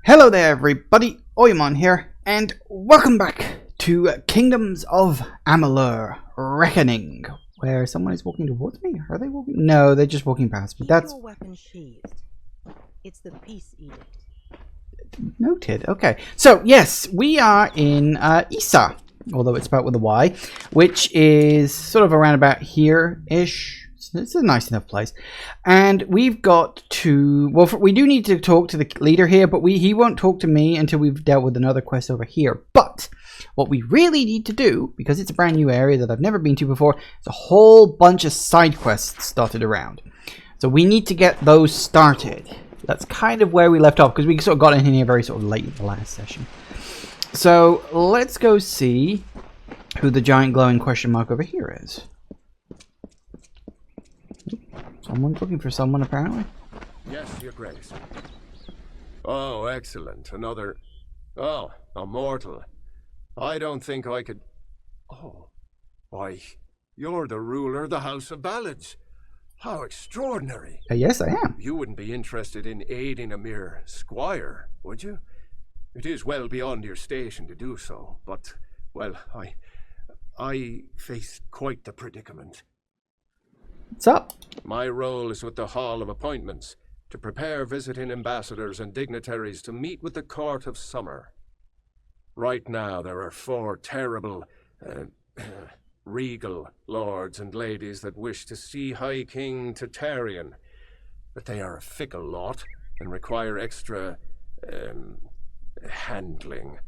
Hello there everybody, Oymon here, and welcome back to Kingdoms of Amalur Reckoning, where someone is walking towards me. Are they walking? No, they're just walking past me. That's your weapon sheathed. It's the peace edict. Noted. Okay, so yes, we are in Isa, although it's spelled with a Y, which is sort of around about here-ish. It's a nice enough place, and we've got to. Well, we do need to talk to the leader here, but he won't talk to me until we've dealt with another quest over here. But what we really need to do, because it's a brand new area that I've never been to before, is a whole bunch of side quests dotted around. So we need to get those started. That's kind of where we left off, because we sort of got in here very sort of late in the last session. So let's go see who the giant glowing question mark over here is. Someone's looking for someone, apparently. Yes, Your Grace. Oh, excellent. Another... Oh, a mortal. I don't think I could... Oh, why, you're the ruler of the House of Ballads. How extraordinary. Yes, I am. You wouldn't be interested in aiding a mere squire, would you? It is well beyond your station to do so, but, well, I face quite the predicament. What's up? My role is with the Hall of Appointments, to prepare visiting ambassadors and dignitaries to meet with the Court of Summer. Right now, there are 4 terrible, regal lords and ladies that wish to see High King Hyperian, but they are a fickle lot and require extra, handling.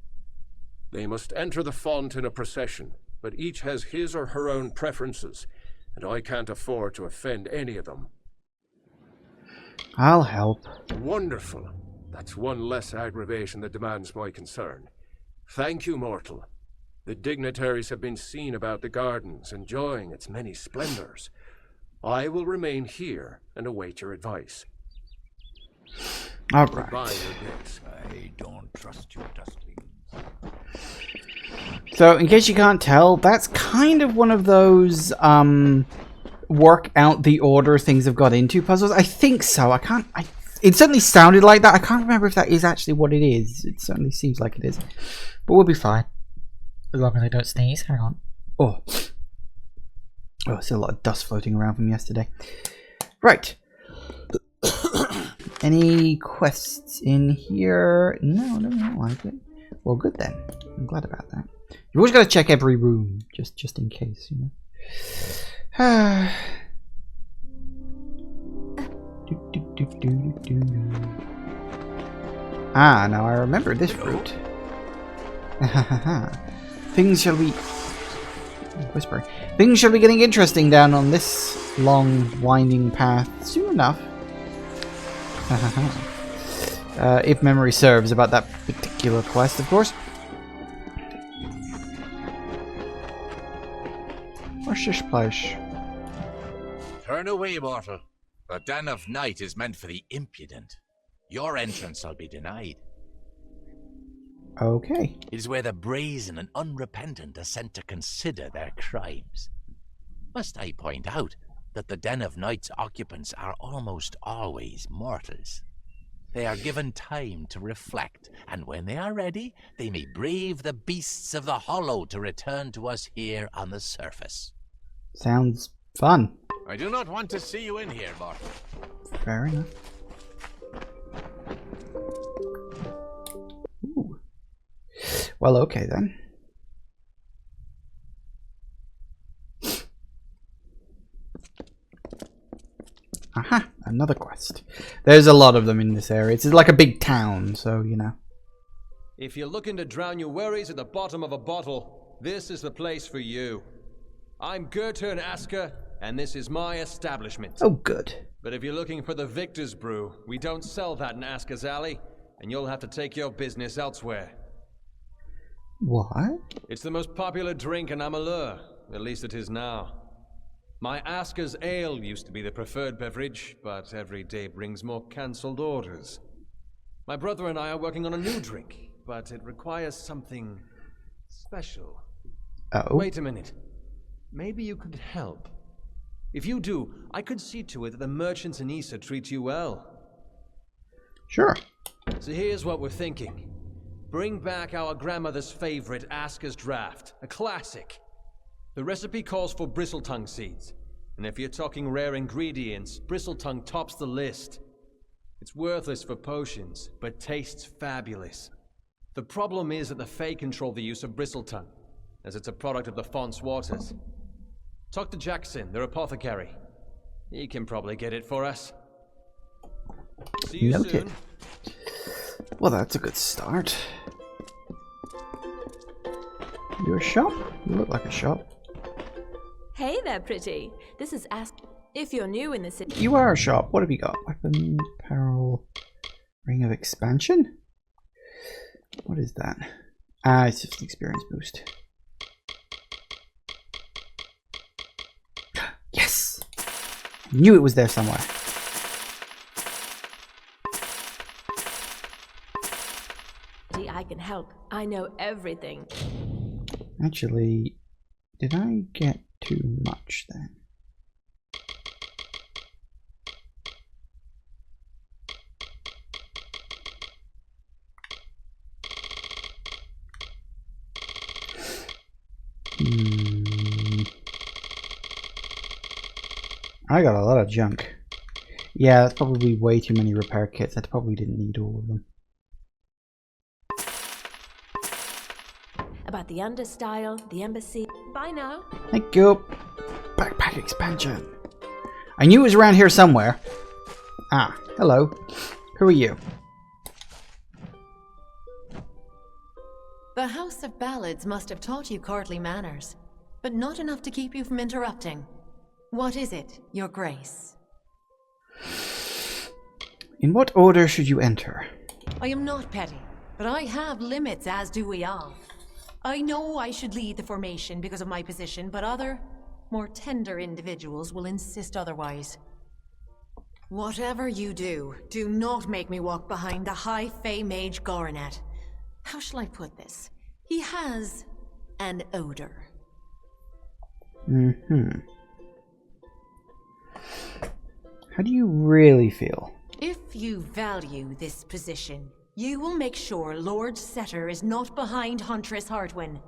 They must enter the font in a procession, but each has his or her own preferences, and I can't afford to offend any of them. I'll help. Wonderful. That's one less aggravation that demands my concern. Thank you, mortal. The dignitaries have been seen about the gardens, enjoying its many splendors. I will remain here and await your advice. All Goodbye, right. Your Grace. I don't trust you, Dustlings. So, in case you can't tell, that's kind of one of those work out the order things have got into puzzles. I think so. It certainly sounded like that. I can't remember if that is actually what it is. It certainly seems like it is. But we'll be fine. As long as I don't sneeze. Hang on. Oh, still a lot of dust floating around from yesterday. Right. Any quests in here? No, I don't like it. Well, good then. I'm glad about that. You've always got to check every room, just in case, you know. Ah, now I remember this route. Things shall be... Whispering. Things shall be getting interesting down on this long, winding path soon enough. If memory serves about that particular quest, of course. Shish splash. Turn away, mortal. The Den of Night is meant for the impudent. Your entrance shall be denied. Okay. It is where the brazen and unrepentant are sent to consider their crimes. Must I point out that the Den of Night's occupants are almost always mortals? They are given time to reflect, and when they are ready, they may brave the beasts of the hollow to return to us here on the surface. Sounds fun. I do not want to see you in here, mortal. Fair enough. Ooh. Well, okay then. Aha, another quest. There's a lot of them in this area. It's like a big town, so, you know. If you're looking to drown your worries at the bottom of a bottle, this is the place for you. I'm Gertern Asker, and this is my establishment. Oh, good. But if you're looking for the Victor's Brew, we don't sell that in Asker's Alley, and you'll have to take your business elsewhere. What? It's the most popular drink in Amalur, at least it is now. My Asker's Ale used to be the preferred beverage, but every day brings more cancelled orders. My brother and I are working on a new drink, but it requires something special. Oh. Wait a minute. Maybe you could help. If you do, I could see to it that the merchants in Issa treat you well. Sure. So here's what we're thinking. Bring back our grandmother's favorite Asker's Draft, a classic. The recipe calls for bristletongue seeds. And if you're talking rare ingredients, bristletongue tops the list. It's worthless for potions, but tastes fabulous. The problem is that the Fae control the use of bristletongue, as it's a product of the Font's waters. Talk to Jackson, their apothecary. He can probably get it for us. See you Noted. soon. Well, that's a good start. You're a shop? You look like a shop. Hey there, pretty. This is if you're new in the city. You are a shop. What have you got? Weapon, apparel, ring of expansion? What is that? Ah, it's just an experience boost. Yes! Knew it was there somewhere. I can help. I know everything. Actually, did I get too much then? I got a lot of junk. Yeah, that's probably way too many repair kits. I probably didn't need all of them. About the understyle, the embassy. Bye now. Thank you. Backpack expansion. I knew it was around here somewhere. Ah, hello. Who are you? The House of Ballads must have taught you courtly manners, but not enough to keep you from interrupting. What is it, Your Grace? In what order should you enter? I am not petty, but I have limits, as do we all. I know I should lead the formation because of my position, but other, more tender individuals will insist otherwise. Whatever you do, do not make me walk behind the High Fae Mage Goronet. How shall I put this? He has an odor. How do you really feel? If you value this position, you will make sure Lord Setter is not behind Huntress Hartwin.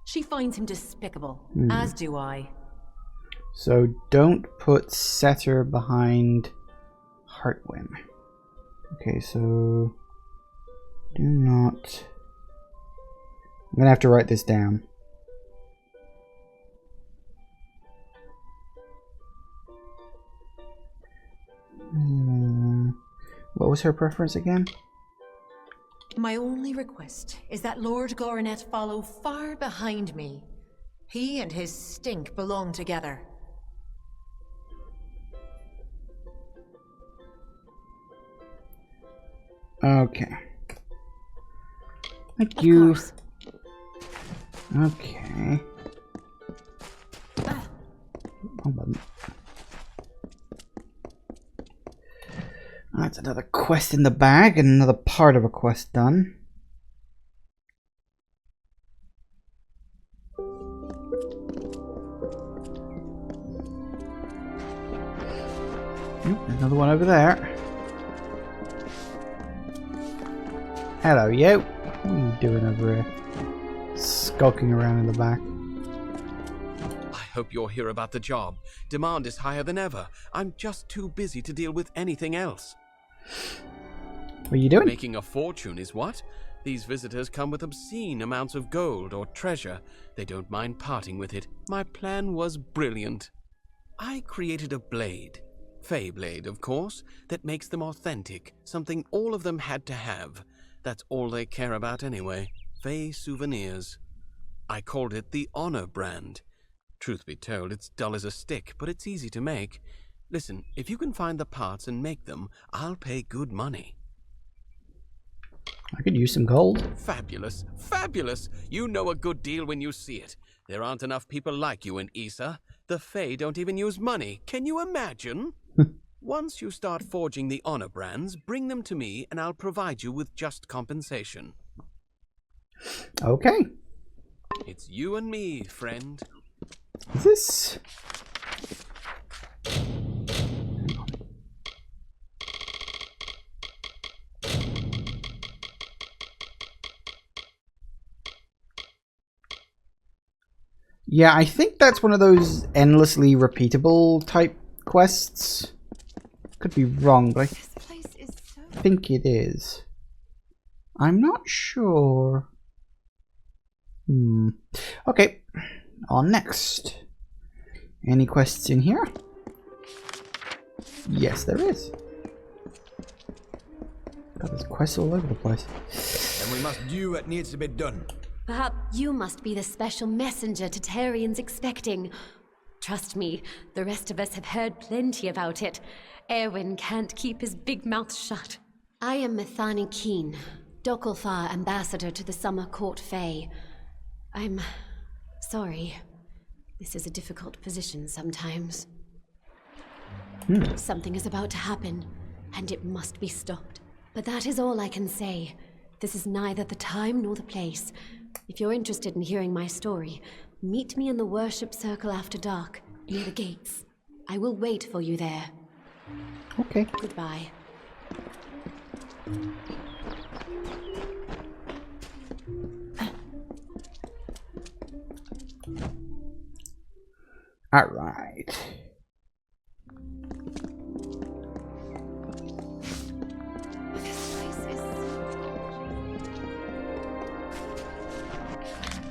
She finds him despicable, as do I. So don't put Setter behind Hartwin. Okay, so do not... I'm gonna have to write this down. What was her preference again? My only request is that Lord Goronet follow far behind me. He and his stink belong together. Okay. Thank Of you. course. Okay. Wrong button. That's another quest in the bag and another part of a quest done. Another one over there. Hello, you. What are you doing over here? Skulking around in the back. I hope you're here about the job. Demand is higher than ever. I'm just too busy to deal with anything else. What are you doing? Making a fortune is what? These visitors come with obscene amounts of gold or treasure. They don't mind parting with it. My plan was brilliant. I created a blade. Fey blade, of course, that makes them authentic. Something all of them had to have. That's all they care about anyway. Fey souvenirs. I called it the Honor brand. Truth be told, it's dull as a stick, but it's easy to make. Listen, if you can find the parts and make them, I'll pay good money. I could use some gold. Fabulous, fabulous! You know a good deal when you see it. There aren't enough people like you in Issa. The Fae don't even use money. Can you imagine? Once you start forging the Honor brands, bring them to me and I'll provide you with just compensation. Okay. It's you and me, friend. Is this... Yeah, I think that's one of those endlessly repeatable type quests. Could be wrong, but This place is so... I think it is. I'm not sure. Okay, on next. Any quests in here? Yes, there is. God, there's quests all over the place. And we must do what needs to be done. Perhaps you must be the special messenger Tatarian's expecting. Trust me, the rest of us have heard plenty about it. Erwin can't keep his big mouth shut. I am Methani Keen, Dokalfar ambassador to the Summer Court Fae. I'm sorry. This is a difficult position sometimes. Something is about to happen, and it must be stopped. But that is all I can say. This is neither the time nor the place. If you're interested in hearing my story, meet me in the worship circle after dark, near the gates. I will wait for you there. Okay. Goodbye. All right.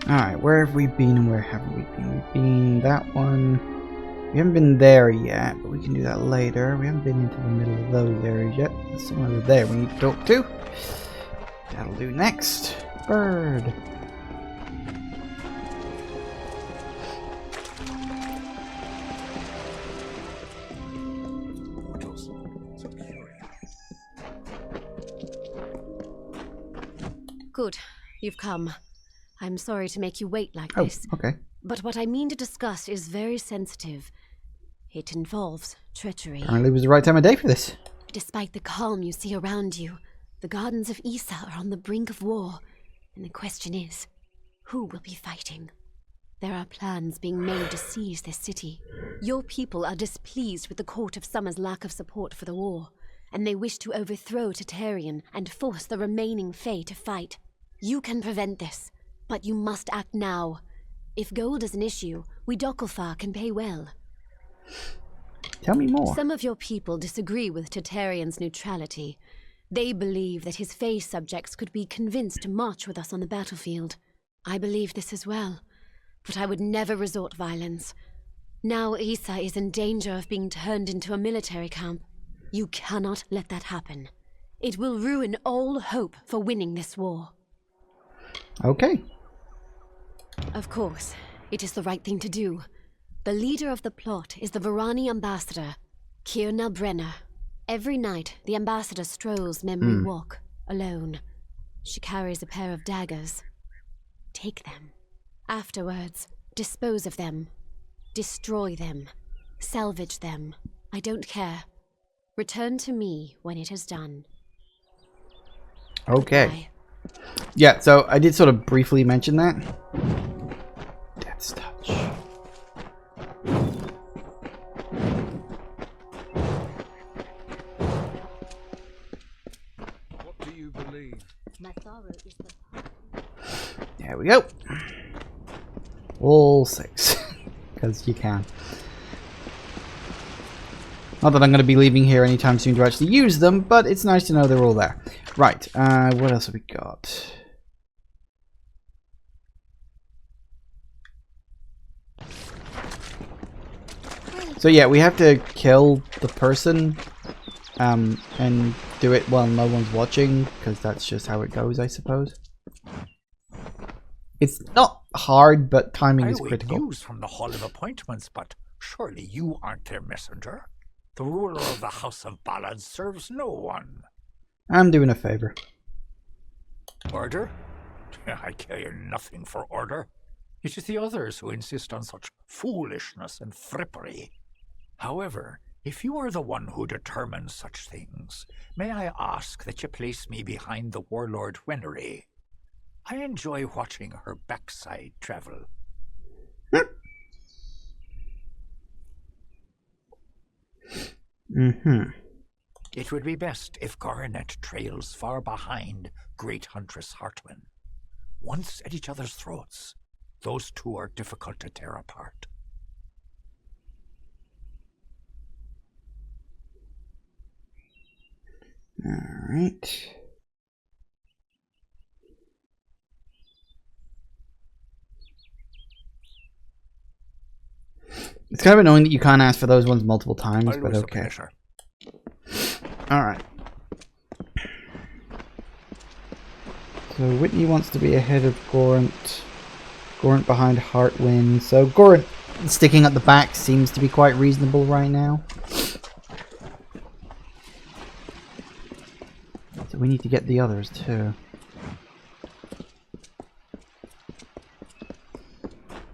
Alright, where have we been and where haven't we been? We've been that one. We haven't been there yet, but we can do that later. We haven't been into the middle of those areas yet. There's someone over there we need to talk to. That'll do next. Bird. Good. You've come. I'm sorry to make you wait like Oh, this. okay. But what I mean to discuss is very sensitive. It involves treachery. Apparently it was the right time of day for this. Despite the calm you see around you, the gardens of Issa are on the brink of war. And the question is, who will be fighting? There are plans being made to seize this city. Your people are displeased with the Court of Summer's lack of support for the war, and they wish to overthrow Tatarian and force the remaining Fae to fight. You can prevent this, but you must act now. If gold is an issue, we Dokalfar can pay well. Tell me more. Some of your people disagree with Tatarian's neutrality. They believe that his Fae subjects could be convinced to march with us on the battlefield. I believe this as well, but I would never resort violence. Now Issa is in danger of being turned into a military camp. You cannot let that happen. It will ruin all hope for winning this war. Okay. Of course, it is the right thing to do. The leader of the plot is the Varani ambassador, Kirna Brenner. Every night, the ambassador strolls Memory Walk, alone. She carries a pair of daggers. Take them. Afterwards, dispose of them. Destroy them. Salvage them. I don't care. Return to me when it is done. Okay. Goodbye. Yeah, so I did sort of briefly mention that. Death's touch. What do you believe? There we go. All 6. Because you can. Not that I'm going to be leaving here anytime soon to actually use them, but it's nice to know they're all there. Right, what else have we got? So yeah, we have to kill the person and do it while no one's watching, because that's just how it goes, I suppose. It's not hard, but timing is critical. I await news from the Hall of Appointments, but surely you aren't their messenger. The ruler of the House of Ballad serves no one. I'm doing a favor. Order? I care nothing for order. It is the others who insist on such foolishness and frippery. However, if you are the one who determines such things, may I ask that you place me behind the warlord Wenery? I enjoy watching her backside travel. It would be best if Garnet trails far behind Great Huntress Hartman. Once at each other's throats, Those two are difficult to tear apart. Alright. It's kind of annoying that you can't ask for those ones multiple times, but okay. Alright. So Whitney wants to be ahead of Gorant. Gorant behind Heartwind. So Gorant sticking at the back seems to be quite reasonable right now. So we need to get the others too.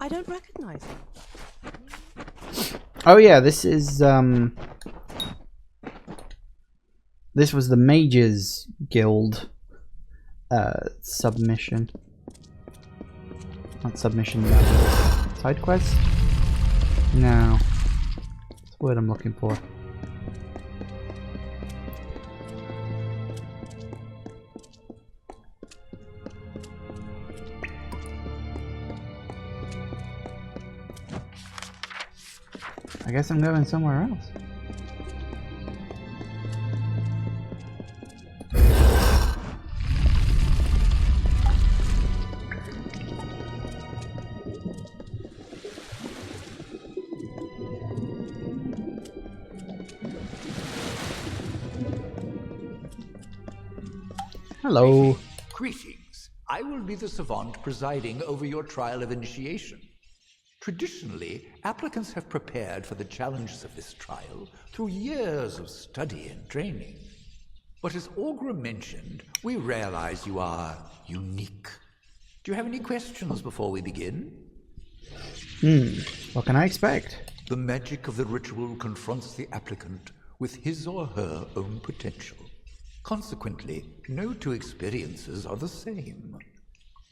I don't recognize him. Oh yeah, this is this was the Mages Guild submission. Not submission, side quest? No. That's the word I'm looking for. I guess I'm going somewhere else. Hello. Greetings. I will be the savant presiding over your trial of initiation. Traditionally, applicants have prepared for the challenges of this trial through years of study and training. But as Augur mentioned, we realize you are unique. Do you have any questions before we begin? What can I expect? The magic of the ritual confronts the applicant with his or her own potential. Consequently, no two experiences are the same.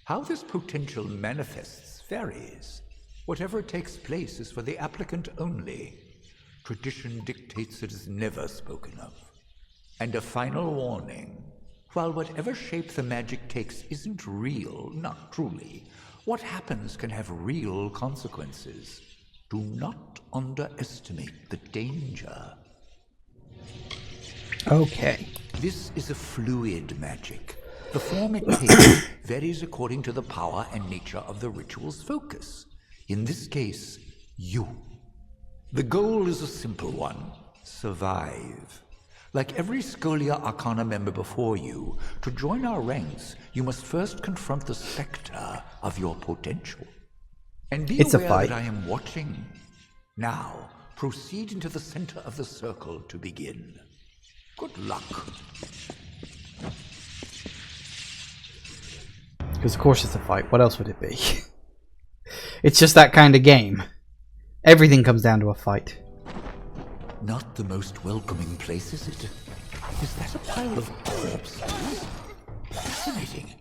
How this potential manifests varies. Whatever takes place is for the applicant only. Tradition dictates it is never spoken of. And a final warning. While whatever shape the magic takes isn't real, not truly, what happens can have real consequences. Do not underestimate the danger. Okay. This is a fluid magic. The form it takes varies according to the power and nature of the ritual's focus. In this case, you. The goal is a simple one. Survive. Like every Scholia Arcana member before you, to join our ranks, you must first confront the specter of your potential. And be It's a aware fight. that I am watching. Now, proceed into the center of the circle to begin. Good luck. Because of course it's a fight. What else would it be? It's just that kind of game. Everything comes down to a fight. Not the most welcoming place, is it? Is that a pile of corpses? Fascinating.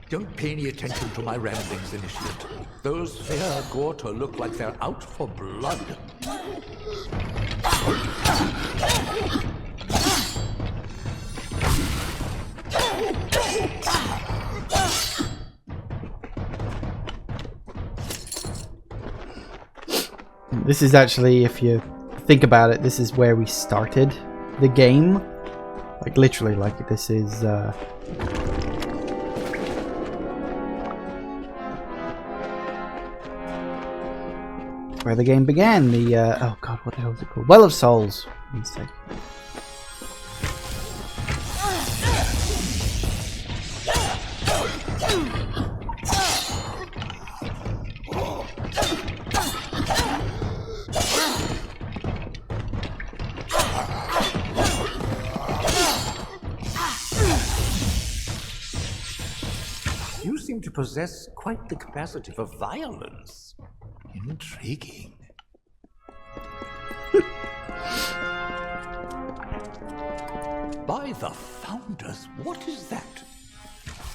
Don't pay any attention to my ramblings, Initiate. Those fair Gorta look like they're out for blood. This is actually, if you think about it, this is where we started the game. Like literally, like this is where the game began. The oh god, what the hell is it called? Well of Souls. For God's sake. You seem to possess quite the capacity for violence. Intriguing. By the founders, what is that?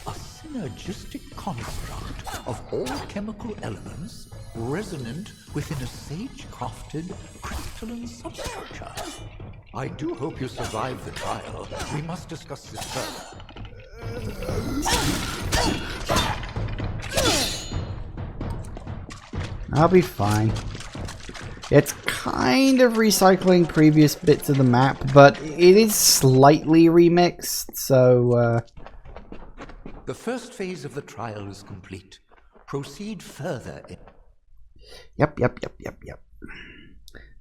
A synergistic construct of all chemical elements resonant within a sage-crafted crystalline substructure. I do hope you survive the trial. We must discuss this further. I'll be fine. It's kind of recycling previous bits of the map, but it is slightly remixed, so... The first phase of the trial is complete. Proceed further. Yep.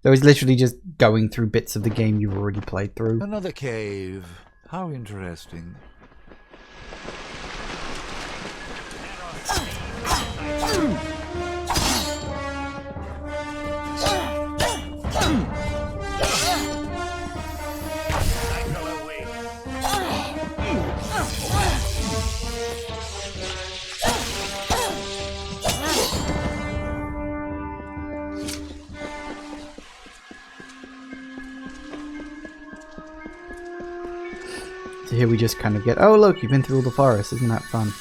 So it's literally just going through bits of the game you've already played through. Another cave. How interesting. So here we just kind of get, oh look, you've been through all the forest, isn't that fun?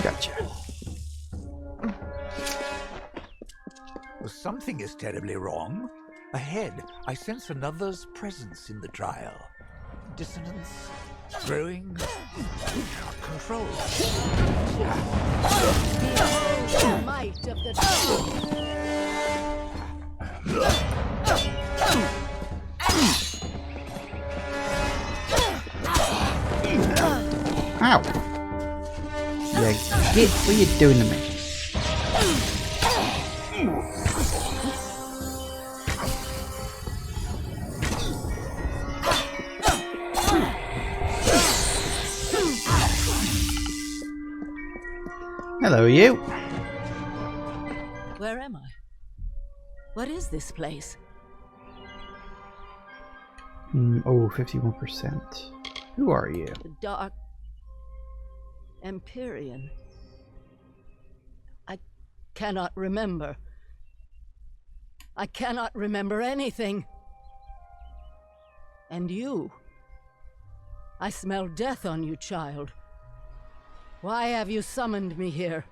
Gotcha. Something is terribly wrong. Ahead, I sense another's presence in the trial. Dissonance, growing, out of control. The might of the Ow! Yeah, get what are you doing to me? Hello, you. Where am I? What is this place? Oh, 51%. Who are you? The dark Hyperian. I cannot remember. I cannot remember anything. And you. I smell death on you, child. Why have you summoned me here?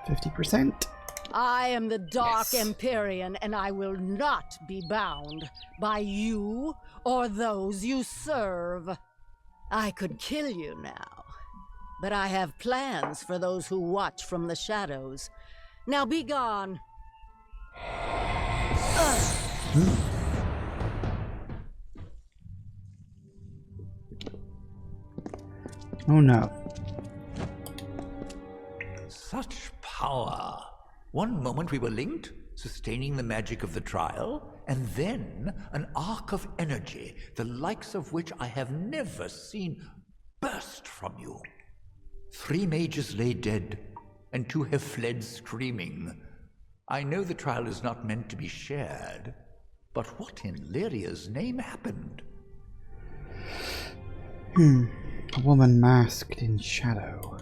50%. I am the Dark Yes. Hyperian, and I will not be bound by you or those you serve. I could kill you now, but I have plans for those who watch from the shadows. Now be gone. Oh no. Such power. One moment we were linked, sustaining the magic of the trial, and then an arc of energy, the likes of which I have never seen, burst from you. 3 mages lay dead, and 2 have fled screaming. I know the trial is not meant to be shared, but what in Lyria's name happened? A woman masked in shadow.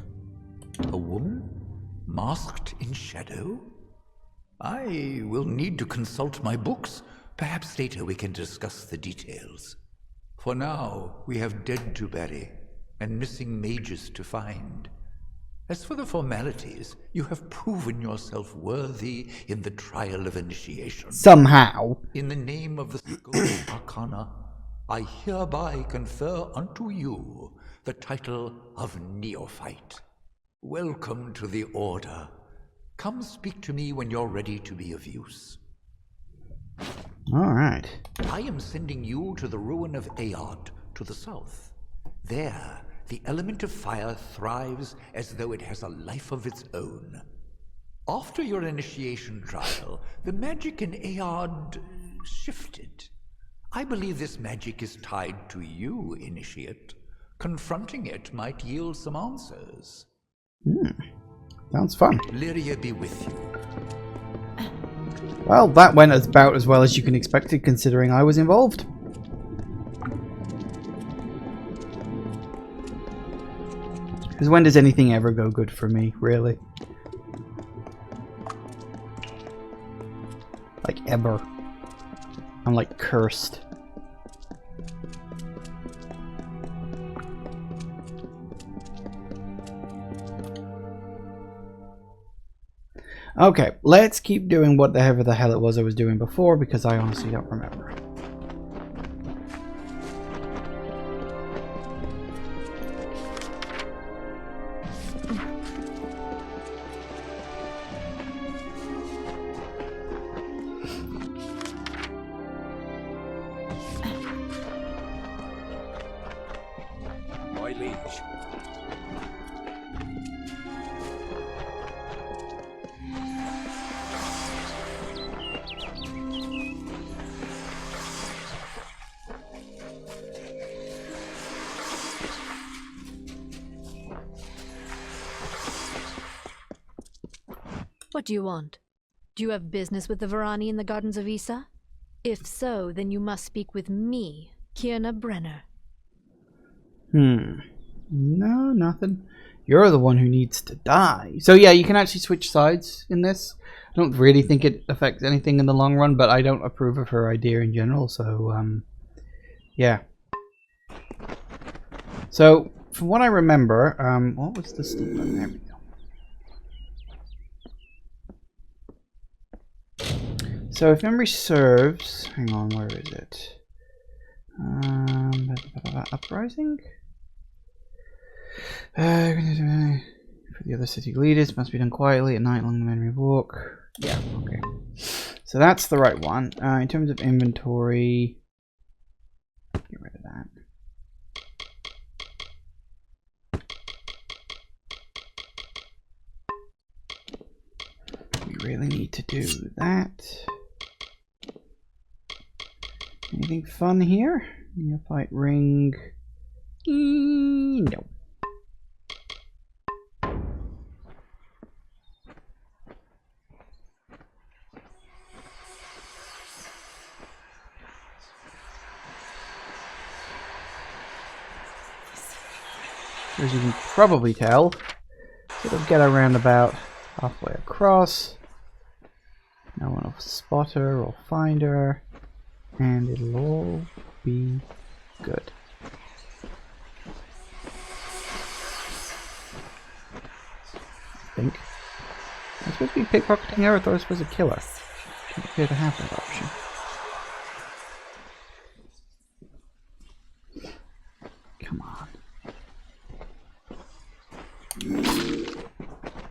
A woman? Masked in shadow? I will need to consult my books. Perhaps later we can discuss the details. For now, we have dead to bury and missing mages to find. As for the formalities, you have proven yourself worthy in the trial of initiation. Somehow. In the name of the School Arcana, I hereby confer unto you the title of Neophyte. Welcome to the Order. Come speak to me when you're ready to be of use. Alright. I am sending you to the ruin of Aod, to the south. There, the element of fire thrives as though it has a life of its own. After your initiation trial, the magic in Aod shifted. I believe this magic is tied to you, Initiate. Confronting it might yield some answers. Sounds fun. Lyria be with you. Well, that went about as well as you can expect it, considering I was involved. Because when does anything ever go good for me, really? Like, ever. I'm like cursed. Okay, let's keep doing whatever the hell it was I was doing before, because I honestly don't remember. My liege. What do you want? Do you have business with the Varani in the Gardens of Issa? If so, then you must speak with me, Kierna Brenner. No, nothing. You're the one who needs to die. So yeah, you can actually switch sides in this. I don't really think it affects anything in the long run, but I don't approve of her idea in general, so yeah. So from what I remember, what was the sleep button? There we go. So if memory serves, hang on, where is it? Uprising? For the other city leaders, must be done quietly at night along the memory walk. Yeah, okay. So that's the right one. In terms of inventory, get rid of that. We really need to do that. Anything fun here? Neophyte ring. No. As you can probably tell, it'll get around about halfway across. No one will spot her or find her, and it'll all be good. I think. I'm supposed to be pickpocketing her, I thought I was supposed to kill her. Don't appear to have that option. Come on.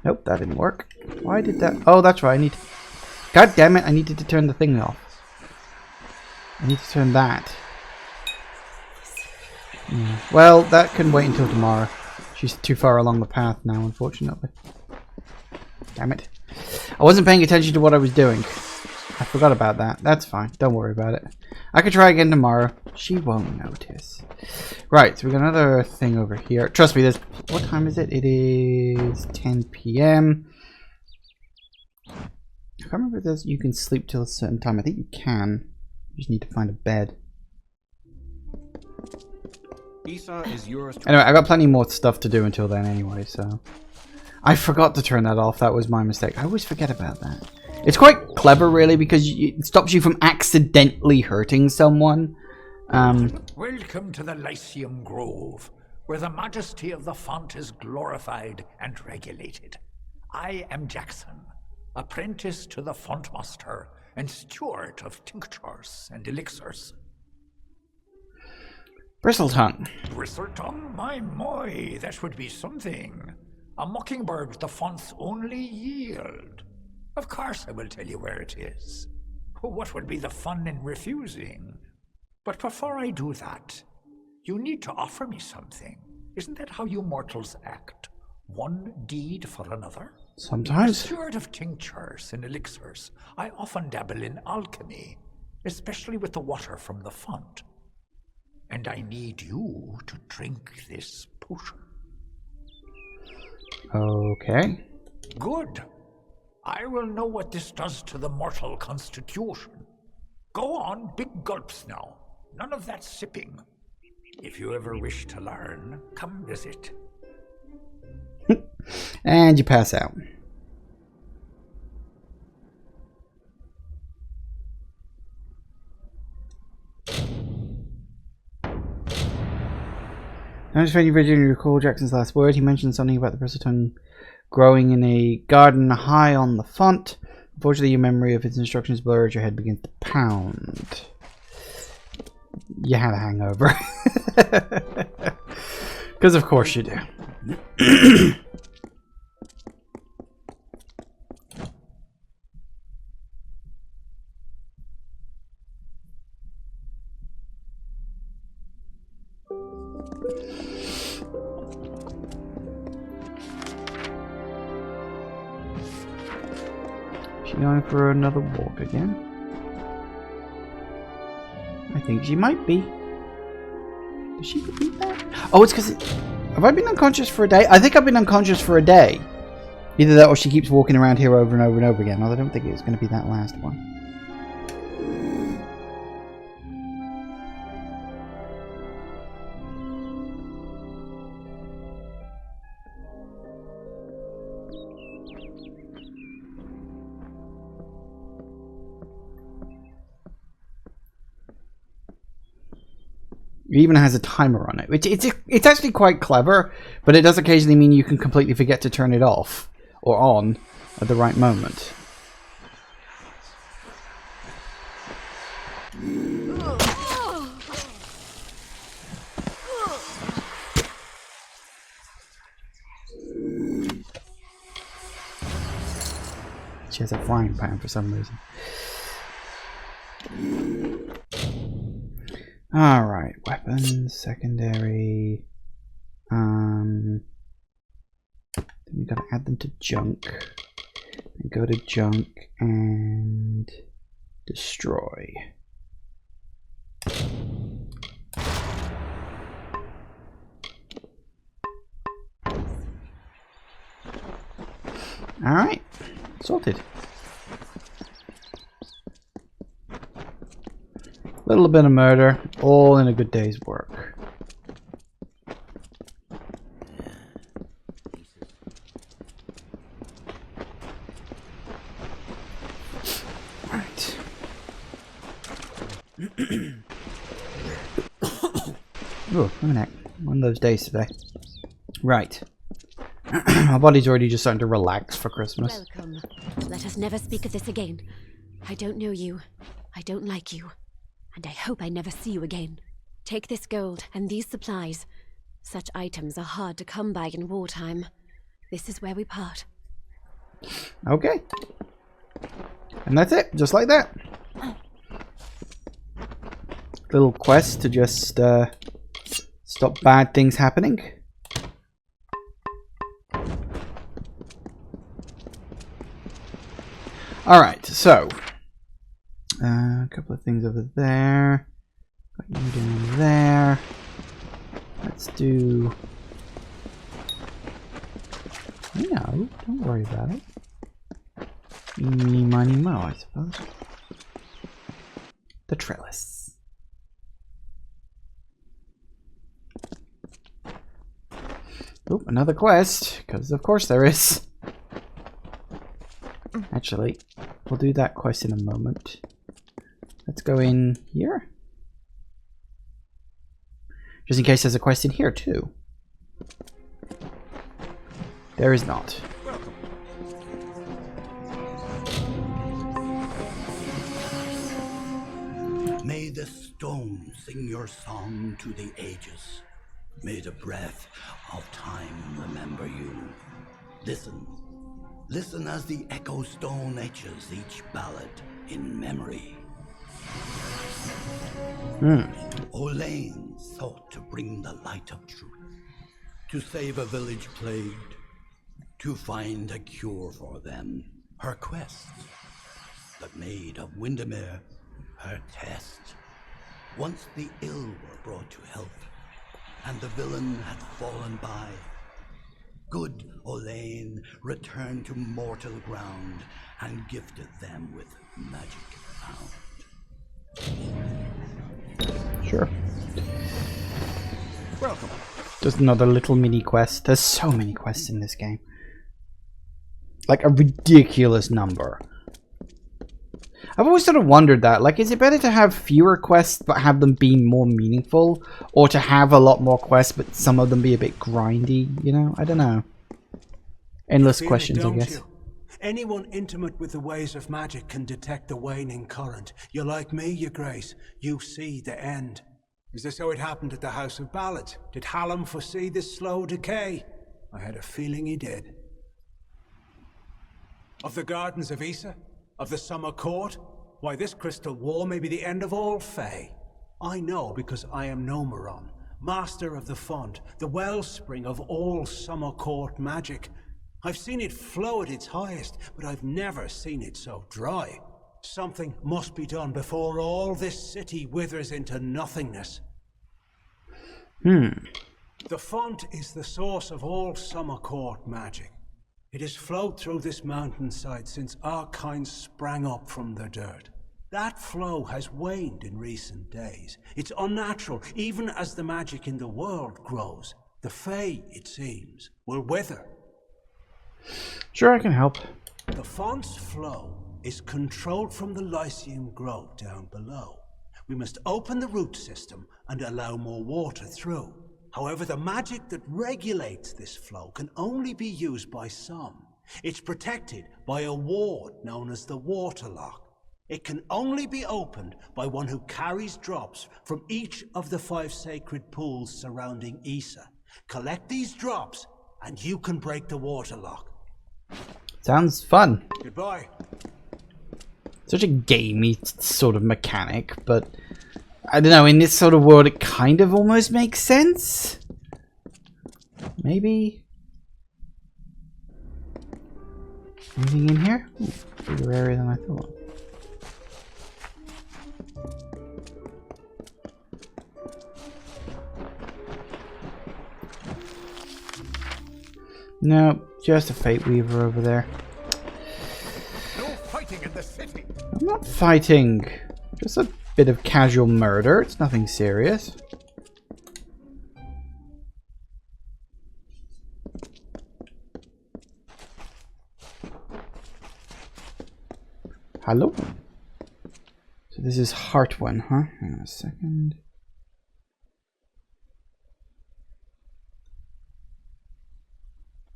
Nope, that didn't work. Why did that? Oh, that's right. I need to... God damn it! I needed to turn the thing off. I need to turn that. Well, that can wait until tomorrow. She's too far along the path now, unfortunately. Damn it! I wasn't paying attention to what I was doing. I forgot about that. That's fine. Don't worry about it. I could try again tomorrow. She won't notice. Right, so we got another thing over here. Trust me, there's... What time is it? It is 10 p.m. I can't remember if there's... You can sleep till a certain time. I think you can. You just need to find a bed. Issa is yours to... Anyway, I got plenty more stuff to do until then anyway, so... I forgot to turn that off. That was my mistake. I always forget about that. It's quite clever, really, because it stops you from accidentally hurting someone. Welcome to the Lyceum Grove, where the majesty of the font is glorified and regulated. I am Jackson, apprentice to the font master and steward of tinctures and elixirs. Bristletongue. Bristletongue? My, that would be something. A mockingbird the font's only yield. Of course I will tell you where it is. What would be the fun in refusing? But before I do that, you need to offer me something. Isn't that how you mortals act? One deed for another? Sometimes. As steward of tinctures and elixirs, I often dabble in alchemy, especially with the water from the font. And I need you to drink this potion. Okay. Good. I will know what this does to the mortal constitution. Go on, big gulps now. None of that sipping. If you ever wish to learn, come visit. And you pass out. I just find you recall Jackson's last word. He mentioned something about the Bristletongue growing in a garden high on the font. Unfortunately, your memory of its instructions blurs. Your head begins to pound. You had a hangover. Because of course you do. She going for another walk again? I think she might be. Does she repeat that? Oh, it's because... Have I been unconscious for a day? I think I've been unconscious for a day. Either that or she keeps walking around here over and over and over again. Although I don't think it was going to be that last one. It even has a timer on it, which it's actually quite clever, but it does occasionally mean you can completely forget to turn it off or on at the right moment. She has a frying pan for some reason. Alright, weapons, secondary. Then we gotta add them to junk. And go to junk and destroy. Alright, sorted. Little bit of murder, all in a good day's work. Right. Oh, one of those days today. Right. My body's already just starting to relax for Christmas. Welcome. Let us never speak of this again. I don't know you. I don't like you. And I hope I never see you again. Take this gold and these supplies. Such items are hard to come by in wartime. This is where we part. Okay. And that's it, just like that. Little quest to just stop bad things happening. Alright, so a couple of things over there. Got you down there. Let's do... No, don't worry about it. Eeny, miny, mo, I suppose. The trellis. Oh, another quest, because of course there is. Actually, we'll do that quest in a moment. Let's go in here. Just in case there's a quest in here too. There is not. May the stone sing your song to the ages. May the breath of time remember you. Listen. Listen as the echo stone etches each ballad in memory. Olaine sought to bring the light of truth, to save a village plagued, to find a cure for them. Her quest, but made of Windermere her test. Once the ill were brought to help, and the villain had fallen by, good Olaine returned to mortal ground and gifted them with magic found. Sure. Welcome. Just another little mini quest. There's so many quests in this game. Like a ridiculous number. I've always sort of wondered that. Like, is it better to have fewer quests but have them be more meaningful? Or to have a lot more quests but some of them be a bit grindy? You know? I don't know. endless You feel questions, it, I don't guess. you? Anyone intimate with the ways of magic can detect the waning current. You're like me, Your Grace. You see the end. Is this how it happened at the House of Ballads? Did Hallam foresee this slow decay? I had a feeling he did. Of the Gardens of Issa? Of the Summer Court? Why, this crystal wall may be the end of all Fae. I know because I am Nomeron, master of the font, the wellspring of all Summer Court magic. I've seen it flow at its highest, but I've never seen it so dry. Something must be done before all this city withers into nothingness. The font is the source of all Summer Court magic. It has flowed through this mountainside since our kind sprang up from the dirt. That flow has waned in recent days. It's unnatural, even as the magic in the world grows. The Fae, it seems, will wither. Sure, I can help. The font's flow is controlled from the Lyceum grove down below. We must open the root system and allow more water through. However, the magic that regulates this flow can only be used by some. It's protected by a ward known as the Waterlock. It can only be opened by one who carries drops from each of the 5 sacred pools surrounding Issa. Collect these drops, and you can break the Waterlock. Sounds fun. Goodbye. Such a gamey sort of mechanic, but I don't know, in this sort of world it kind of almost makes sense. Maybe. Anything in here? Ooh, bigger area than I thought. No, just a Fate Weaver over there. No fighting in the city. I'm not fighting. Just a bit of casual murder. It's nothing serious. Hello? So this is Heartwin, huh? Hang on a second.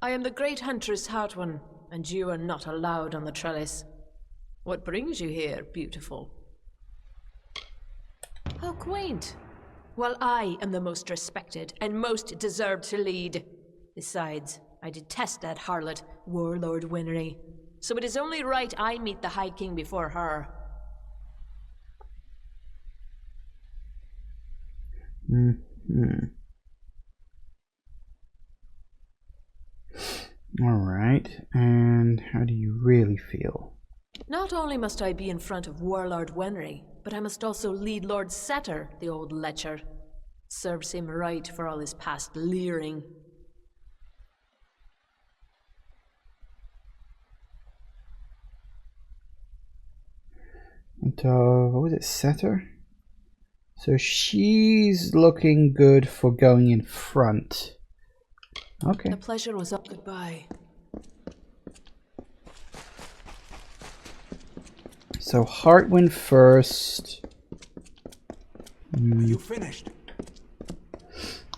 I am the great huntress Heartwin, and you are not allowed on the trellis. What brings you here, beautiful? How quaint. Well, I am the most respected and most deserved to lead. Besides, I detest that harlot, Warlord Winry. So it is only right I meet the High King before her. Alright, and how do you really feel? Not only must I be in front of Warlord Winry, but I must also lead Lord Setter, the old lecher. Serves him right for all his past leering. And what was it, Setter? So she's looking good for going in front. Okay. The pleasure was up. Goodbye. So Heartwind first. Are you finished?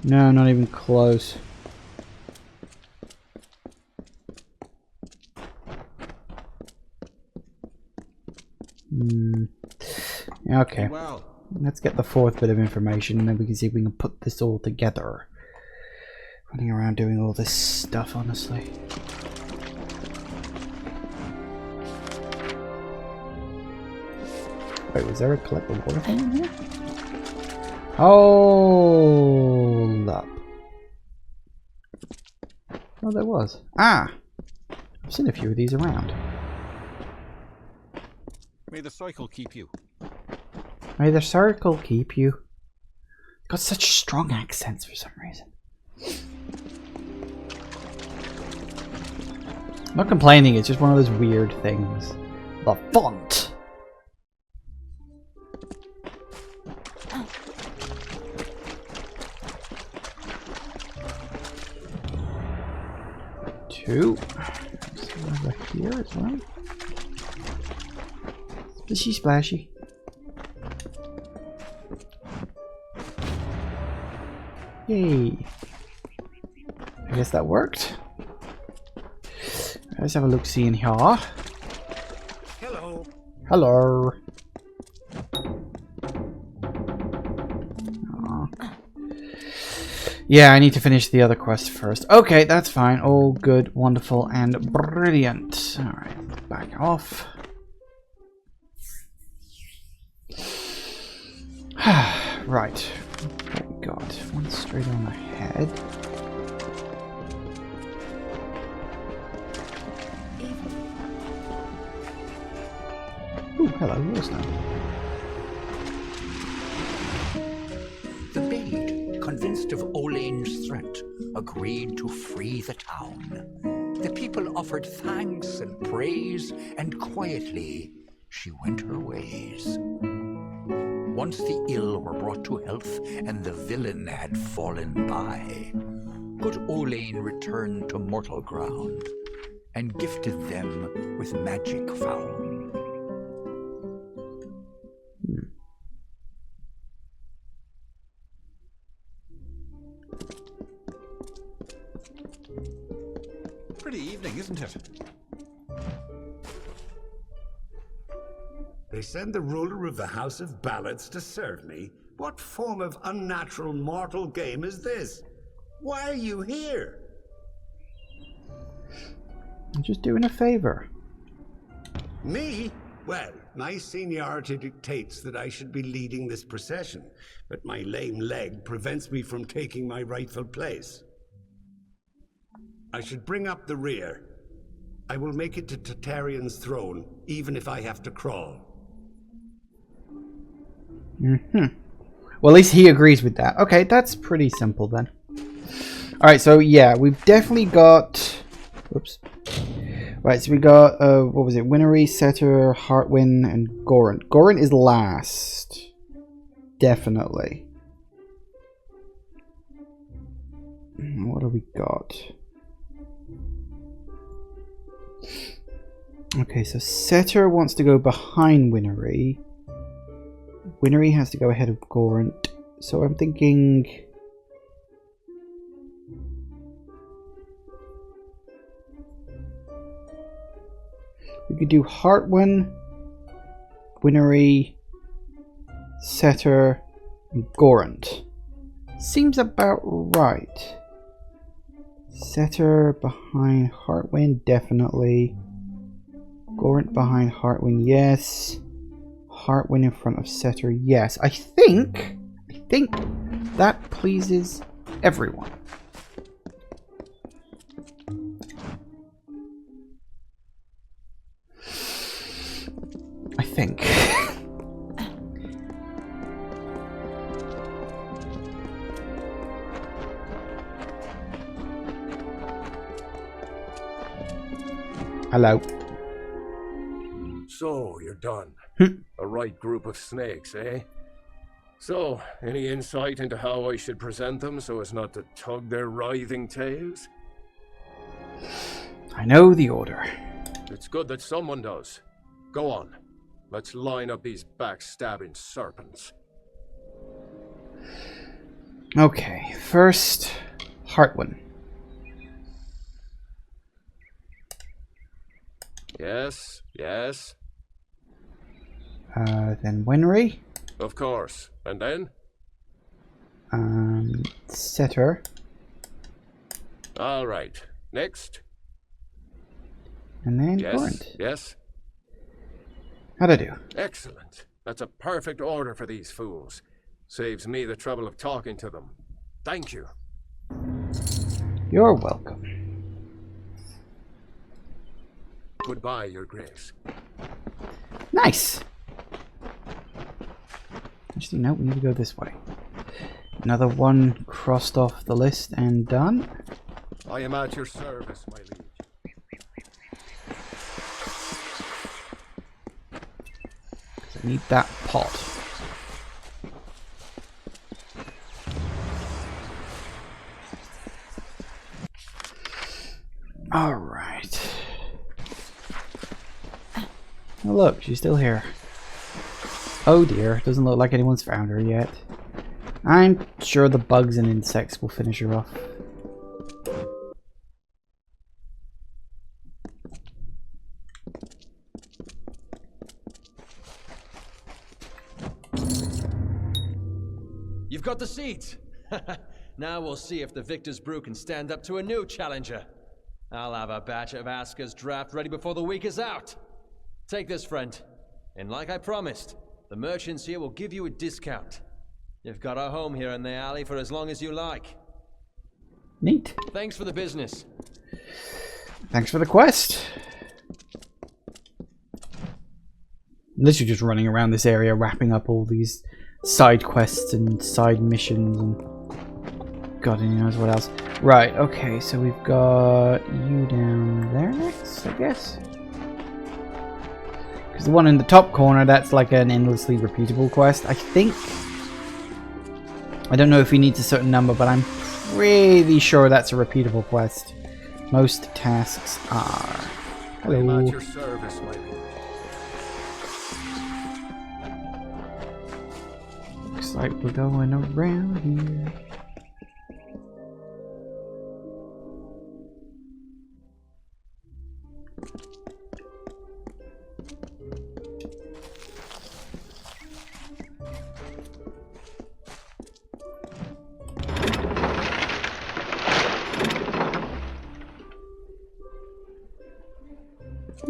No, not even close. Okay. Well. Let's get the 4th bit of information and then we can see if we can put this all together. Running around doing all this stuff, honestly. Wait, was there a collect the water thing in here? Hold up. Oh, there was. Ah! I've seen a few of these around. May the cycle keep you. May the circle keep you. Got such strong accents for some reason. I'm not complaining, it's just one of those weird things. The font! Two. Over here as well. Splashy splashy. Yay. I guess that worked. Let's have a look-see in here. Hello. Hello. Yeah, I need to finish the other quest first. Okay, that's fine. All good, wonderful, and brilliant. Alright, back off. Right. What we got? One straight on ahead. Ooh, hello, Willstone. The maid, convinced of Olane's threat, agreed to free the town. The people offered thanks and praise, and quietly she went her ways. Once the ill were brought to health, and the villain had fallen by, good Olane returned to mortal ground, and gifted them with magic found. Pretty evening, isn't it? They send the ruler of the House of Ballads to serve me? What form of unnatural mortal game is this? Why are you here? I'm just doing a favor. Me? Well, my seniority dictates that I should be leading this procession, but my lame leg prevents me from taking my rightful place. I should bring up the rear. I will make it to Tartarean's throne, even if I have to crawl. Well, at least he agrees with that. Okay, that's pretty simple then. Alright, so yeah, we've definitely got... Whoops. Right, so we got, what was it? Winnery, Setter, Heartwind, and Gorant. Gorant is last. Definitely. What do we got? Okay, so Setter wants to go behind Winnery. Winnery has to go ahead of Gorant. So I'm thinking... we could do Heartwind, Winnery, Setter, and Gorant. Seems about right. Setter behind Heartwind, definitely. Gorant behind Heartwind, yes. Heartwind in front of Setter, yes. I think that pleases everyone. I think. Hello. So, you're done. A right group of snakes, eh? So, any insight into how I should present them so as not to tug their writhing tails? I know the order. It's good that someone does. Go on. Let's line up these backstabbing serpents. Okay, first, Heartwind. Yes, yes. Then Winry. Of course. And then? Setter. All right. Next. And then Yes, Gorant. yes. How'd I do? Excellent. That's a perfect order for these fools. Saves me the trouble of talking to them. Thank you. You're welcome. Goodbye, Your Grace. Nice! Actually, no, we need to go this way. Another one crossed off the list and done. I am at your service, my liege. I need that pot. Alright. Oh look, she's still here. Oh dear, doesn't look like anyone's found her yet. I'm sure the bugs and insects will finish her off. got the seeds. Now we'll see if the Victor's Brew can stand up to a new challenger. I'll have a batch of Asker's draft ready before the week is out. Take this, friend. And like I promised, the merchants here will give you a discount. You've got a home here in the alley for as long as you like. Neat. Thanks for the business. Thanks for the quest. Literally just running around this area, wrapping up all these side quests and side missions and God only knows what else. Right, okay, so we've got you down there next, I guess. Because the one in the top corner, that's like an endlessly repeatable quest, I think. I don't know if he needs a certain number, but I'm pretty sure that's a repeatable quest. Most tasks are. Hello. I'm at your service, my lord. Looks like we're going around here.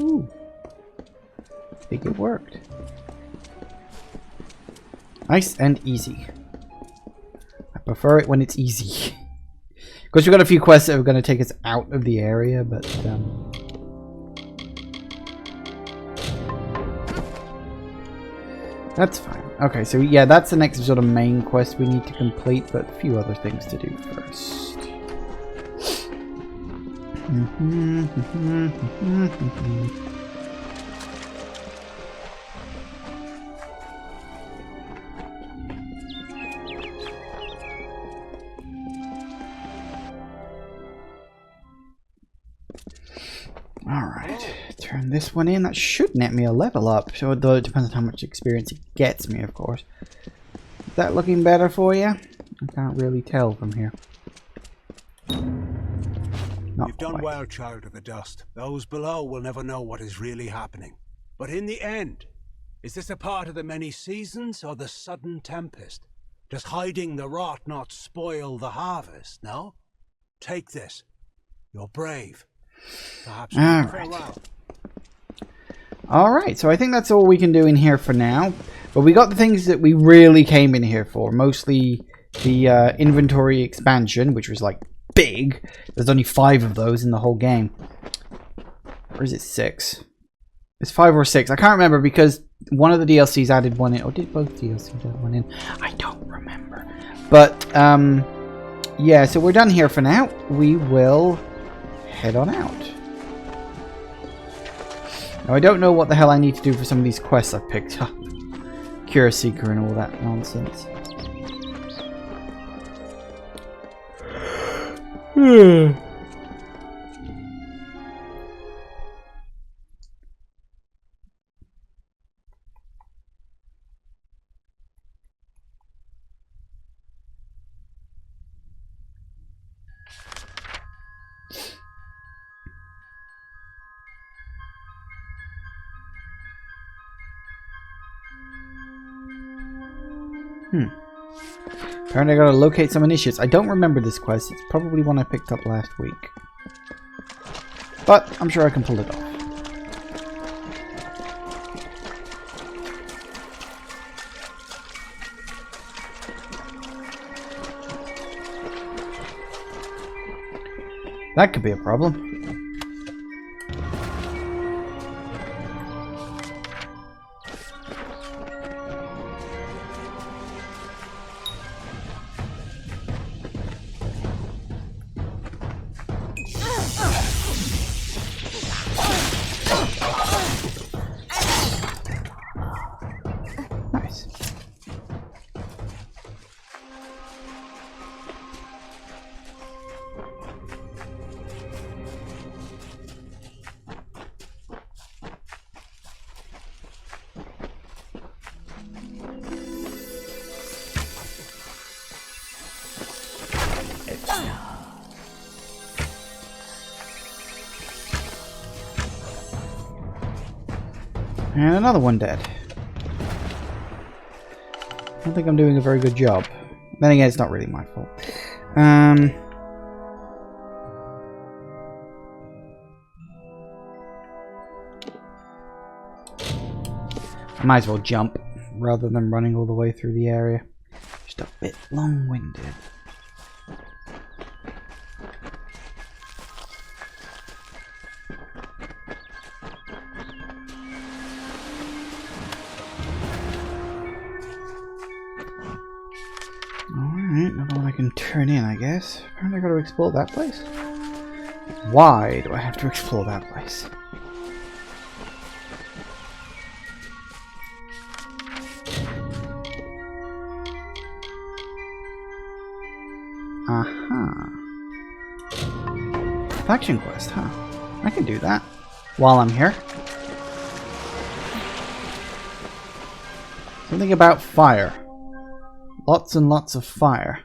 Ooh. I think it worked. Nice and easy. I prefer it when it's easy. Of course, we've got a few quests that are going to take us out of the area, but that's fine. Okay, so yeah, that's the next sort of main quest we need to complete, but a few other things to do first. Alright, turn this one in. That should net me a level up, so though it depends on how much experience it gets me, of course. Is that looking better for you? I can't really tell from here. You've done well, Child of the Dust. Those below will never know what is really happening. But in the end, is this a part of the many seasons or the sudden tempest? Does hiding the rot not spoil the harvest, no? Take this. You're brave. Perhaps farewell. Alright, so I think that's all we can do in here for now. But we got the things that we really came in here for. Mostly the inventory expansion, which was like big. There's only 5 of those in the whole game. Or is it 6? It's 5 or 6. I can't remember because one of the DLCs added one in. Or did both DLCs add one in? I don't remember. But, yeah, so we're done here for now. We will head on out. Now, I don't know what the hell I need to do for some of these quests I've picked up. Cure Seeker and all that nonsense. Apparently I gotta locate some initiates. I don't remember this quest. It's probably one I picked up last week. But I'm sure I can pull it off. That could be a problem. And another one dead. I don't think I'm doing a very good job. Then again, it's not really my fault. Might as well jump rather than running all the way through the area. Just a bit long-winded. Alright, another one I can turn in, I guess. Apparently I gotta explore that place. Why do I have to explore that place? Aha. Faction quest, huh? I can do that while I'm here. Something about fire. Lots and lots of fire.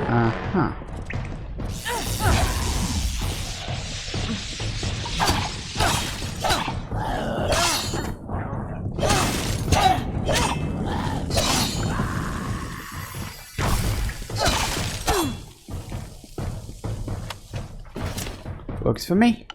Uh-huh. Works for me.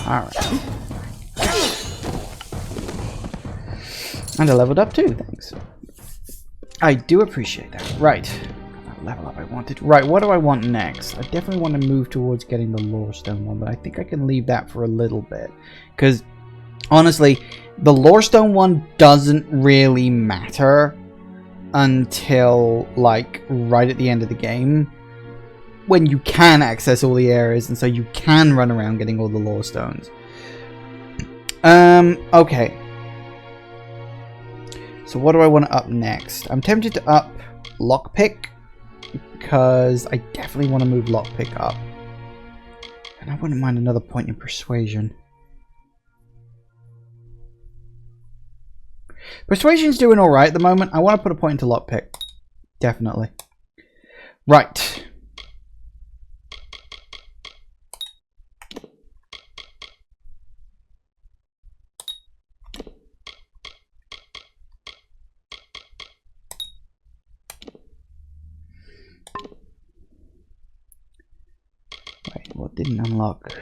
Alright. And I leveled up too, thanks. I do appreciate that. Right. That level up I wanted. Right, what do I want next? I definitely want to move towards getting the Lore Stone one, but I think I can leave that for a little bit. Because, honestly, the Lore Stone one doesn't really matter until, like, right at the end of the game. When you can access all the areas, and so you can run around getting all the Lore Stones. Okay. So what do I want to up next? I'm tempted to up Lockpick, because I definitely want to move Lockpick up. And I wouldn't mind another point in Persuasion. Persuasion's doing alright at the moment. I want to put a point into Lockpick. Definitely. Right. Wait, what didn't unlock?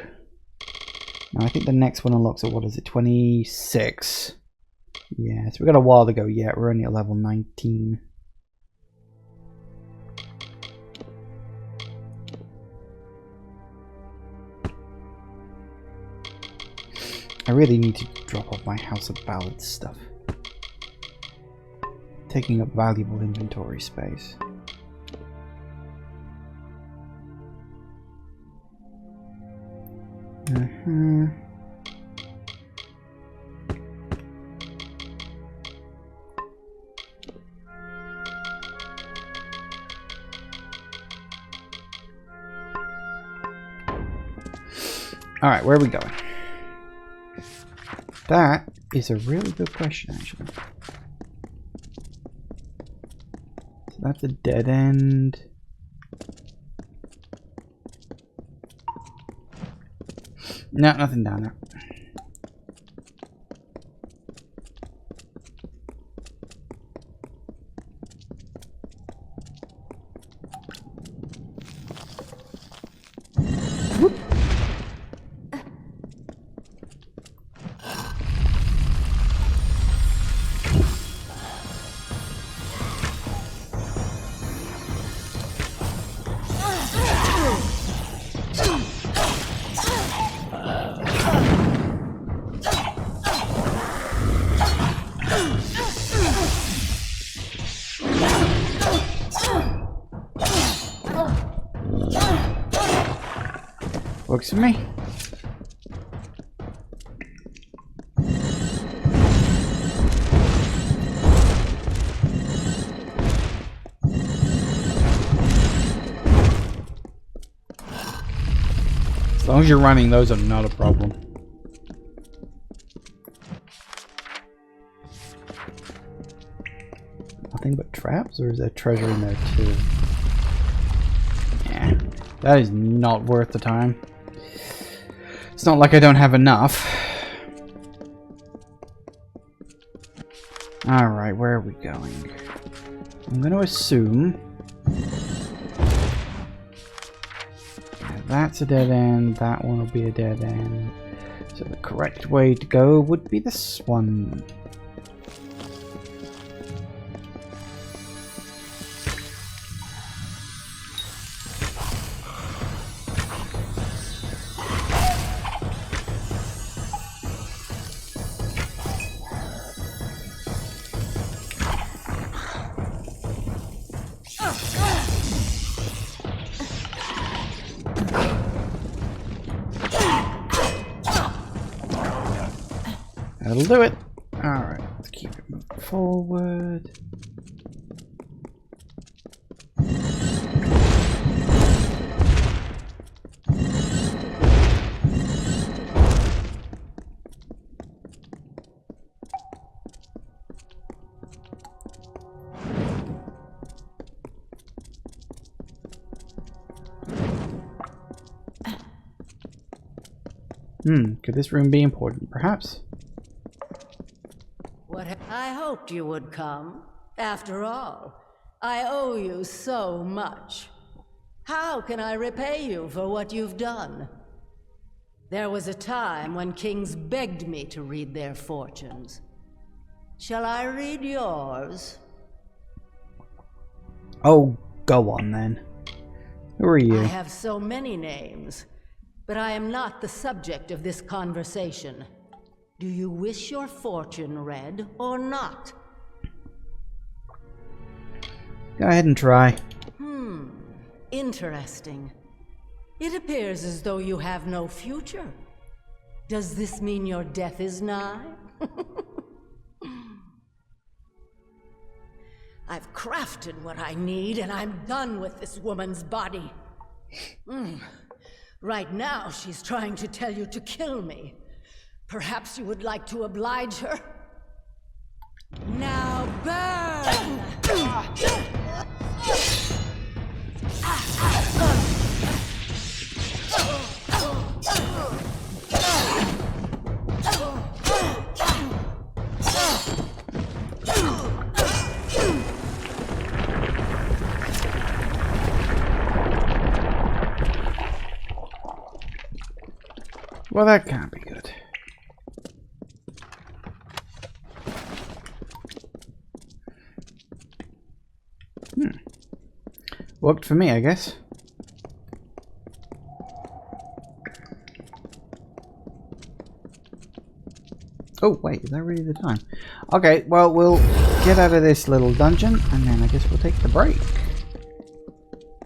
No, I think the next one unlocks at, what is it, 26? Yeah, so we got a while to go yet. We're only at level 19. I really need to drop off my House of Ballads stuff. taking up valuable inventory space. Alright, where are we going? That is a really good question, actually. So that's a dead end. No, nothing down there. Works for me. As long as you're running, those are not a problem. Nothing but traps, or is there treasure in there too? Yeah, that is not worth the time. It's not like I don't have enough. Alright, where are we going? I'm going to assume... yeah, that's a dead end, that one will be a dead end. So the correct way to go would be this one. That'll do it. Alright, let's keep it moving forward. Could this room be important? Perhaps. I hoped you would come. After all, I owe you so much. How can I repay you for what you've done? There was a time when kings begged me to read their fortunes. Shall I read yours? Oh, go on then. Who are you? I have so many names, but I am not the subject of this conversation. Do you wish your fortune read or not? Go ahead and try. Interesting. It appears as though you have no future. Does this mean your death is nigh? I've crafted what I need, and I'm done with this woman's body. Right now, she's trying to tell you to kill me. Perhaps you would like to oblige her? Now burn! Well, that can't be good. Worked for me, I guess. Oh, wait, is that really the time? Okay, well, we'll get out of this little dungeon, and then I guess we'll take the break.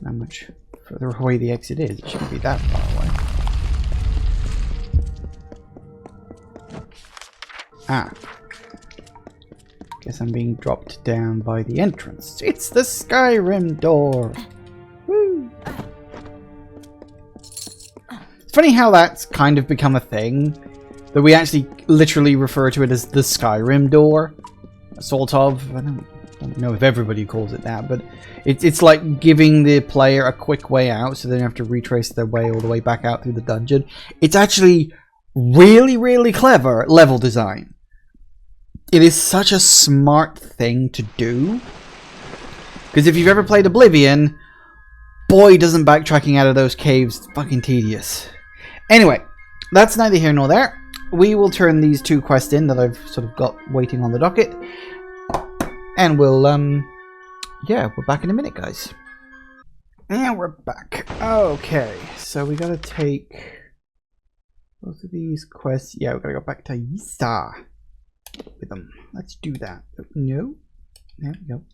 How much further away the exit is? It shouldn't be that far away. Ah. Guess I'm being dropped down by the entrance. It's the Skyrim door! Woo! It's funny how that's kind of become a thing. That we actually literally refer to it as the Skyrim door. Sort of. I don't know if everybody calls it that, but it's like giving the player a quick way out so they don't have to retrace their way all the way back out through the dungeon. It's actually really, really clever level design. It is such a smart thing to do. Because if you've ever played Oblivion, boy, doesn't backtracking out of those caves fucking tedious. Anyway, that's neither here nor there. We will turn these 2 quests in that I've sort of got waiting on the docket. And we'll, yeah, we're back in a minute, guys. And we're back. Okay, so we gotta take both of these quests. Yeah, we gotta go back to Issa with them. Let's do that. No? There we go.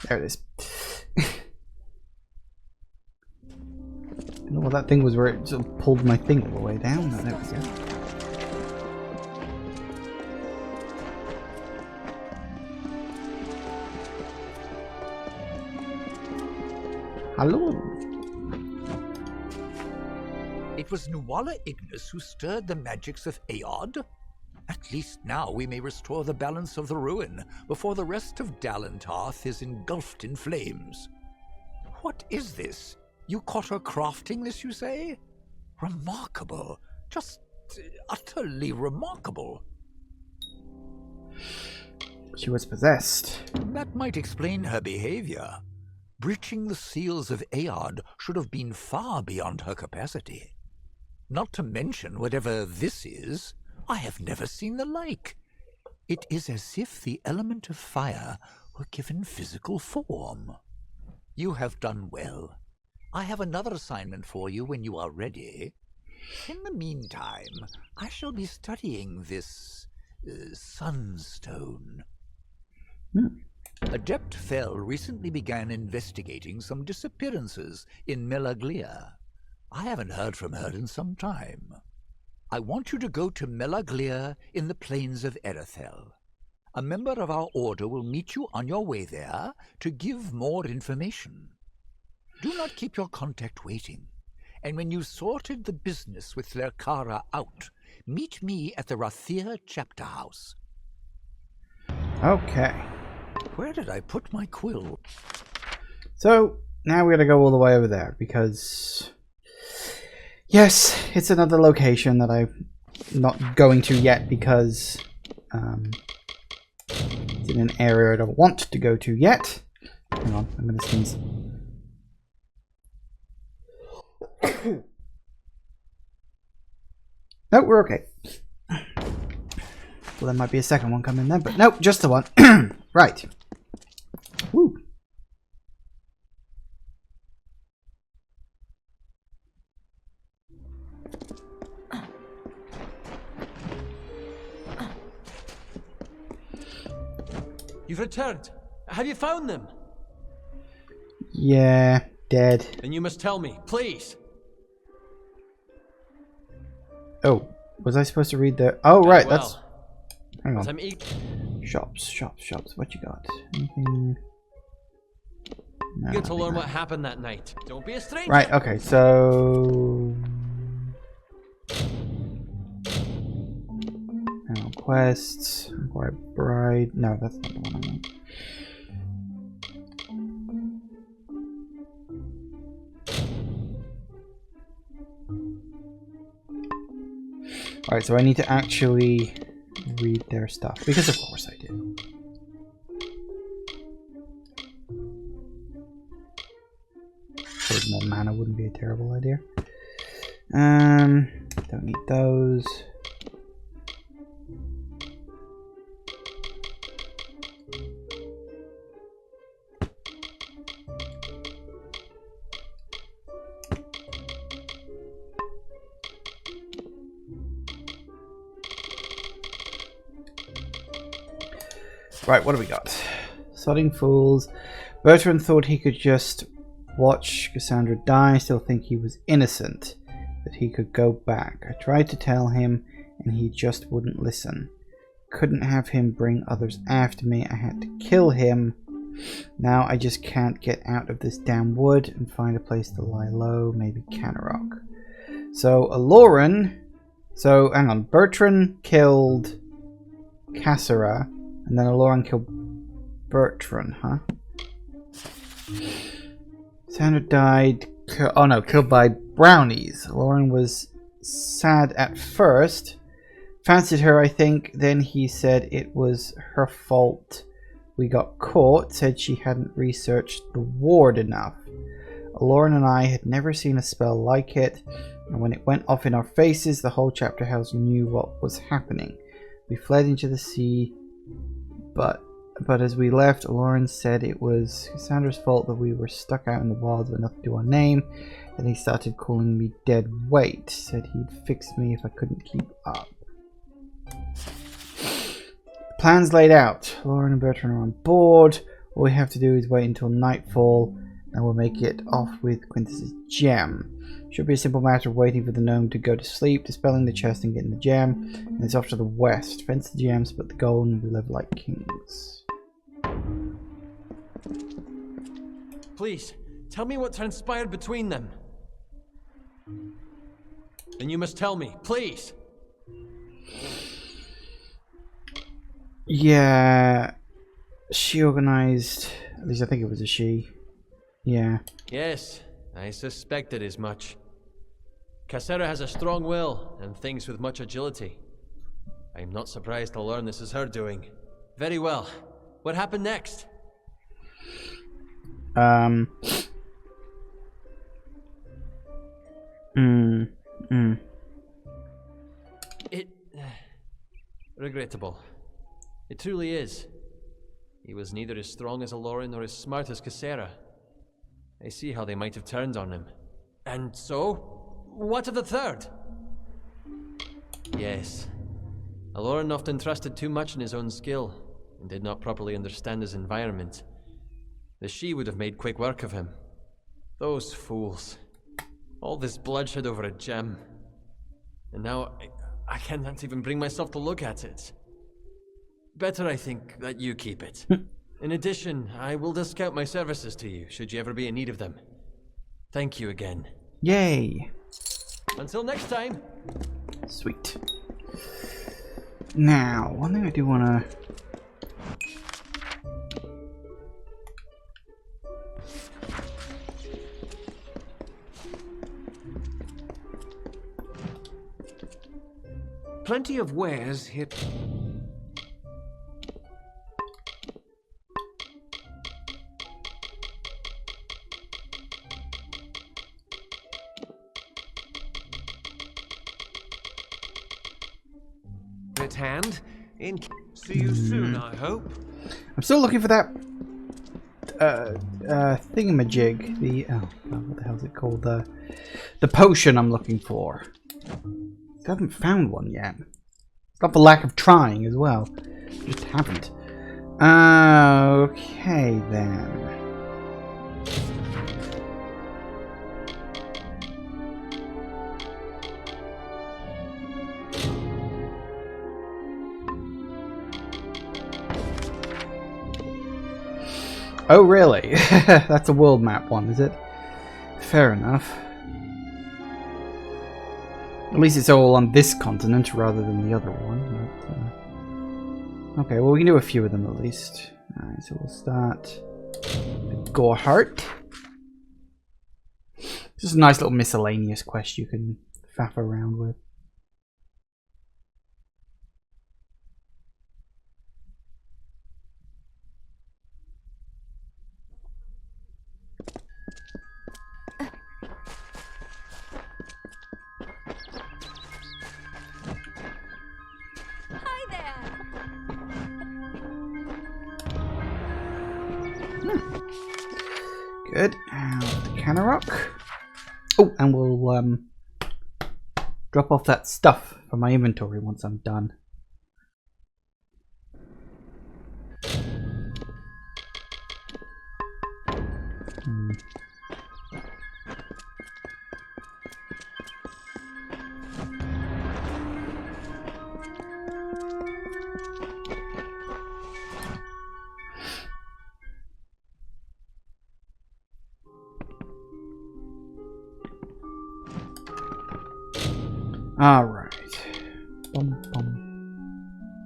There it is. I don't know what that thing was where it sort of pulled my thing all the way down. Oh, there we go. Hello. It was Nuala Ignis who stirred the magics of Aod. At least now we may restore the balance of the ruin before the rest of Dalentarth is engulfed in flames. What is this? You caught her crafting this, you say? Remarkable. Just utterly remarkable. She was possessed. That might explain her behavior. Breaching the seals of Aod should have been far beyond her capacity. Not to mention whatever this is, I have never seen the like. It is as if the element of fire were given physical form. You have done well. I have another assignment for you when you are ready. In the meantime, I shall be studying this sunstone. Adept Fell recently began investigating some disappearances in Melaglia. I haven't heard from her in some time. I want you to go to Melaglia in the plains of Erethel. A member of our order will meet you on your way there to give more information. Do not keep your contact waiting, and when you've sorted the business with Lerkara out, meet me at the Rathir chapter house. Okay. Where did I put my quill? So, now we gotta go all the way over there, because... yes, it's another location that I'm not going to yet, because... it's in an area I don't want to go to yet. Hang on, I'm gonna sneeze. No, we're okay. Well, there might be a second one coming then, but nope, just the one. Right. Woo. You've returned. Have you found them? Yeah, dead. Then you must tell me, please. Oh, was I supposed to read the... oh, right, well. that's... hang on. Shops. What you got? Anything... no, Good to learn what happened that night. Don't be a stranger. Right, okay, so... hang on, quests. Inquire bride. No, that's not the one I want. Alright, so I need to actually read their stuff, because of course I do. More mana wouldn't be a terrible idea. Don't need those. Right, what do we got? Sodding fools. Bertrand thought he could just watch Cassandra die, still think he was innocent, that he could go back. I tried to tell him, and he just wouldn't listen. Couldn't have him bring others after me. I had to kill him. Now I just can't get out of this damn wood and find a place to lie low, maybe Canarok. So Aloran, so hang on, Bertrand killed Cassara, and then Aloran killed Bertrand, huh? Sandra died, killed by brownies. Aloran was sad at first, fancied her I think, then he said it was her fault we got caught, said she hadn't researched the ward enough. Aloran and I had never seen a spell like it, and when it went off in our faces, the whole chapter house knew what was happening. We fled into the sea, but as we left, Aloran said it was Cassandra's fault that we were stuck out in the wilds with nothing to our name, and he started calling me dead weight, said he'd fix me if I couldn't keep up. Plans laid out. Lauren and Bertrand are on board. All we have to do is wait until nightfall and we'll make it off with Quintus's gem. Should be a simple matter of waiting for the gnome to go to sleep, dispelling the chest and getting the gem. And it's off to the west. Fence the gem, split the gold, and we live like kings. Please, tell me what transpired between them. And you must tell me, please. Yeah, she organized, at least I think it was a she. Yeah. Yes, I suspected as much. Cassera has a strong will and thinks with much agility. I'm not surprised to learn this is her doing. Very well. What happened next? Regrettable. It truly is. He was neither as strong as Aloran nor as smart as Cassera. I see how they might have turned on him. And so? What of the third? Yes. Aloran often trusted too much in his own skill, and did not properly understand his environment. The she would have made quick work of him. Those fools. All this bloodshed over a gem. And now I cannot even bring myself to look at it. Better, I think, that you keep it. In addition, I will discount my services to you, should you ever be in need of them. Thank you again. Yay. Until next time. Sweet. Now, one thing I do want to... Plenty of wares here. At hand. See you soon, I hope. I'm still looking for that thingamajig. The what the hell is it called? The potion I'm looking for. I haven't found one yet. It's not for lack of trying as well. Just haven't. Okay then. Oh really? That's a world map one, is it? Fair enough. At least it's all on this continent rather than the other one. But, okay, well we can do a few of them at least. Alright, so we'll start with Gorehart. Just a nice little miscellaneous quest you can faff around with. Good. And Canarok. Oh, and we'll drop off that stuff from my inventory once I'm done. All right. Bum, bum,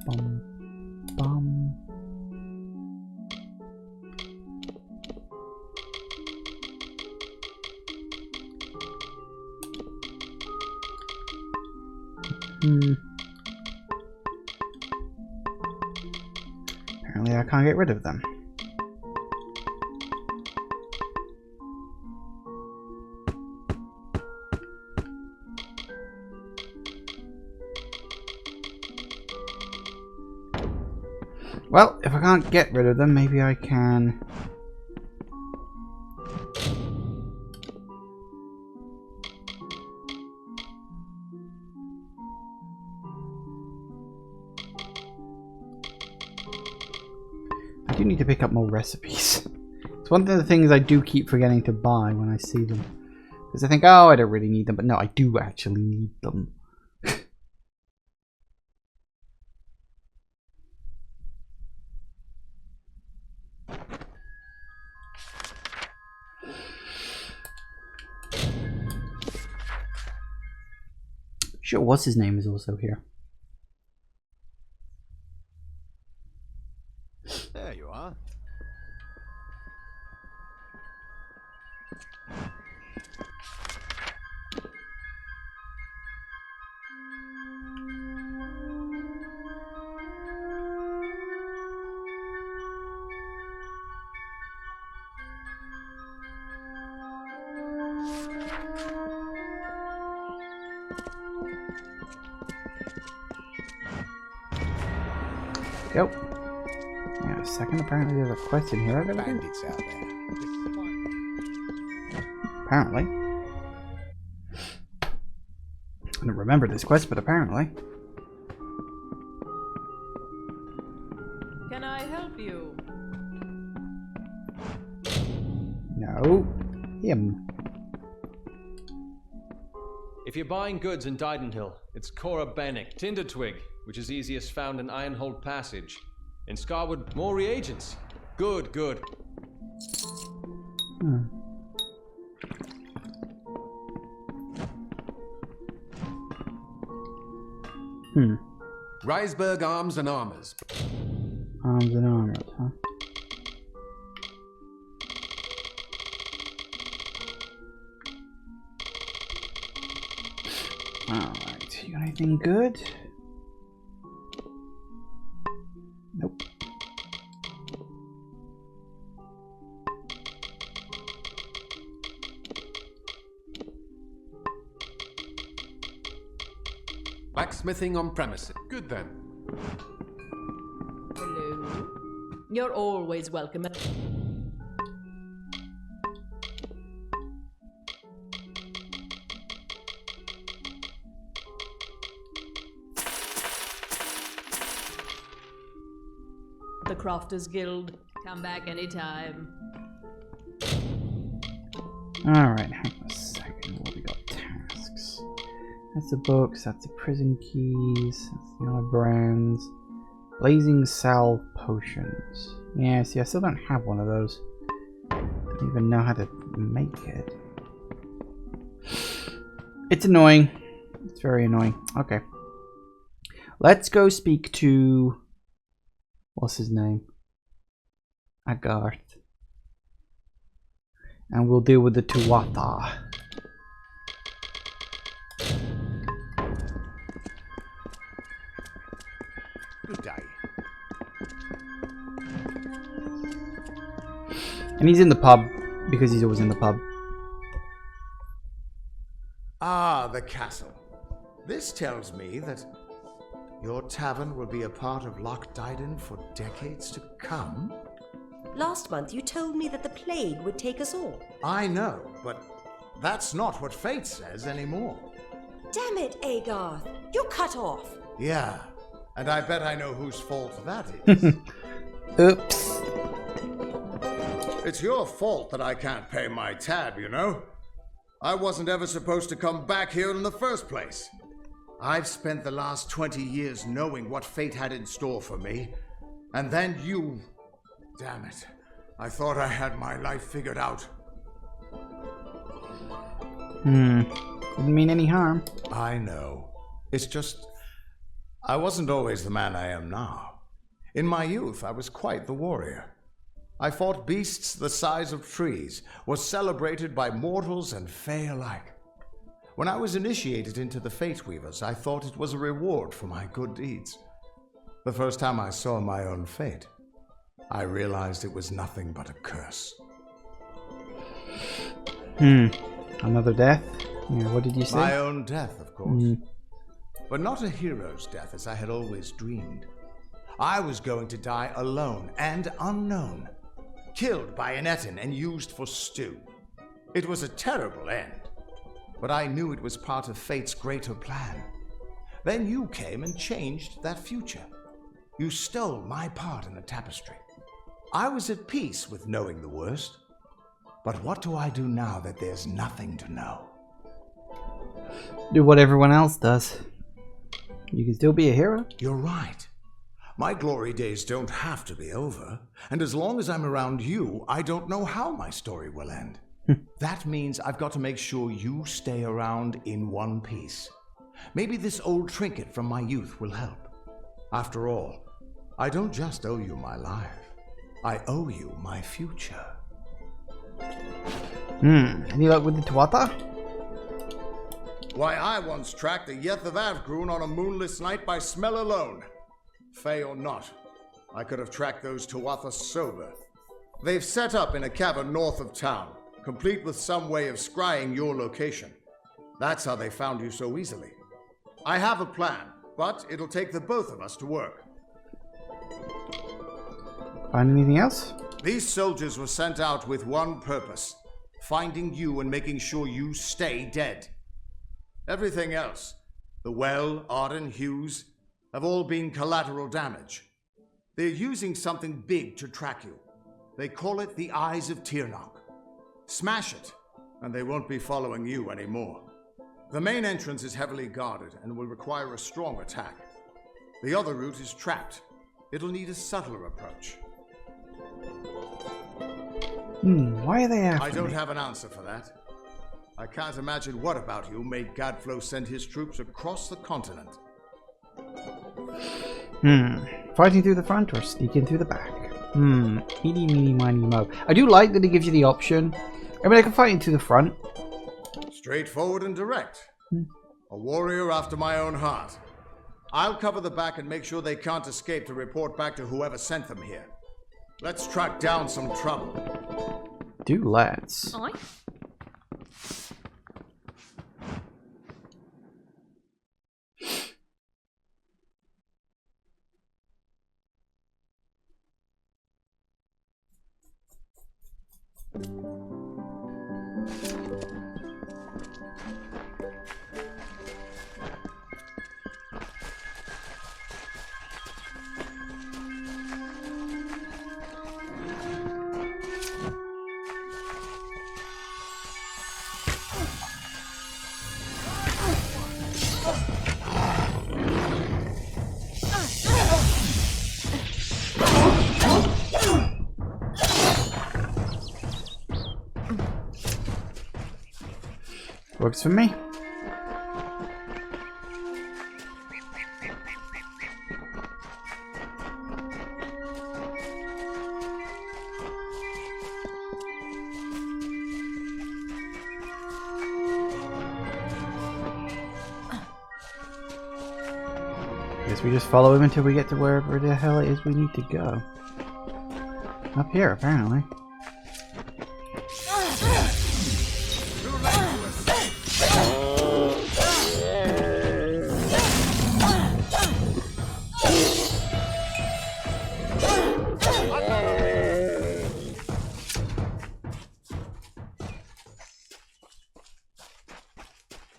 bum, bum. Apparently I can't get rid of them. Well, if I can't get rid of them, maybe I can... I do need to pick up more recipes. It's one of the things I do keep forgetting to buy when I see them. Because I think, oh, I don't really need them, but no, I do actually need them. Sure, what's his name is also here. There you are. Go. Hang on a second. Apparently there's a quest in here. I've never Bandits out there. Apparently. I don't remember this quest, but apparently. Can I help you? No. Him. If you're buying goods in Didenhill, it's Cora Bennick, Tinder Twig, which is easiest found in Ironhold Passage. In Scarwood, more reagents. Good, good. Reisberg Arms and Armors. Arms and armors, huh? Alright, you got anything good? Nope. Blacksmithing on premises. Good then. Hello. You're always welcome. The Crofters Guild. Come back anytime. Alright, hang on a second. What we got? Tasks. That's the books, that's the prison keys, that's the other brands. Blazing salve potions. Yeah, see, I still don't have one of those. Don't even know how to make it. It's annoying. It's very annoying. Okay. Let's go speak to... what's his name? Agarth. And we'll deal with the Tuatha. Good day. And he's in the pub, because he's always in the pub. Ah, the castle. This tells me that your tavern will be a part of Loch Dyden for decades to come. Last month you told me that the plague would take us all. I know, but that's not what fate says anymore. Damn it, Agarth. You're cut off. Yeah, and I bet I know whose fault that is. Oops. It's your fault that I can't pay my tab, you know? I wasn't ever supposed to come back here in the first place. I've spent the last 20 years knowing what fate had in store for me. And then you... Damn it. I thought I had my life figured out. Didn't mean any harm. I know. It's just, I wasn't always the man I am now. In my youth, I was quite the warrior. I fought beasts the size of trees, was celebrated by mortals and fae alike. When I was initiated into the Fate Weavers, I thought it was a reward for my good deeds. The first time I saw my own fate, I realized it was nothing but a curse. Another death? Yeah, what did you say? My own death, of course. But not a hero's death as I had always dreamed. I was going to die alone and unknown, killed by an Etin and used for stew. It was a terrible end, but I knew it was part of fate's greater plan. Then you came and changed that future. You stole my part in the tapestry. I was at peace with knowing the worst. But what do I do now that there's nothing to know? Do what everyone else does. You can still be a hero. You're right. My glory days don't have to be over. And as long as I'm around you, I don't know how my story will end. That means I've got to make sure you stay around in one piece. Maybe this old trinket from my youth will help. After all, I don't just owe you my life. I owe you my future. Any luck with the Tuatha? Why, I once tracked the Yeth of Avgrun on a moonless night by smell alone. Fey or not, I could have tracked those Tuatha sober. They've set up in a cavern north of town, complete with some way of scrying your location. That's how they found you so easily. I have a plan, but it'll take the both of us to work. Find anything else? These soldiers were sent out with one purpose: finding you and making sure you stay dead. Everything else, the Well, Arden, Hughes, have all been collateral damage. They're using something big to track you. They call it the Eyes of Tirnoch. Smash it, and they won't be following you anymore. The main entrance is heavily guarded and will require a strong attack. The other route is trapped. It'll need a subtler approach. Why are they after I don't me? have an answer for that. I can't imagine what about you made Gadflow send his troops across the continent. Fighting through the front or sneaking through the back? Eeny, meeny, miny, mo. I do like that it gives you the option. I mean, I can fight into the front. Straightforward and direct. A warrior after my own heart. I'll cover the back and make sure they can't escape to report back to whoever sent them here. Let's track down some trouble. Do let's. Aye. Works for me. Guess we just follow him until we get to wherever the hell it is we need to go. Up here, apparently.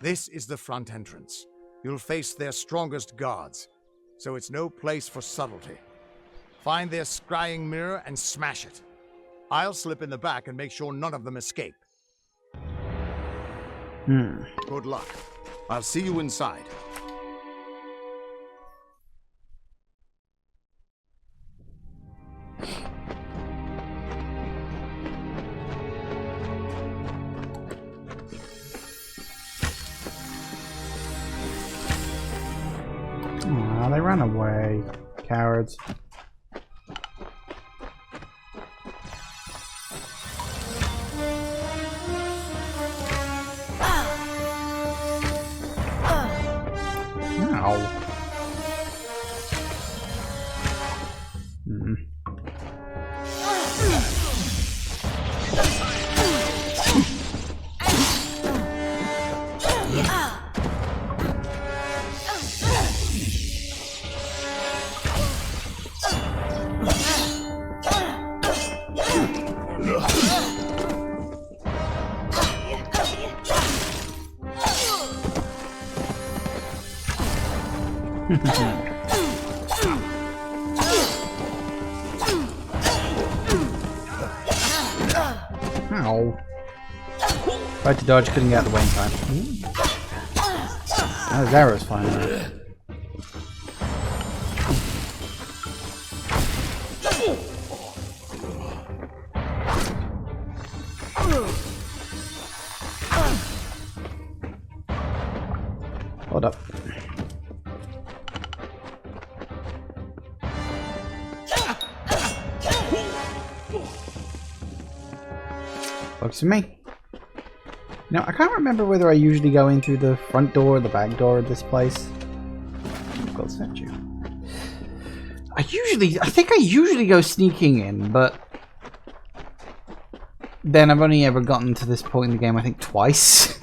This is the front entrance. You'll face their strongest guards, so it's no place for subtlety. Find their scrying mirror and smash it. I'll slip in the back and make sure none of them escape. Good luck. I'll see you inside. Oh, they ran away. Cowards. Ow. Ow. Tried to dodge, couldn't get out of the way in time. Those arrows flying around. Hold up. Looks to me. Now, I can't remember whether I usually go in through the front door or the back door of this place. Gold statue. I think I usually go sneaking in, but then I've only ever gotten to this point in the game, I think, twice.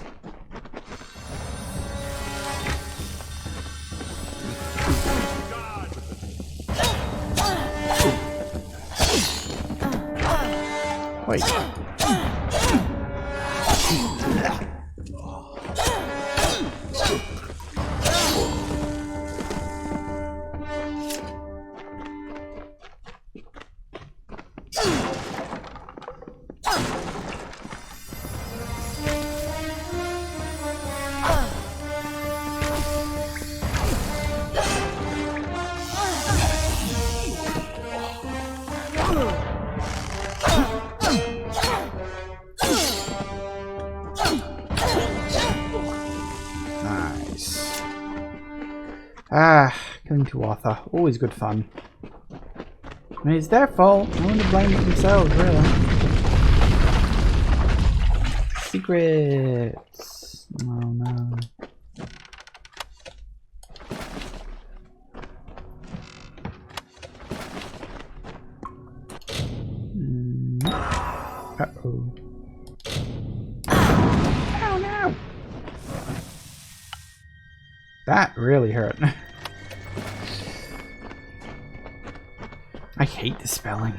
Wait. Killing to Arthur. Always good fun. I mean, it's their fault. No one to blame it themselves, really. Secrets. Oh no. Uh-oh. Oh no! That really hurt. I hate the spelling.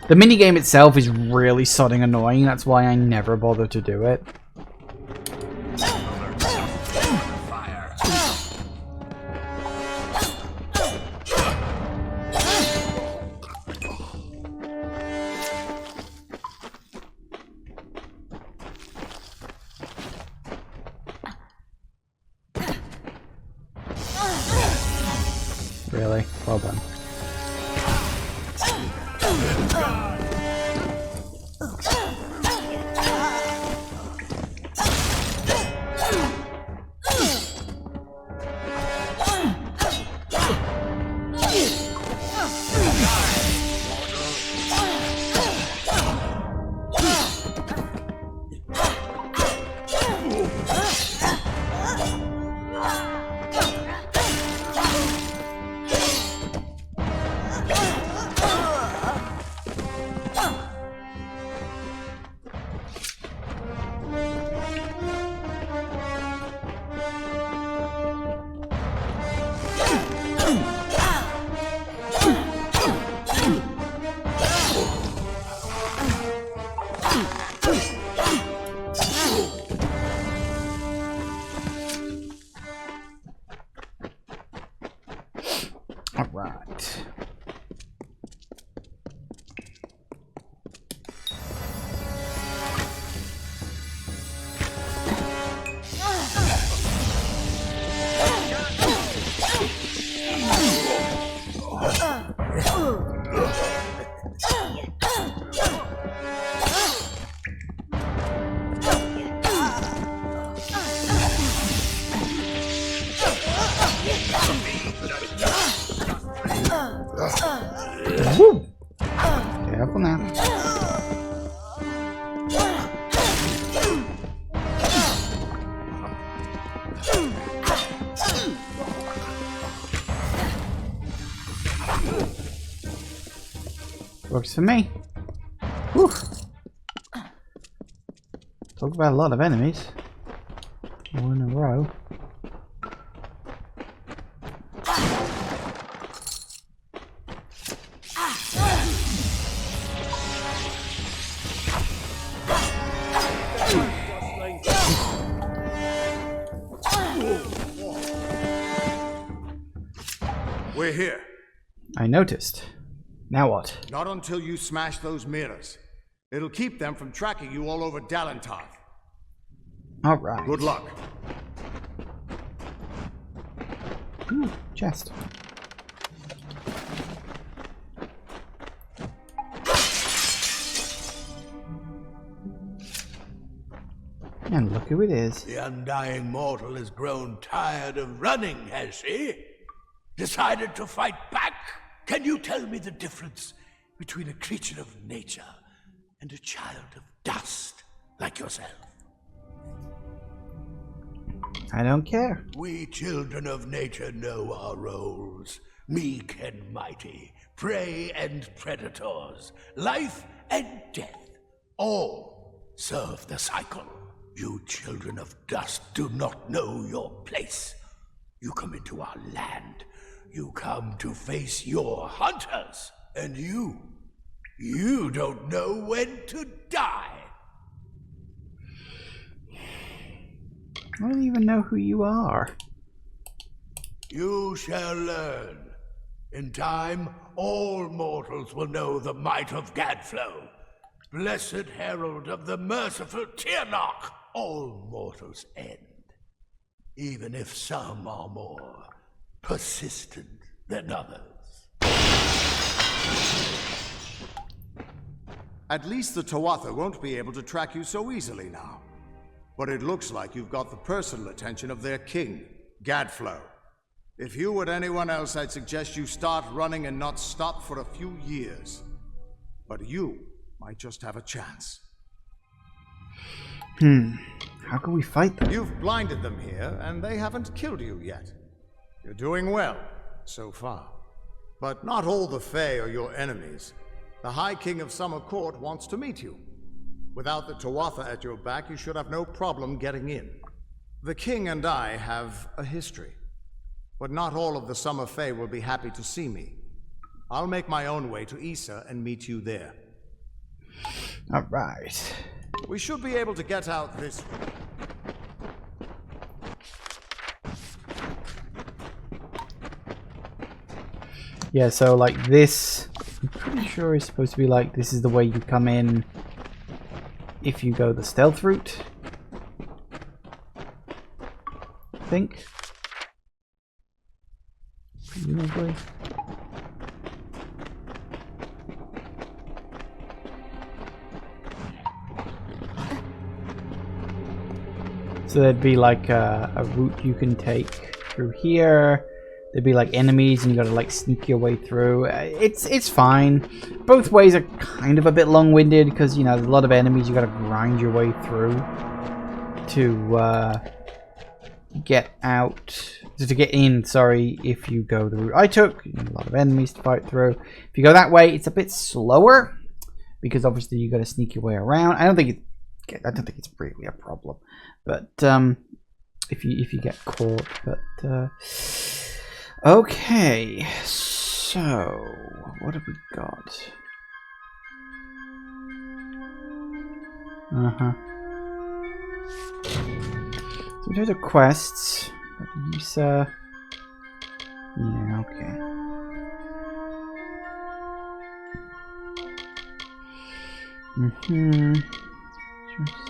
The minigame itself is really sodding annoying, that's why I never bother to do it. Really? Well done. Alright. Works for me. Whew. Talk about a lot of enemies. All in a row. We're here. I noticed. Now what? Not until you smash those mirrors. It'll keep them from tracking you all over Dalentarth. Alright. Good luck. Ooh, chest. And look who it is. The undying mortal has grown tired of running, has she? Decided to fight back? Can you tell me the difference between a creature of nature and a child of dust like yourself? I don't care. We children of nature know our roles. Meek and mighty, prey and predators, life and death, all serve the cycle. You children of dust do not know your place. You come into our land. You come to face your hunters. And you don't know when to die. I don't even know who you are. You shall learn. In time, all mortals will know the might of Gadflow, blessed herald of the merciful Tirnach. All mortals end, even if some are more persistent than others. At least the Tuatha won't be able to track you so easily now. But it looks like you've got the personal attention of their king, Gadflow. If you were anyone else, I'd suggest you start running and not stop for a few years. But you might just have a chance. How can we fight them? You've blinded them here, and they haven't killed you yet. You're doing well, so far. But not all the Fae are your enemies. The High King of Summer Court wants to meet you. Without the Tuatha at your back, you should have no problem getting in. The King and I have a history. But not all of the Summer Fae will be happy to see me. I'll make my own way to Issa and meet you there. Alright. We should be able to get out this way. Yeah, so like this, I'm pretty sure it's supposed to be like this is the way you come in if you go the stealth route. I think. Presumably. So there'd be like a route you can take through here. There'd be like enemies and you gotta like sneak your way through. It's fine. Both ways are kind of a bit long-winded because, you know, there's a lot of enemies you gotta grind your way through to get out, to get in, sorry, if you go the route I took. You know, a lot of enemies to fight through. If you go that way, it's a bit slower because obviously you gotta sneak your way around. I don't think it's really a problem, but if you get caught, but okay, so what have we got? So in terms of quests, got Issa. Yeah, okay.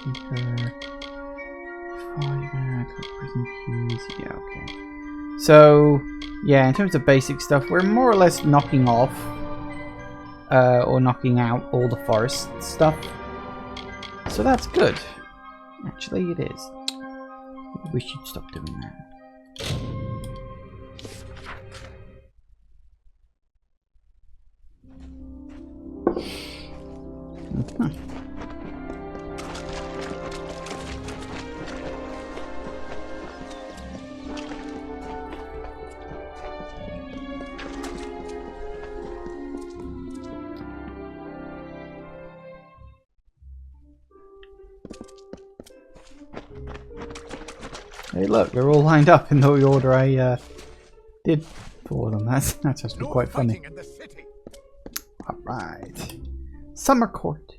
Seeker. 5 prison keys. Yeah, okay. So, yeah, in terms of basic stuff, we're more or less knocking off or knocking out all the forest stuff. So that's good. Actually, it is. We should stop doing that. Hey, look, they're all lined up in the order I did for them. That's actually quite funny. Alright. Summer Court.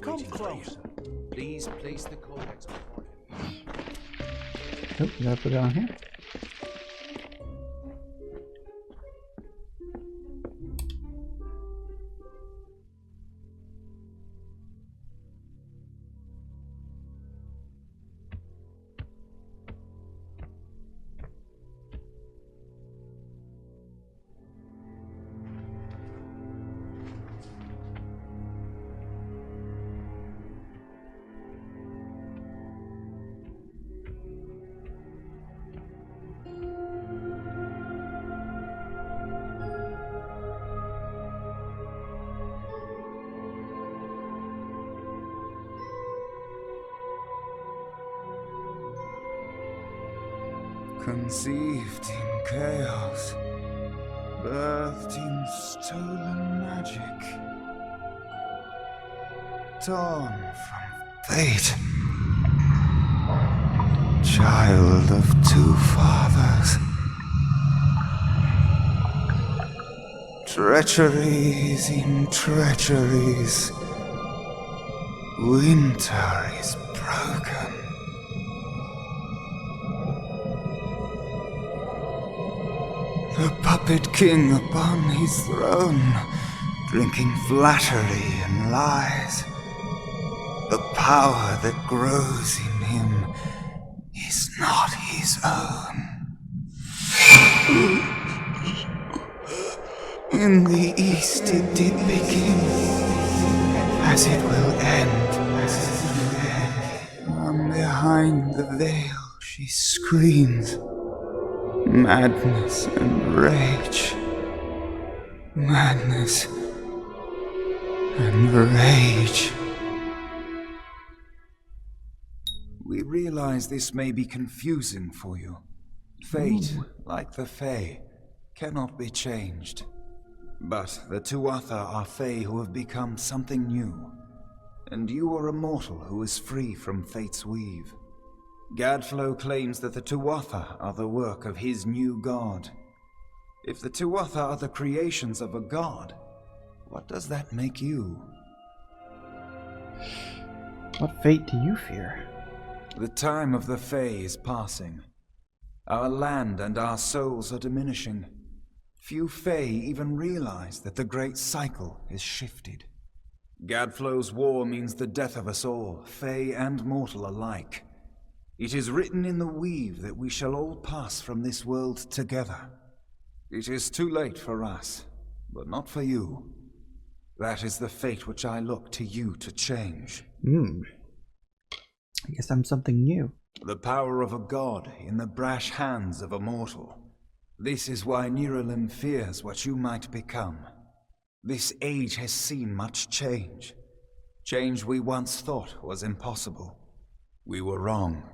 Come closer. Please place the codex before him. Oh, you gotta put it on here. Conceived in chaos, birthed in stolen magic, torn from fate, child of two fathers, treacheries in treacheries, winter is broken. The puppet king upon his throne, drinking flattery and lies. The power that grows in him is not his own. In the east it did begin, as it will end. From behind the veil she screams. Madness and rage. Madness and rage. We realize this may be confusing for you. Fate, like the Fae, cannot be changed. But the Tuatha are Fae who have become something new. And you are a mortal who is free from Fate's weave. Gadflow claims that the Tuatha are the work of his new god. If the Tuatha are the creations of a god, what does that make you? What fate do you fear? The time of the Fae is passing. Our land and our souls are diminishing. Few Fae even realize that the great cycle is shifted. Gadflow's war means the death of us all, Fae and mortal alike. It is written in the weave that we shall all pass from this world together. It is too late for us, but not for you. That is the fate which I look to you to change. I guess I'm something new. The power of a god in the brash hands of a mortal. This is why Niralim fears what you might become. This age has seen much change. Change we once thought was impossible. We were wrong.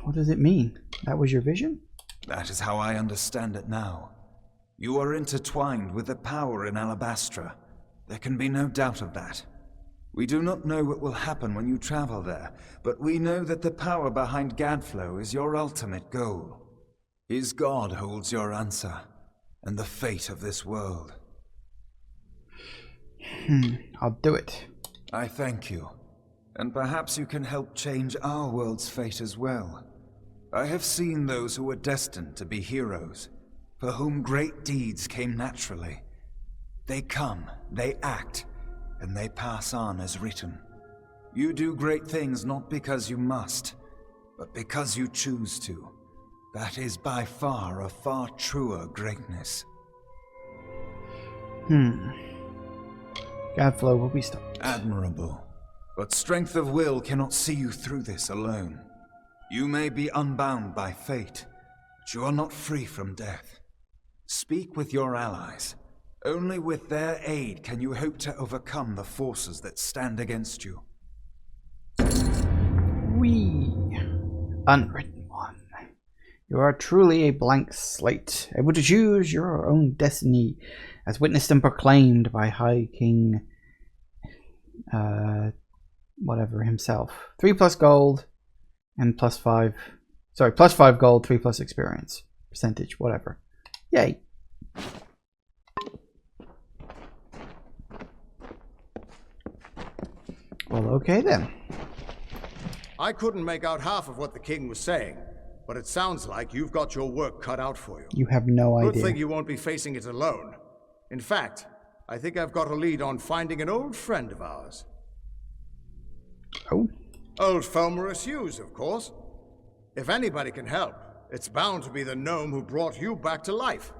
What does it mean? That was your vision? That is how I understand it now. You are intertwined with the power in Alabastra. There can be no doubt of that. We do not know what will happen when you travel there, but we know that the power behind Gadflow is your ultimate goal. His god holds your answer, and the fate of this world. I'll do it. I thank you. And perhaps you can help change our world's fate as well. I have seen those who were destined to be heroes, for whom great deeds came naturally. They come, they act, and they pass on as written. You do great things not because you must, but because you choose to. That is by far a far truer greatness. Gadflow will be stopped. Admirable. But strength of will cannot see you through this alone. You may be unbound by fate, but you are not free from death. Speak with your allies. Only with their aid can you hope to overcome the forces that stand against you. Unwritten one. You are truly a blank slate, able to choose your own destiny, as witnessed and proclaimed by High King whatever himself. 3 plus gold and plus 5. Sorry, plus 5 gold, 3 plus experience. Percentage, whatever. Yay. Well, okay then. I couldn't make out half of what the king was saying, but it sounds like you've got your work cut out for you. You have no idea. Good thing you won't be facing it alone. In fact, I think I've got a lead on finding an old friend of ours. Oh? Old Fomerus Hughes, of course. If anybody can help, it's bound to be the gnome who brought you back to life.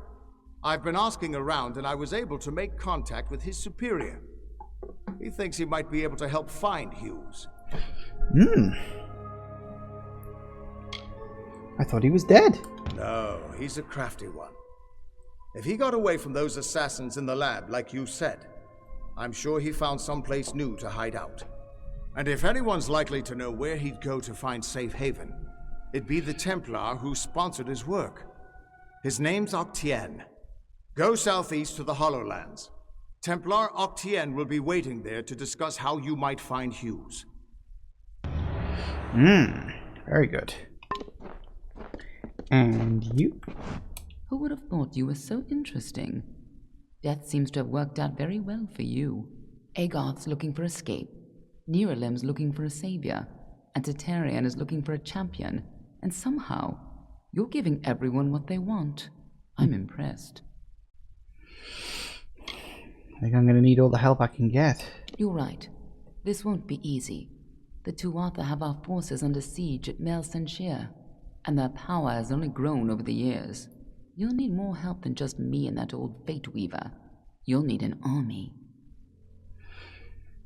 I've been asking around and I was able to make contact with his superior. He thinks he might be able to help find Hughes. I thought he was dead. No, he's a crafty one. If he got away from those assassins in the lab, like you said, I'm sure he found someplace new to hide out. And if anyone's likely to know where he'd go to find safe haven, it'd be the Templar who sponsored his work. His name's Octien. Go southeast to the Hollowlands. Templar Octien will be waiting there to discuss how you might find Hughes. Very good. And you? Who would have thought you were so interesting? Death seems to have worked out very well for you. Agarth's looking for escape. Neuralim's looking for a savior. And Hyperian is looking for a champion. And somehow, you're giving everyone what they want. I'm impressed. I think I'm going to need all the help I can get. You're right. This won't be easy. The Tuatha have our forces under siege at Mel Senshir, and their power has only grown over the years. You'll need more help than just me and that old Fate Weaver. You'll need an army.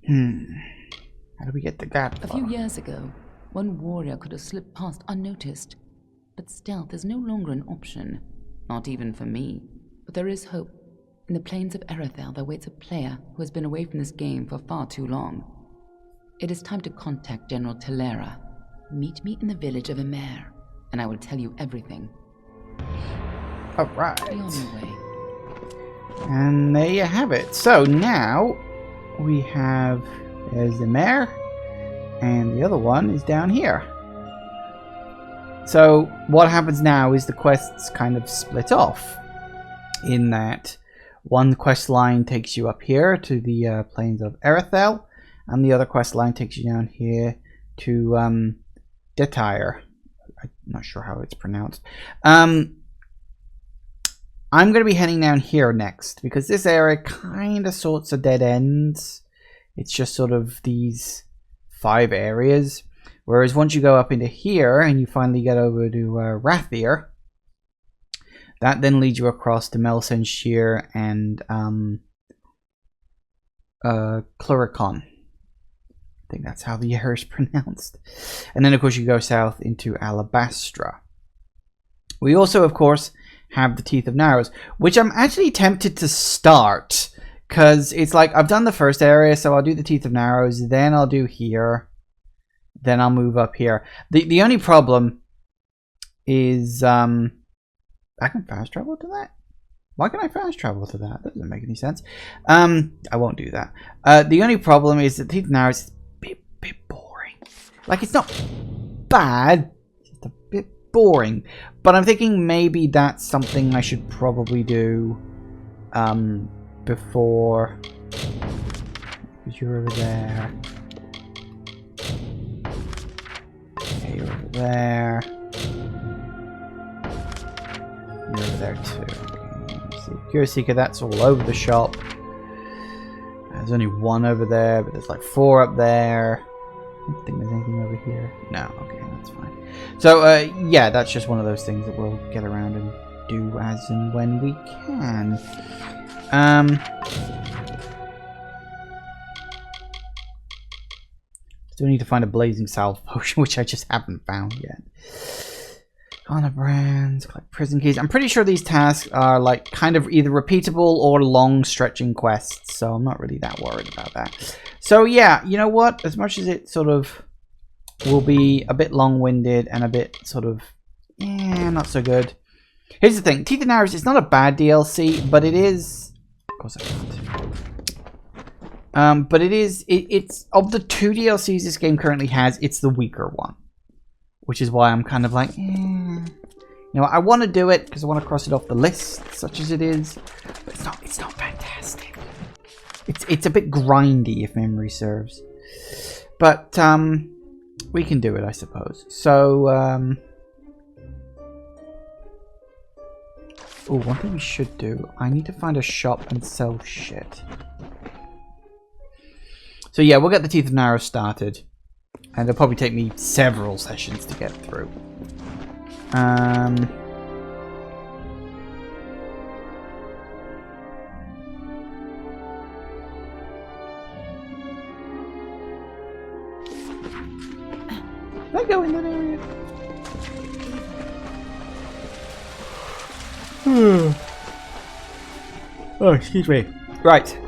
How do we get the gap? A few years ago, one warrior could have slipped past unnoticed. But stealth is no longer an option. Not even for me. But there is hope. In the plains of Erethel, there waits a player who has been away from this game for far too long. It is time to contact General Telera. Meet me in the village of Emer, and I will tell you everything. Alright. Be on your way. And there you have it. So now we have, there's the mare, and the other one is down here. So what happens now is the quests kind of split off, in that one quest line takes you up here to the plains of Erethel, and the other quest line takes you down here to Detire. I'm not sure how it's pronounced. I'm going to be heading down here next, because this area kind of sorts of dead ends. It's just sort of these 5 areas. Whereas once you go up into here, and you finally get over to Rathir, that then leads you across to Melsenshir and Cluricon. I think that's how the area is pronounced. And then, of course, you go south into Alabastra. We also, of course, have the Teeth of Naros, which I'm actually tempted to start, because it's like I've done the first area, so I'll do the Teeth of Naros, then I'll do here, then I'll move up here. The only problem is I can fast travel to that. Why can I fast travel to that? That doesn't make any sense. I won't do that. The only problem is that Teeth of Naros is a bit boring. Like, it's not bad, it's just a bit boring. But I'm thinking maybe that's something I should probably do before. Because you're over there. Okay, you're over there. You're over there too. Cure Seeker, that's all over the shop. There's only 1 over there, but there's like 4 up there. I don't think there's anything over here. No, okay, that's fine. So, yeah, that's just one of those things that we'll get around and do as and when we can. Still need to find a blazing salve potion, which I just haven't found yet. Honor brands, collect prison keys. I'm pretty sure these tasks are like kind of either repeatable or long stretching quests, so I'm not really that worried about that. So yeah, you know what? As much as it sort of will be a bit long-winded and a bit sort of, not so good. Here's the thing, Teeth of Naros is not a bad DLC, but it is... Of course I But it's of the 2 DLCs this game currently has, it's the weaker one. Which is why I'm kind of like, You know, I want to do it because I want to cross it off the list, such as it is. But it's not fantastic. It's a bit grindy, if memory serves. But we can do it, I suppose. So one thing we should do, I need to find a shop and sell shit. So yeah, we'll get the Teeth of Naros started. And it'll probably take me several sessions to get through. I go in that area. Oh, excuse me. Right.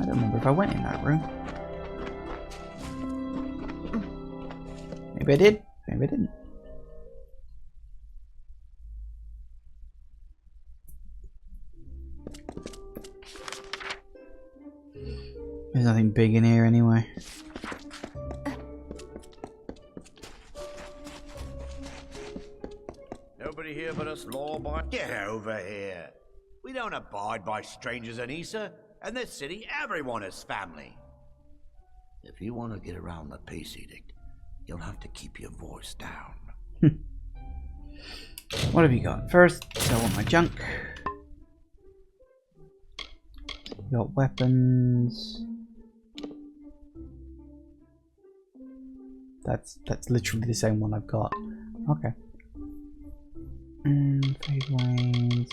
I don't remember if I went in that room. Maybe I did. Maybe I didn't. There's nothing big in here anyway. Nobody here but us law-abiding. Get over here. We don't abide by strangers in Issa. In this city, everyone is family. If you want to get around the peace edict, you'll have to keep your voice down. What have you got? First, sell all my junk. You got weapons. That's literally the same one I've got. Okay. Fade ways.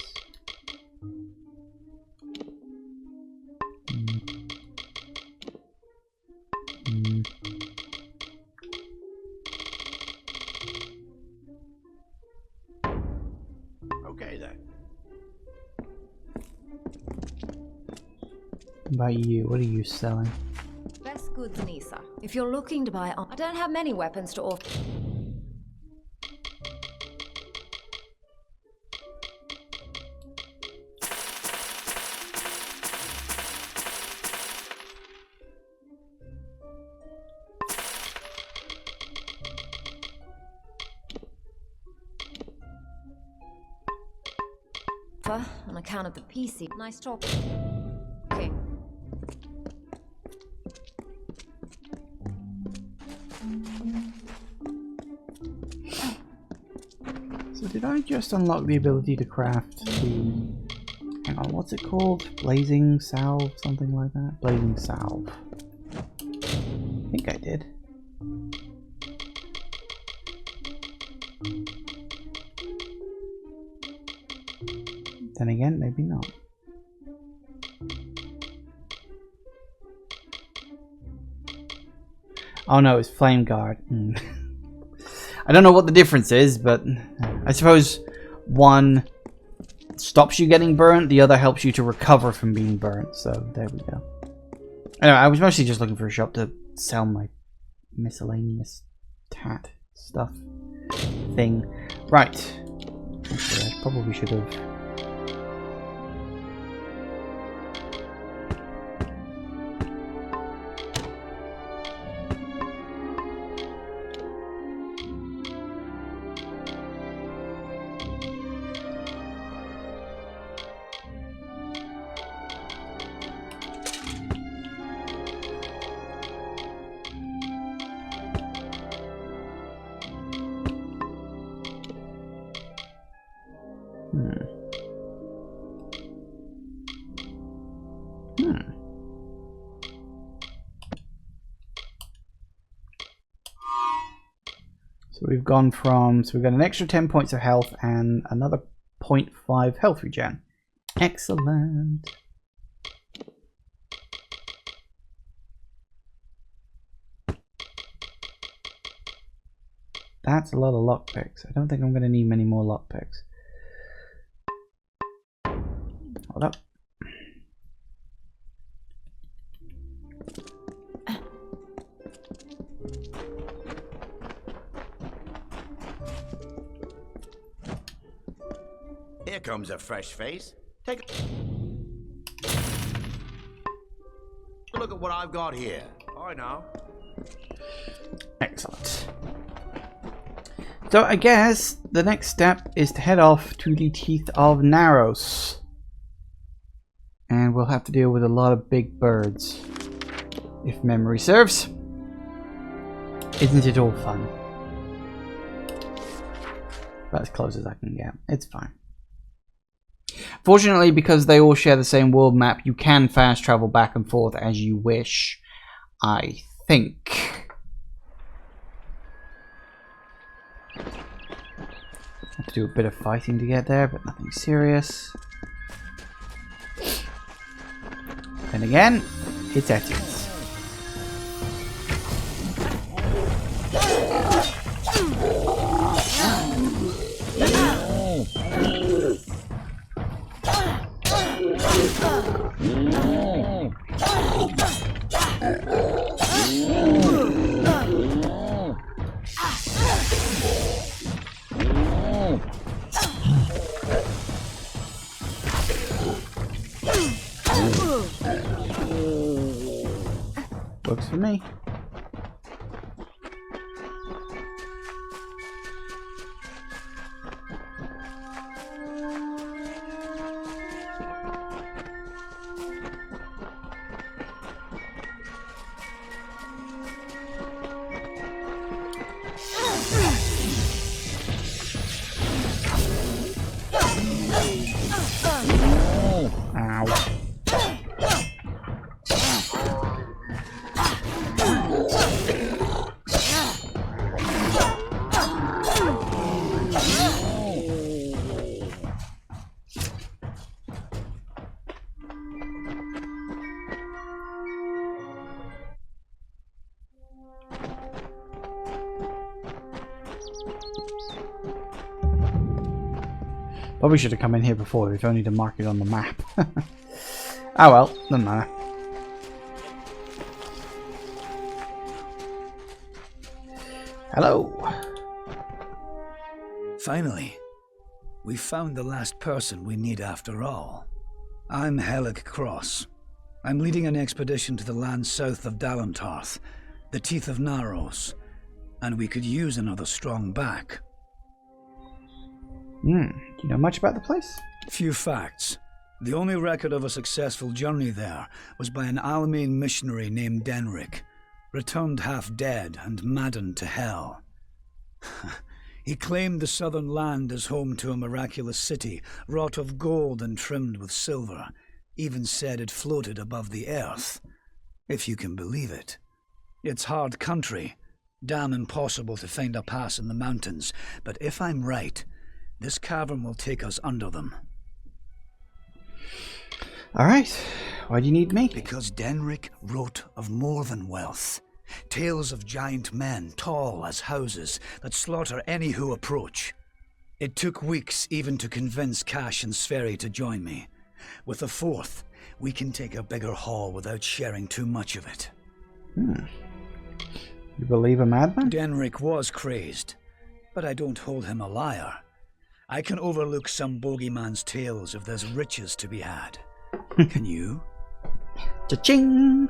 Okay then. What about you? What are you selling? Best goods in Issa. If you're looking to buy, I don't have many weapons to offer. On account of the PC. Nice talk. Okay. So did I just unlock the ability to craft the... Hang on, what's it called? Blazing salve? Something like that? Blazing salve. I think I did. Then again, maybe not. Oh no, it's Flame Guard. I don't know what the difference is, but I suppose one stops you getting burnt, the other helps you to recover from being burnt, so there we go. Anyway, I was mostly just looking for a shop to sell my miscellaneous tat stuff thing. Right. Actually, I probably should have... So we've gone from, so we've got an extra 10 points of health and another 0.5 health regen. Excellent. That's a lot of lockpicks. I don't think I'm going to need many more lockpicks. Hold up. Here comes a fresh face. Take. what I've got here. I know. Excellent. So I guess the next step is to head off to the Teeth of Naros. And we'll have to deal with a lot of big birds, if memory serves. Isn't it all fun? About as close as I can get. It's fine. Fortunately, because they all share the same world map, you can fast travel back and forth as you wish, I think. Have to do a bit of fighting to get there, but nothing serious. And again, it's Etienne's. Works for me. Probably should have come in here before, if only to mark it on the map. Oh well, doesn't matter. Hello. Finally, we found the last person we need after all. I'm Helig Cross. I'm leading an expedition to the land south of Dalentarth, the Teeth of Naros, and we could use another strong back. Do you know much about the place? Few facts. The only record of a successful journey there was by an Almain missionary named Denric, returned half dead and maddened to hell. He claimed the southern land as home to a miraculous city, wrought of gold and trimmed with silver, even said it floated above the earth, if you can believe it. It's hard country, damn impossible to find a pass in the mountains, but if I'm right, this cavern will take us under them. Alright, why do you need me? Because Denric wrote of more than wealth. Tales of giant men, tall as houses, that slaughter any who approach. It took weeks even to convince Cash and Sverri to join me. With a fourth, we can take a bigger haul without sharing too much of it. You believe a madman? Denric was crazed, but I don't hold him a liar. I can overlook some bogeyman's tales if there's riches to be had. Can you? Cha-ching!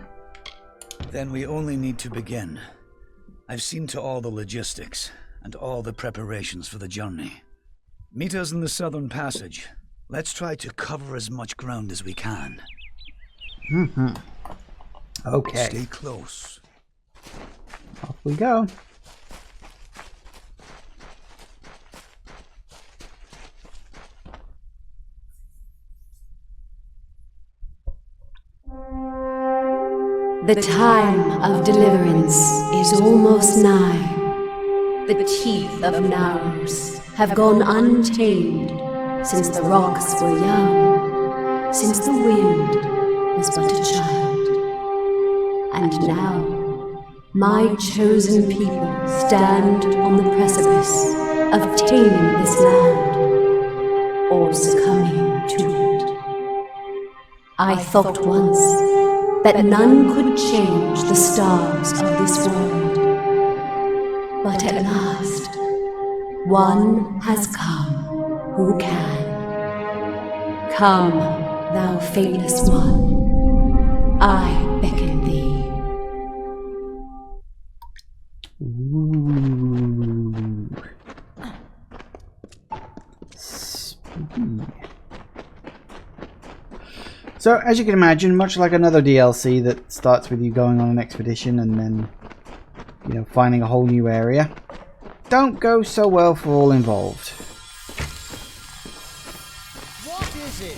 Then we only need to begin. I've seen to all the logistics and all the preparations for the journey. Meet us in the southern passage. Let's try to cover as much ground as we can. Okay. Stay close. Off we go. The time of deliverance is almost nigh. The teeth of Naros have gone untamed since the rocks were young, since the wind was but a child. And now, my chosen people stand on the precipice of taming this land, or succumbing to it. I thought once that none could change the stars of this world. But at last, one has come who can. Come, thou faithless one, I beckon thee. Ooh. Spooky. So, as you can imagine, much like another DLC that starts with you going on an expedition and then, you know, finding a whole new area, don't go so well for all involved. What is it?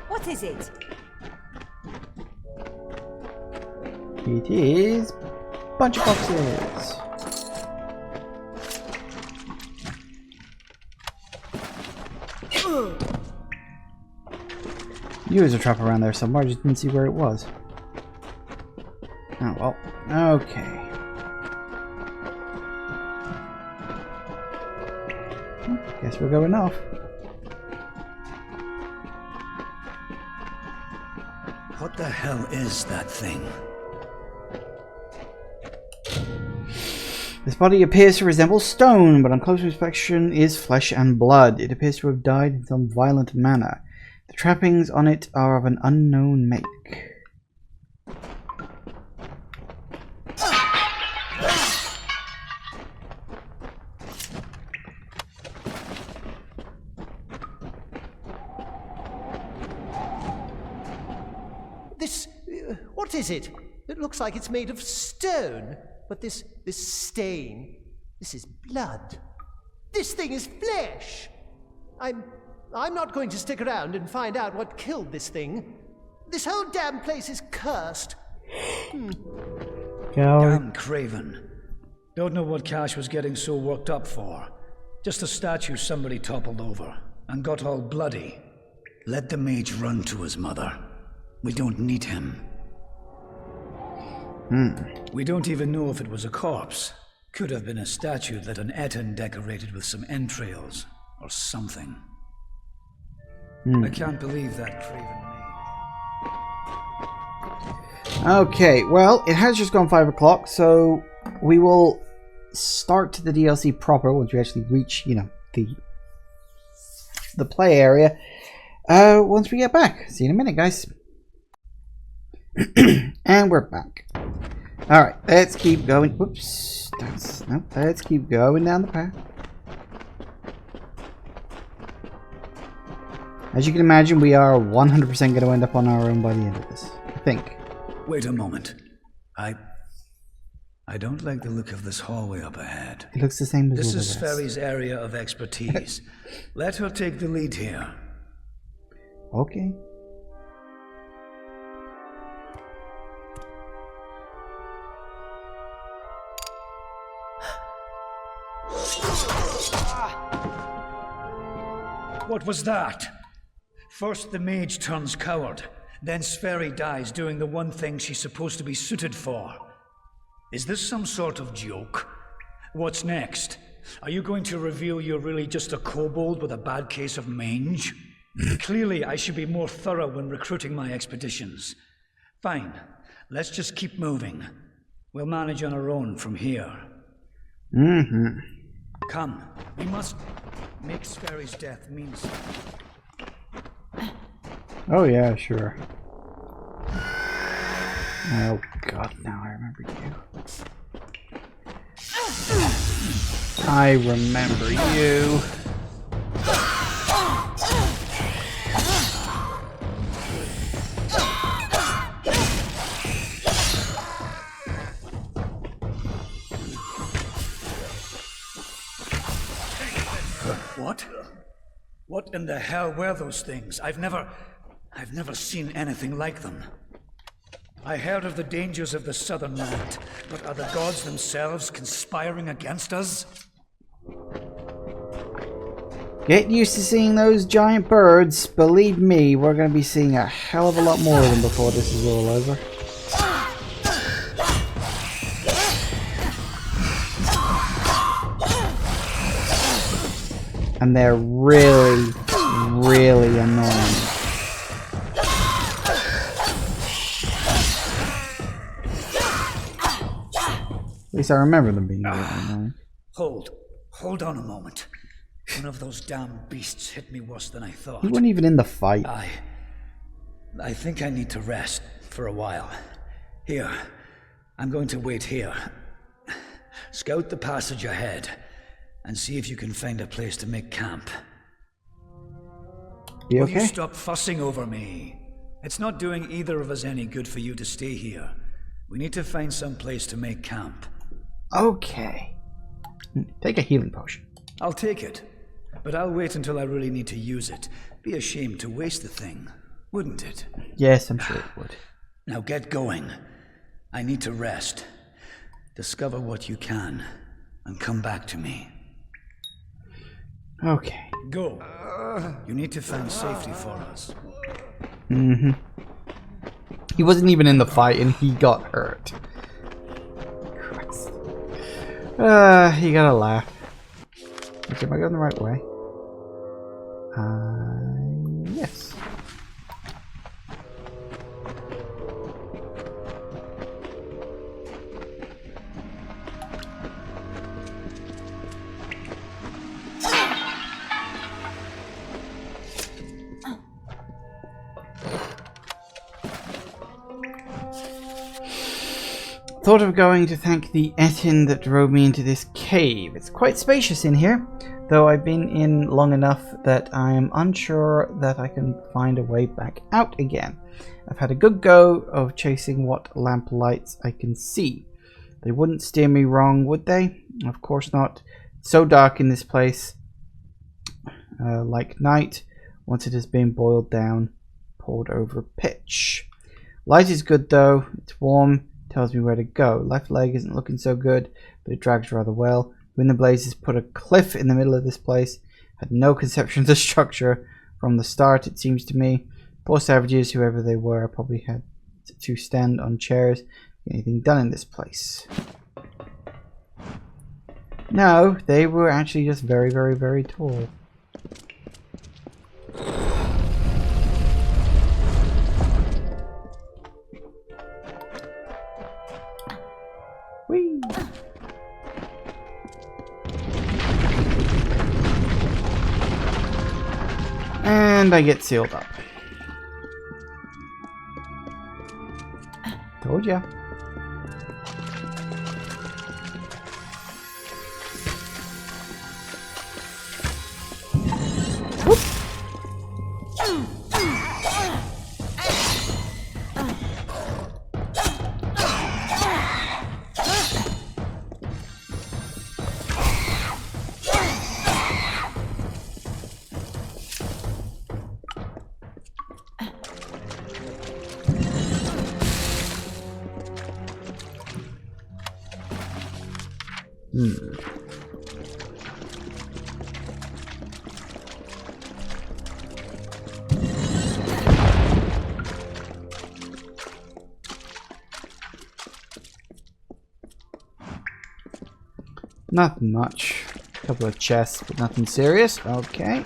What is it? It is a bunch of boxes. Knew there was a trap around there somewhere, I just didn't see where it was. Oh well, okay. Guess we're going off. What the hell is that thing? This body appears to resemble stone, but on close inspection is flesh and blood. It appears to have died in some violent manner. The trappings on it are of an unknown make. This... what is it? It looks like it's made of stone. But this stain... this is blood. This thing is flesh! I'm not going to stick around and find out what killed this thing. This whole damn place is cursed. Damn craven. Don't know what Cash was getting so worked up for. Just a statue somebody toppled over and got all bloody. Let the mage run to his mother. We don't need him. We don't even know if it was a corpse. Could have been a statue that an Etten decorated with some entrails or something. I can't believe that craven made. Okay, well, it has just gone 5 o'clock, so we will start the DLC proper once we actually reach, you know, the play area. Once we get back. See you in a minute, guys. And we're back. Alright, let's keep going. Whoops. Let's keep going down the path. As you can imagine, we are 100% going to end up on our own by the end of this. I think. Wait a moment. I don't like the look of this hallway up ahead. It looks the same as this all the is rest. Ferry's area of expertise. Let her take the lead here. Okay. What was that? First the mage turns coward, then Sverri dies doing the one thing she's supposed to be suited for. Is this some sort of joke? What's next? Are you going to reveal you're really just a kobold with a bad case of mange? Clearly I should be more thorough when recruiting my expeditions. Fine, let's just keep moving. We'll manage on our own from here. Come, we must make Sverri's death mean something. Oh yeah, sure. Oh god, now I remember you. I remember you. What? What in the hell were those things? I've never seen anything like them. I heard of the dangers of the southern land, but are the gods themselves conspiring against us? Get used to seeing those giant birds. Believe me, we're going to be seeing a hell of a lot more of them before this is all over. And they're really, really annoying. At least I remember them being really annoying. Hold on a moment. One of those damn beasts hit me worse than I thought. You weren't even in the fight. I think I need to rest for a while. Here, I'm going to wait here. Scout the passage ahead, and see if you can find a place to make camp. You okay? Will you stop fussing over me? It's not doing either of us any good for you to stay here. We need to find some place to make camp. Okay. Take a healing potion. I'll take it, but I'll wait until I really need to use it. Be a shame to waste the thing, wouldn't it? Yes, I'm sure it would. Now get going. I need to rest. Discover what you can, and come back to me. Okay. Go. You need to find safety for us. Mm-hmm. He wasn't even in the fight and he got hurt. Christ. You gotta laugh. Okay, am I going the right way? Yes. Thought of going to thank the Etin that drove me into this cave. It's quite spacious in here, though I've been in long enough that I am unsure that I can find a way back out again. I've had a good go of chasing what lamp lights I can see. They wouldn't steer me wrong, would they? Of course not. It's so dark in this place. Like night, once it has been boiled down, poured over pitch. Light is good though. It's warm. Tells me where to go. Left leg isn't looking so good, but it drags rather well. When the blazes put a cliff in the middle of this place. Had no conception of the structure from the start, it seems to me. Poor savages, whoever they were, probably had to stand on chairs. Anything done in this place? No, they were actually just very, very, very tall. Whee! And I get sealed up. Told ya. Whoop. Nothing much. A couple of chests, but nothing serious. Okay.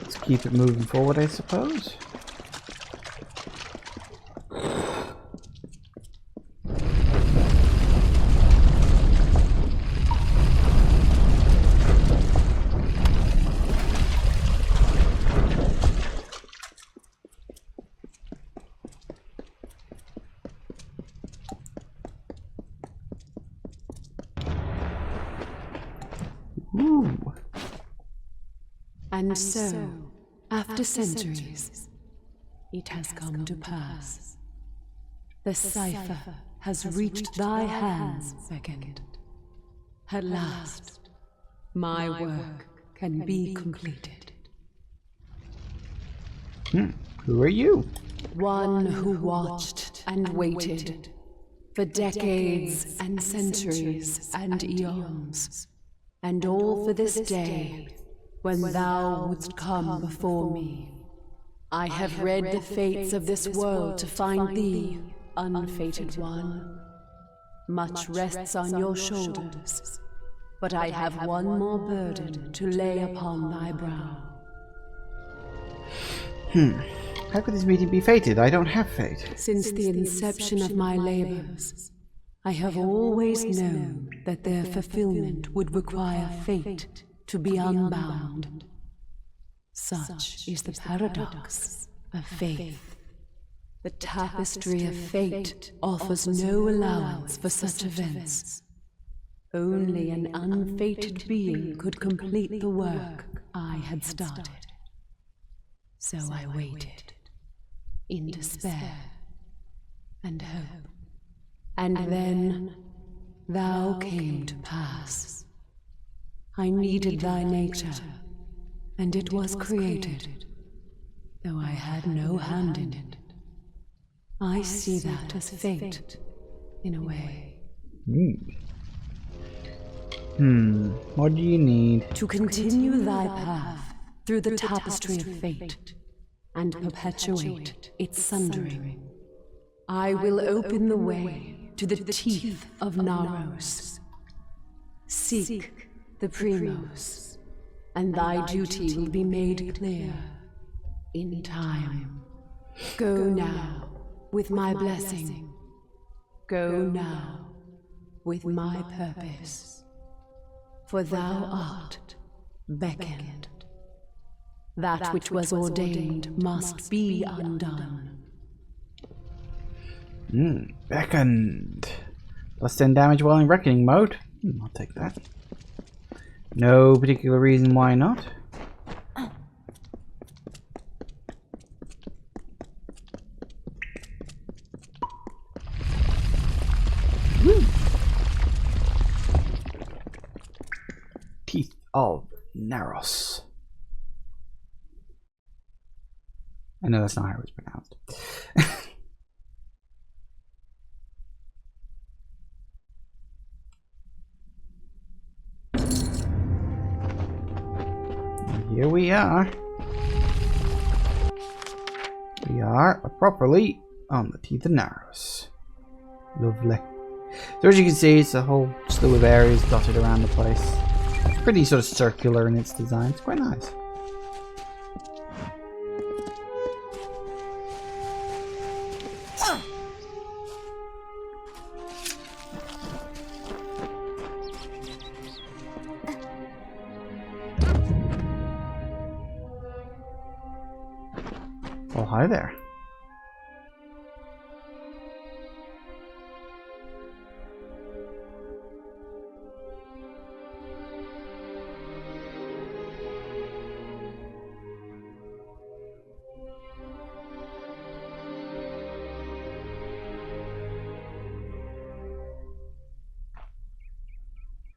Let's keep it moving forward, I suppose. Ooh. And so, after centuries, it has come to pass. The cipher has reached thy hands, second. At last, my work can be completed. Who are you? One who watched and waited for decades and centuries and eons, and all for this day when thou wouldst come before me. I have read the fates of this world to find thee, unfated one. Much rests on your shoulders, but I have one more burden to lay upon thy brow. How could this meeting be fated? I don't have fate. Since the inception of my labors, I have always known that their fulfillment would require fate to be unbound. Such is the paradox of faith. The tapestry of fate offers no allowance for such events. Only an unfated being could complete the work I had started. So I waited, in despair and hope. And then thou came to pass. I needed thy nature, and it was created, though I had no hand in it. I see that as fate, in a way. What do you need? To continue thy path through the tapestry of fate, and perpetuate its sundering. I will open the way to the Teeth of Naros. Seek the Primos, and thy duty will be made clear in time. Go now with my blessing. Go now with my purpose. For thou art beckoned. That which was ordained must be undone. Beckoned. Plus 10 damage while in reckoning mode. I'll take that. No particular reason why not. Teeth of Naros. I know that's not how it's pronounced. Here we are. We are properly on the Teeth of Naros. Lovely. So as you can see, it's a whole slew of areas dotted around the place. It's pretty sort of circular in its design. It's quite nice. Oh, hi there.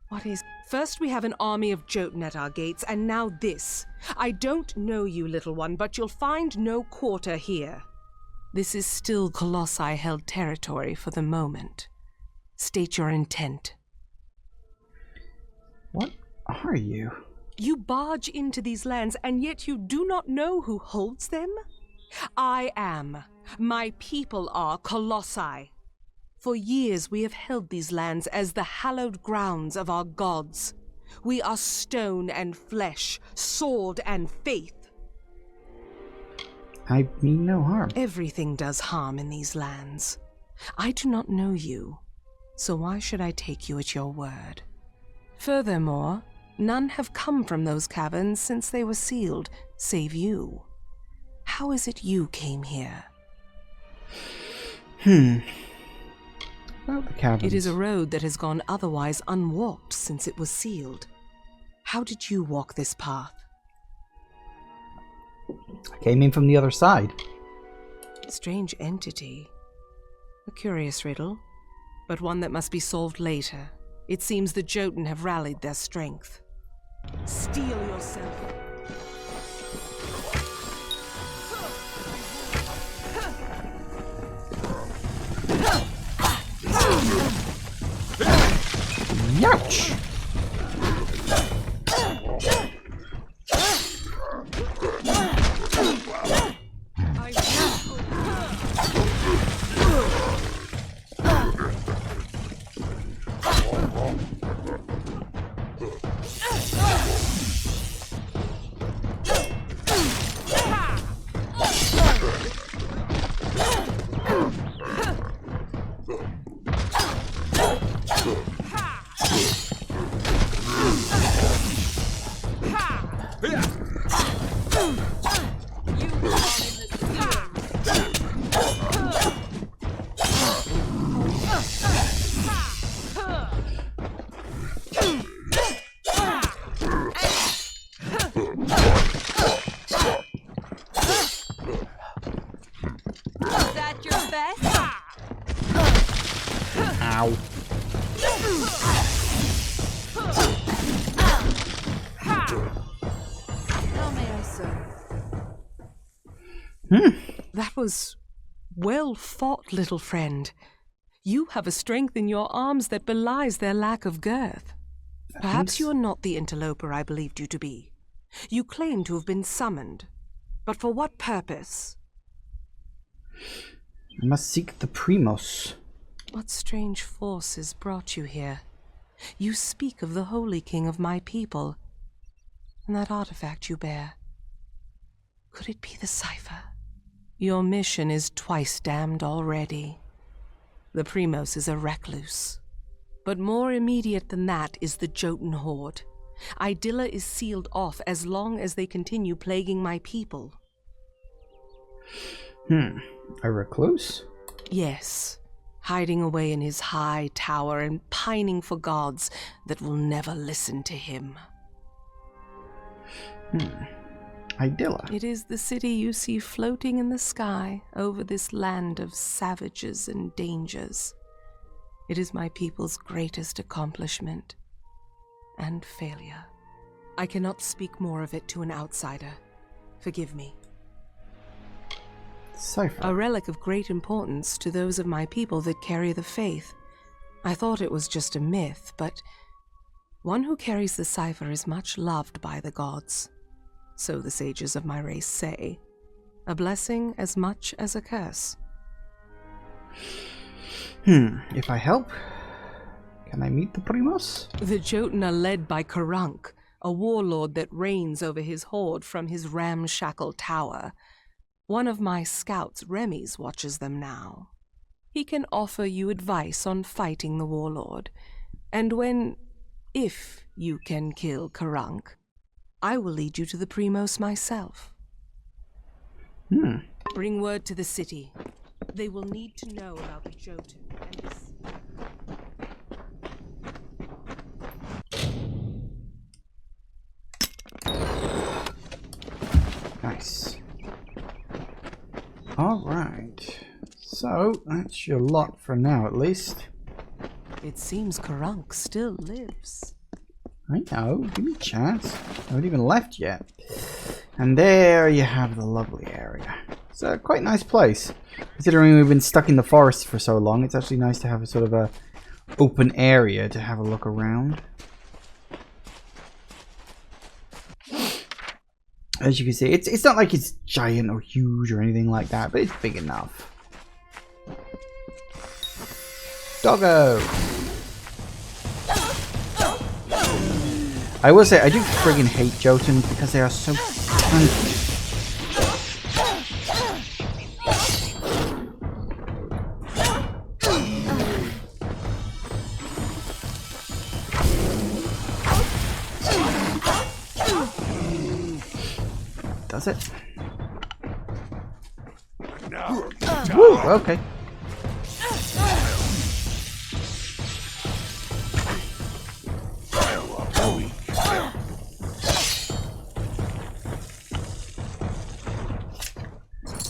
What is... First we have an army of Jotun at our gates, and now this. I don't know you, little one, but you'll find no quarter here. This is still Kollossae-held territory for the moment. State your intent. What are you? You barge into these lands, and yet you do not know who holds them? I am. My people are Kollossae. For years we have held these lands as the hallowed grounds of our gods. We are stone and flesh, sword and faith. I mean no harm. Everything does harm in these lands. I do not know you, so why should I take you at your word? Furthermore, none have come from those caverns since they were sealed, save you. How is it you came here? About the caverns. It is a road that has gone otherwise unwalked since it was sealed. How did you walk this path? I came in from the other side. Strange entity. A curious riddle, but one that must be solved later. It seems the Jotun have rallied their strength. Steel yourself. Ouch! best. Ow. How may I serve? That was well fought, little friend. You have a strength in your arms that belies their lack of girth. Perhaps you are not the interloper I believed you to be. You claim to have been summoned. But for what purpose? I must seek the Primos. What strange forces brought you here? You speak of the Holy King of my people, and that artifact you bear. Could it be the cipher? Your mission is twice damned already. The Primos is a recluse. But more immediate than that is the Jotun horde. Idylla is sealed off as long as they continue plaguing my people. A recluse? Yes, hiding away in his high tower and pining for gods that will never listen to him. Idylla. It is the city you see floating in the sky over this land of savages and dangers. It is my people's greatest accomplishment and failure. I cannot speak more of it to an outsider. Forgive me. Cipher. A relic of great importance to those of my people that carry the faith. I thought it was just a myth, but one who carries the cipher is much loved by the gods. So the sages of my race say. A blessing as much as a curse. If I help, can I meet the Primos? The Jotun are led by Karunk, a warlord that reigns over his horde from his ramshackle tower. One of my scouts, Remy's, watches them now. He can offer you advice on fighting the warlord. And if you can kill Karunk, I will lead you to the Primos myself. Bring word to the city. They will need to know about the Jotun and this. Nice. Alright. So, that's your lot for now, at least. It seems Karunk still lives. I know. Give me a chance. I haven't even left yet. And there you have the lovely area. It's a quite nice place. Considering we've been stuck in the forest for so long, it's actually nice to have a sort of a open area to have a look around. As you can see, it's not like it's giant or huge or anything like that, but it's big enough. Doggo! I will say, I do friggin' hate Jotuns because they are so tanky. Does it? Woo, okay.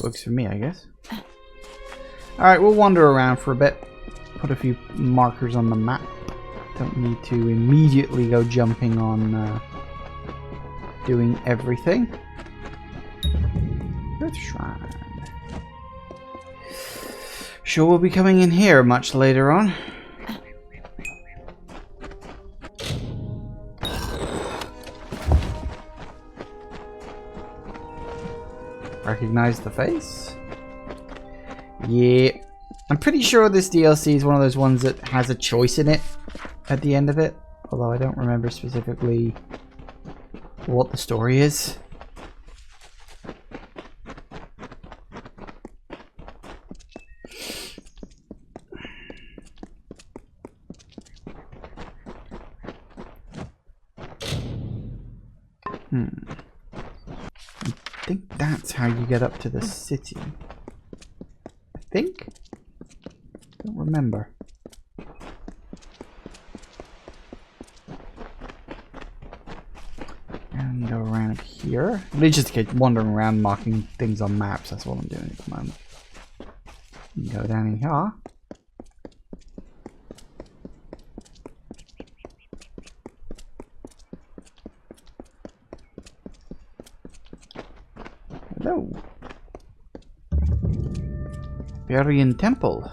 Works for me, I guess. Alright, we'll wander around for a bit. Put a few markers on the map. Don't need to immediately go jumping on doing everything. Earth Shrine. Sure, we'll be coming in here much later on. Recognize the face? Yeah. I'm pretty sure this DLC is one of those ones that has a choice in it at the end of it. Although I don't remember specifically what the story is. I think that's how you get up to the city. I think? Don't remember. And go around here. Really just keep wandering around marking things on maps. That's what I'm doing at the moment. Go down in here. Hello. Hyperian Temple.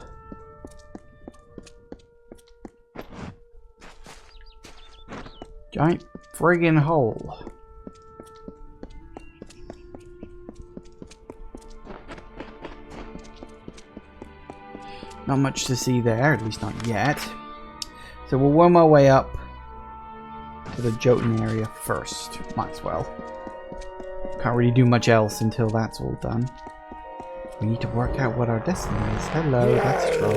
Giant friggin' hole. Not much to see there, at least not yet. So we'll worm our way up to the Jotun area first. Might as well. Can't really do much else until that's all done. We need to work out what our destiny is. Hello, that's Troll.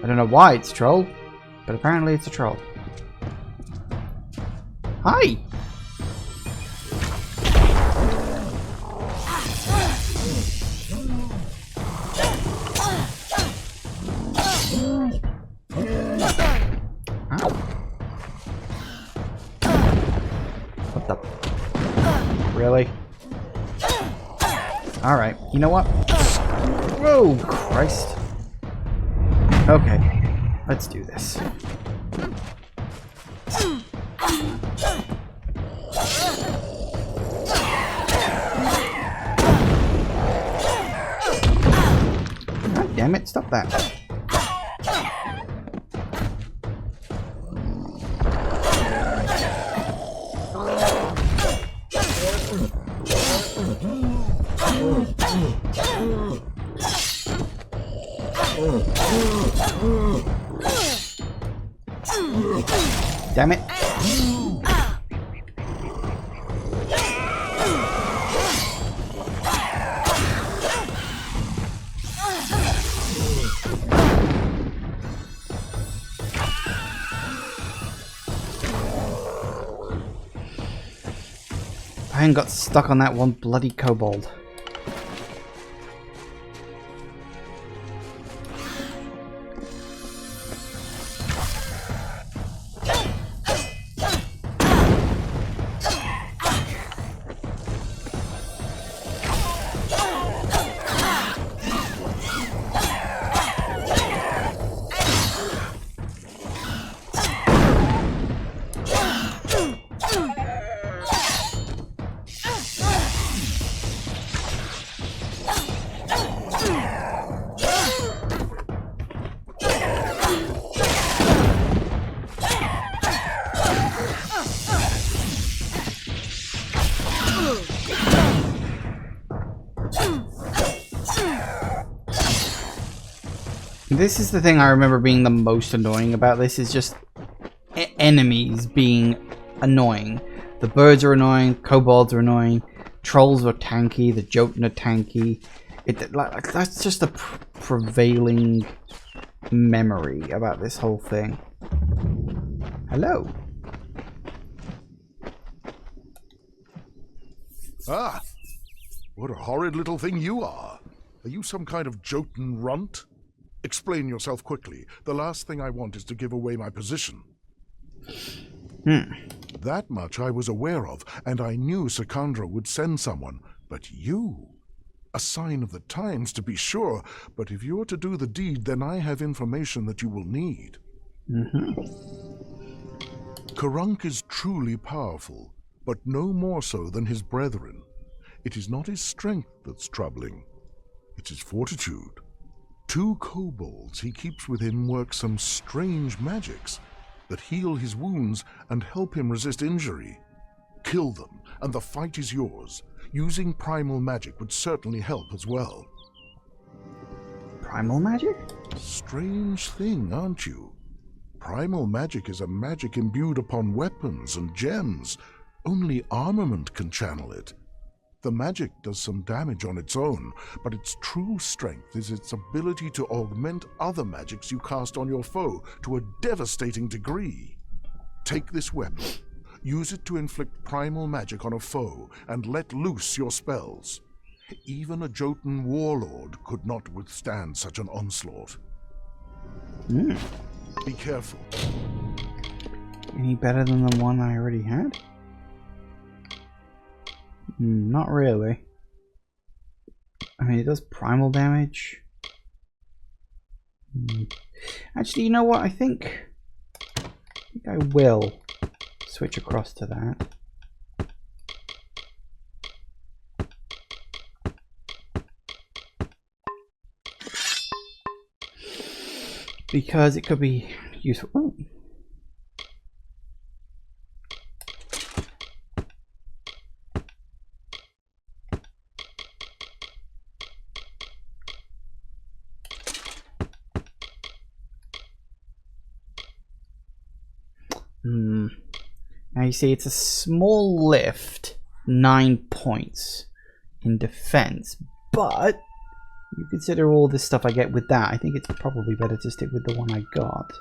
I don't know why it's Troll, but apparently it's a Troll. Hi! What the? Really? Alright, you know what? Whoa, Christ. Okay, let's do this. God damn it, stop that. Damn it. I ain't got stuck on that one bloody kobold. This is the thing I remember being the most annoying about this, is just enemies being annoying. The birds are annoying, kobolds are annoying, trolls are tanky, the Jotun are tanky. That's just a prevailing memory about this whole thing. Hello. Ah, what a horrid little thing you are. Are you some kind of Jotun runt? Explain yourself quickly. The last thing I want is to give away my position. That much I was aware of, and I knew Sikandra would send someone. But you? A sign of the times, to be sure. But if you're to do the deed, then I have information that you will need. Karunk is truly powerful, but no more so than his brethren. It is not his strength that's troubling. It's his fortitude. 2 kobolds he keeps with him work some strange magics that heal his wounds and help him resist injury. Kill them, and the fight is yours. Using primal magic would certainly help as well. Primal magic? Strange thing, aren't you? Primal magic is a magic imbued upon weapons and gems. Only armament can channel it. The magic does some damage on its own, but its true strength is its ability to augment other magics you cast on your foe to a devastating degree. Take this weapon, use it to inflict primal magic on a foe, and let loose your spells. Even a Jotun warlord could not withstand such an onslaught. Be careful. Any better than the one I already had? Not really. I mean, it does primal damage. Actually, you know what? I think I will switch across to that. Because it could be useful. Ooh. Now you see it's a small lift, 9 points in defense, but you consider all this stuff I get with that, I think it's probably better to stick with the one I got.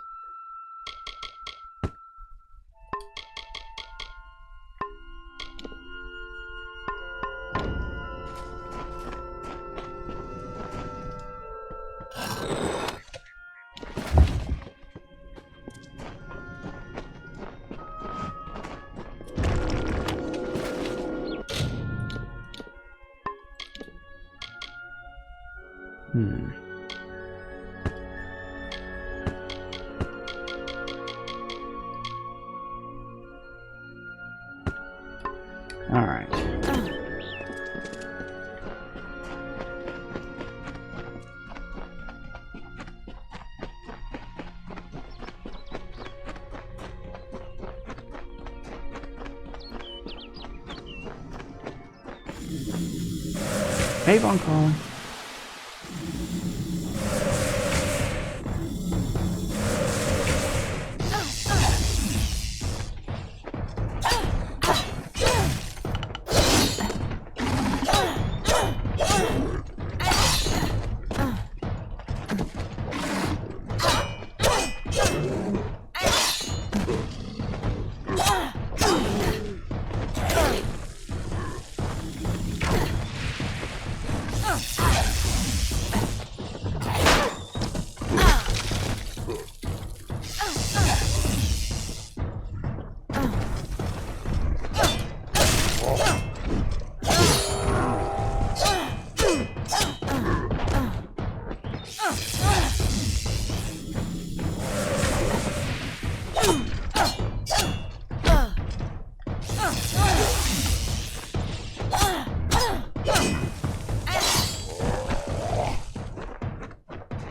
Alright. Avon calling.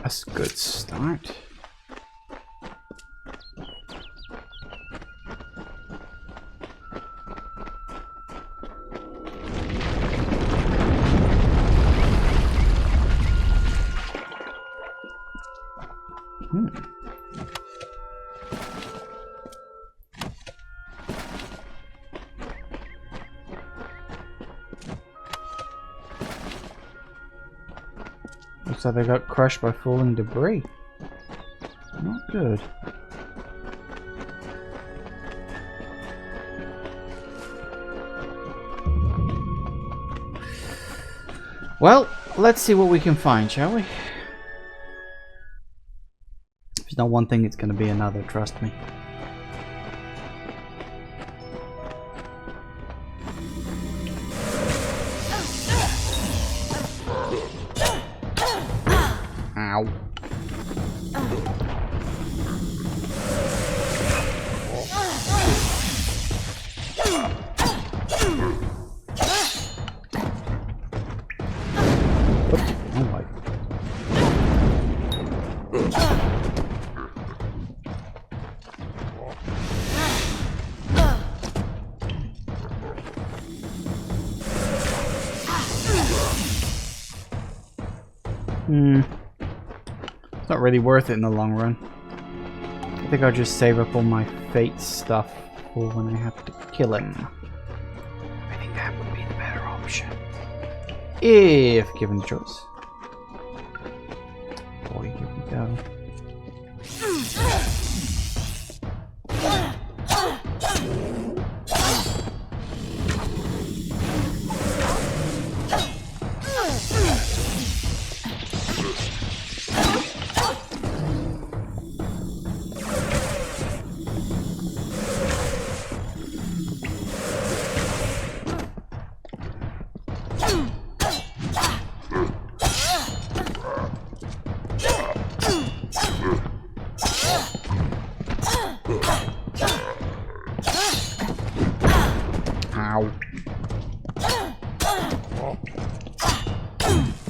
That's a good start. Looks like they got crushed by falling debris. Not good. Well, let's see what we can find, shall we? If there's not one thing, it's going to be another, trust me. Ow. It's not really worth it in the long run. I think I'll just save up all my fate stuff for when I have to kill him. I think that would be the better option. If given the choice. Boy, here we go.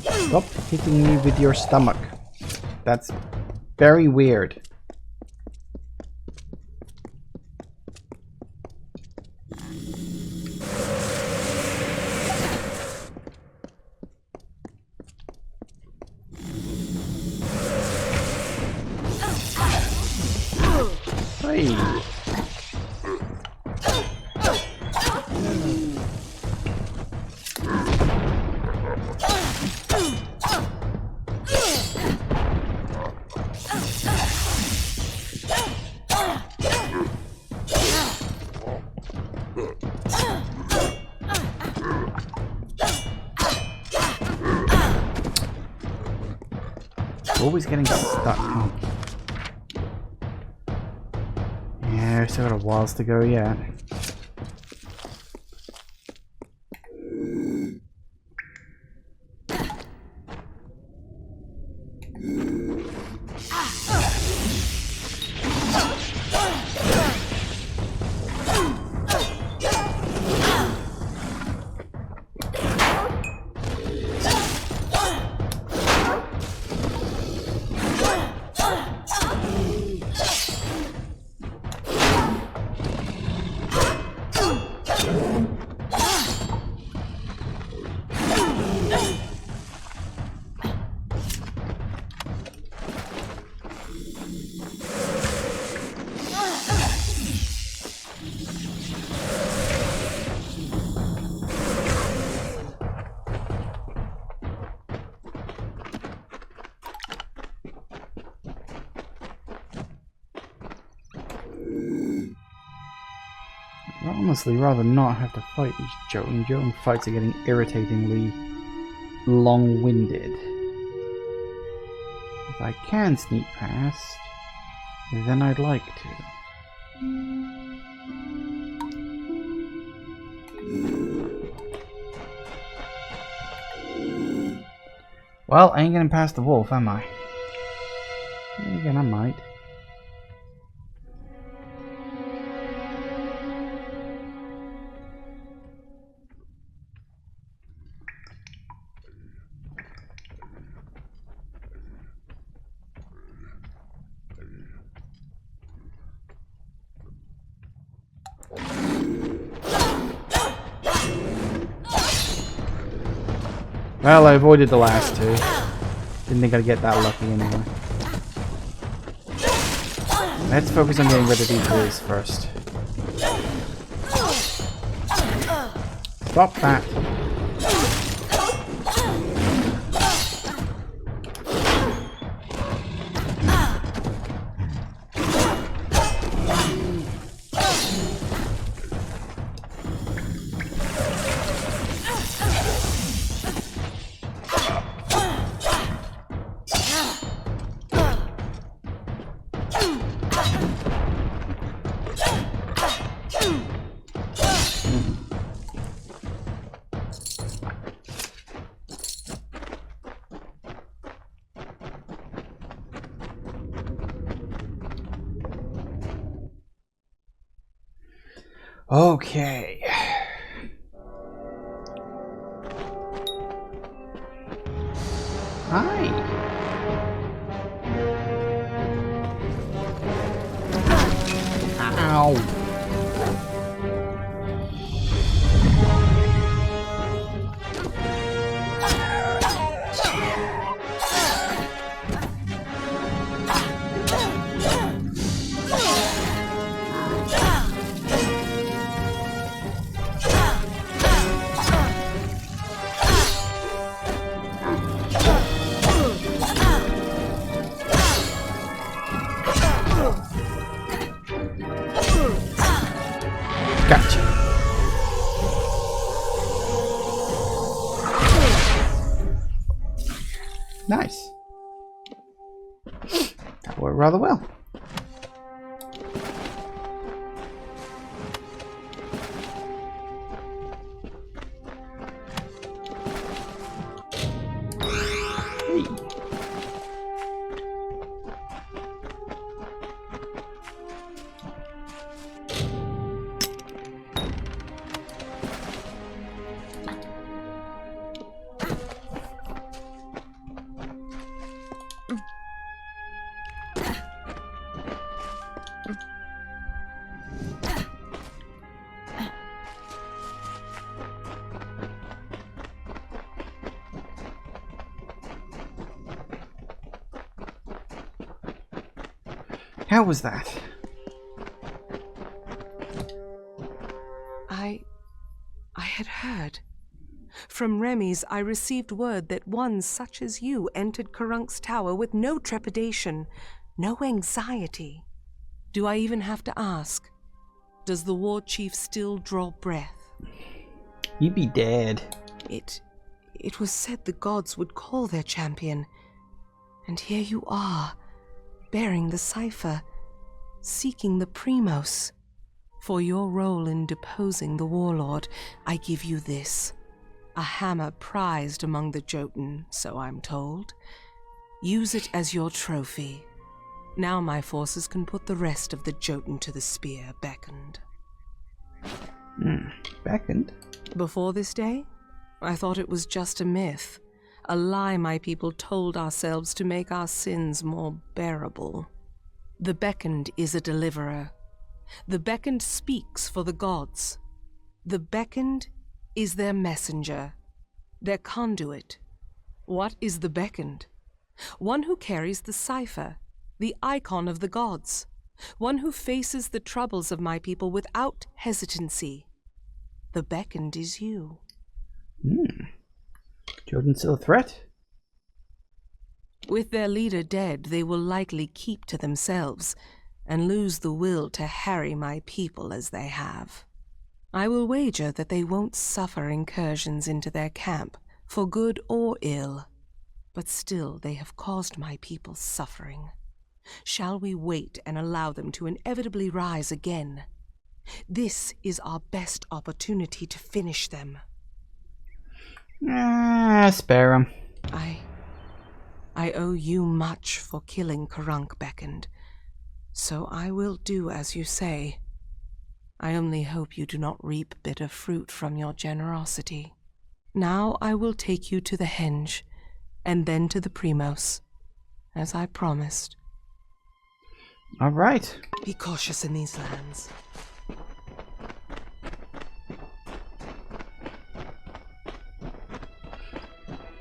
Stop hitting me with your stomach. That's very weird. Hey. Always getting stuck. Oh. Yeah, still got a whiles to go yet. I'd honestly rather not have to fight these Jotun fights are getting irritatingly long-winded. If I can sneak past, then I'd like to. Well, I ain't getting past the wolf, am I? Then again, I might. Well, I avoided the last two. Didn't think I'd get that lucky anyway. Let's focus on getting rid of these wolves first. Stop that. Okay. Hi. Ow. Gotcha. Nice. That worked rather well. How was that? I had heard. From Remy's, I received word that one such as you entered Karunk's tower with no trepidation, no anxiety. Do I even have to ask? Does the war chief still draw breath? You'd be dead. It was said the gods would call their champion. And here you are, bearing the cipher, seeking the Primos. For your role in deposing the warlord, I give you this. A hammer prized among the Jotun, so I'm told. Use it as your trophy. Now my forces can put the rest of the Jotun to the spear, beckoned. Beckoned? Before this day, I thought it was just a myth. A lie my people told ourselves to make our sins more bearable. The beckoned is a deliverer. The beckoned speaks for the gods. The beckoned is their messenger, their conduit. What is the beckoned? One who carries the cipher, the icon of the gods. One who faces the troubles of my people without hesitancy. The beckoned is you. Jordan's still a threat? With their leader dead, they will likely keep to themselves and lose the will to harry my people as they have. I will wager that they won't suffer incursions into their camp, for good or ill. But still they have caused my people suffering. Shall we wait and allow them to inevitably rise again? This is our best opportunity to finish them. Spare 'em. I owe you much for killing Karunk, beckoned. So I will do as you say. I only hope you do not reap bitter fruit from your generosity. Now I will take you to the henge, and then to the Primos, as I promised. All right. Be cautious in these lands.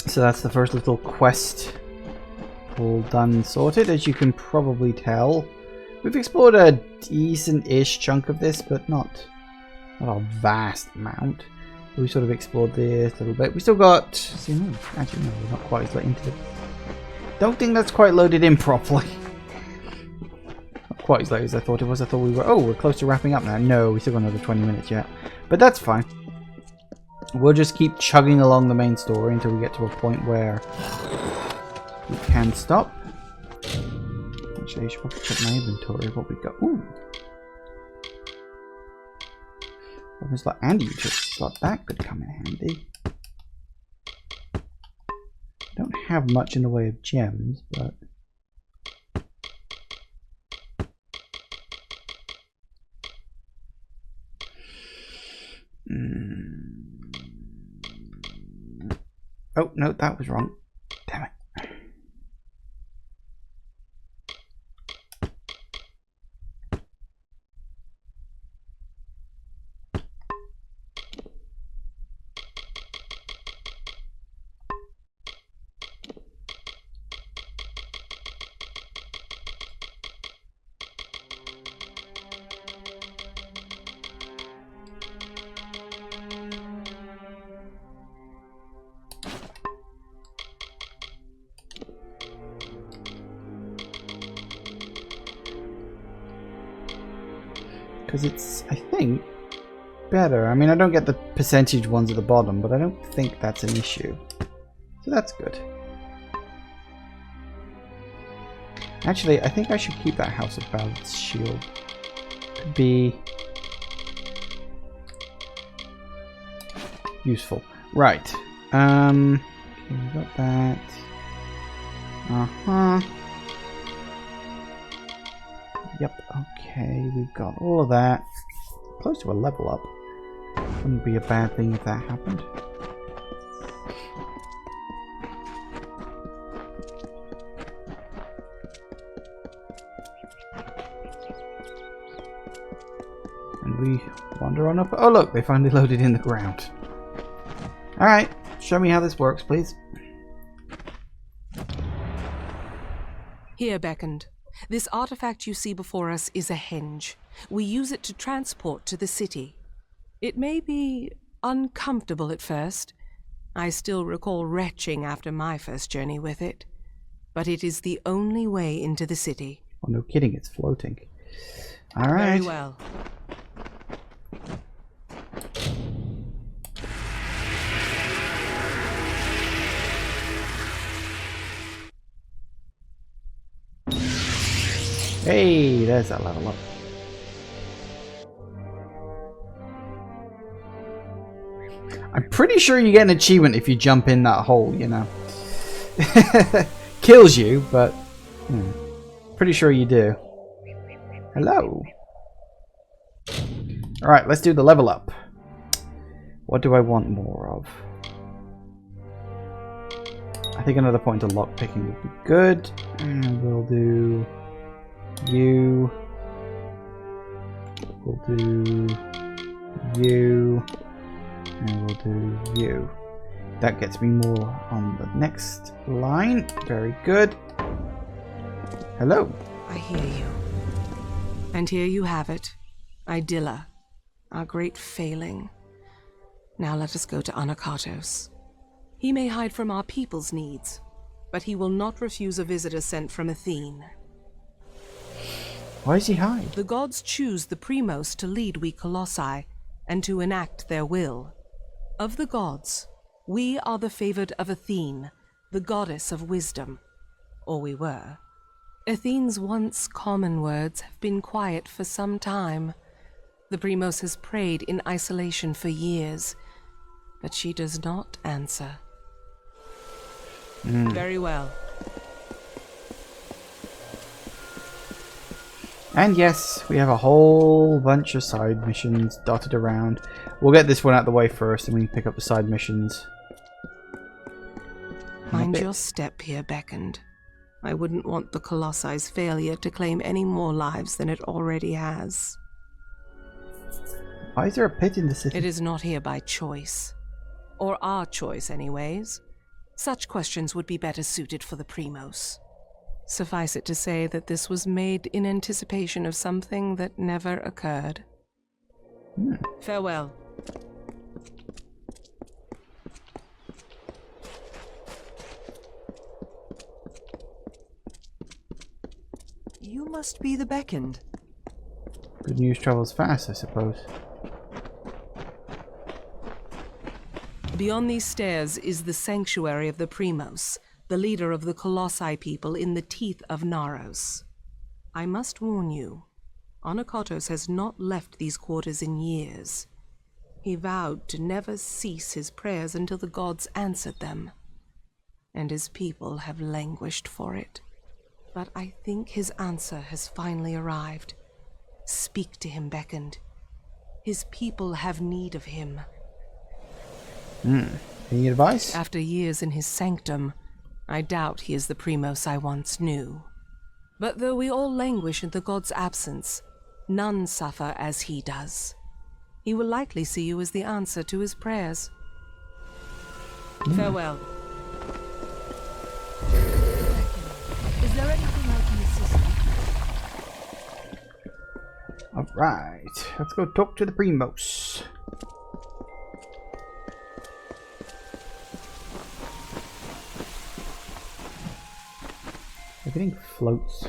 So that's the first little quest all done and sorted. As you can probably tell, we've explored a decent-ish chunk of this, but not a vast amount. We sort of explored this a little bit. We still got... See, no, actually, no, we're not quite as into it. Don't think that's quite loaded in properly. Not quite as late as I thought it was. I thought we were... Oh, we're close to wrapping up now. No, we still got another 20 minutes yet. But that's fine. We'll just keep chugging along the main story until we get to a point where we can stop. Actually, I should probably check my inventory of what we got. Ooh! Weapons like and utility slot, that could come in handy. Don't have much in the way of gems, but oh no, that was wrong. Damn it. Because it's, I think, better. I mean, I don't get the percentage ones at the bottom, but I don't think that's an issue. So that's good. Actually, I think I should keep that House of Balance shield. Could be useful. Right. Okay, we got that. Yep, okay, we've got all of that. Close to a level up. Wouldn't be a bad thing if that happened. And we wander on up. Oh look, they finally loaded in the ground. Alright, show me how this works, please. Here, beckoned. This artifact you see before us is a henge. We use it to transport to the city. It may be uncomfortable at first. I still recall retching after my first journey with it. But it is the only way into the city. Oh, no kidding, it's floating. All right. Very well. Hey, there's that level up. I'm pretty sure you get an achievement if you jump in that hole, you know. Kills you, but pretty sure you do. Hello. Alright, let's do the level up. What do I want more of? I think another point of lockpicking would be good. And we'll do you. We'll do you. And we'll do you. That gets me more on the next line. Very good. Hello. I hear you. And here you have it. Idylla. Our great failing. Now let us go to Anakatos. He may hide from our people's needs, but he will not refuse a visitor sent from Athene. Why does he hide? The gods choose the Primos to lead we Kollossae and to enact their will. Of the gods, we are the favored of Athene, the goddess of wisdom. Or we were. Athene's once common words have been quiet for some time. The Primos has prayed in isolation for years, but she does not answer. Very well. And yes, we have a whole bunch of side missions dotted around. We'll get this one out of the way first, and we can pick up the side missions. Mind your step here, Beckoned. I wouldn't want the Kolossai's failure to claim any more lives than it already has. Why is there a pit in the city? It is not here by choice. Or our choice, anyways. Such questions would be better suited for the Primos. Suffice it to say that this was made in anticipation of something that never occurred. Farewell. You must be the Beckoned. Good news travels fast, I suppose. Beyond these stairs is the sanctuary of the Primos, the leader of the Kollossae people in the Teeth of Naros. I must warn you, Anakatos has not left these quarters in years. He vowed to never cease his prayers until the gods answered them, and his people have languished for it. But I think his answer has finally arrived. Speak to him, Beckoned. His people have need of him. Any advice? After years in his sanctum, I doubt he is the Primos I once knew. But though we all languish in the god's absence, none suffer as he does. He will likely see you as the answer to his prayers. Farewell. Is there anything I can assist with? Alright, let's go talk to the Primos. Everything floats.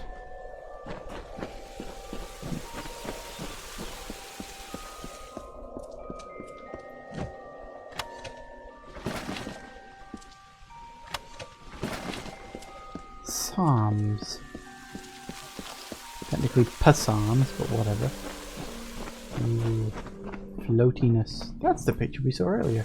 Psalms. Technically psalms, but whatever. Ooh, floatiness. That's the picture we saw earlier.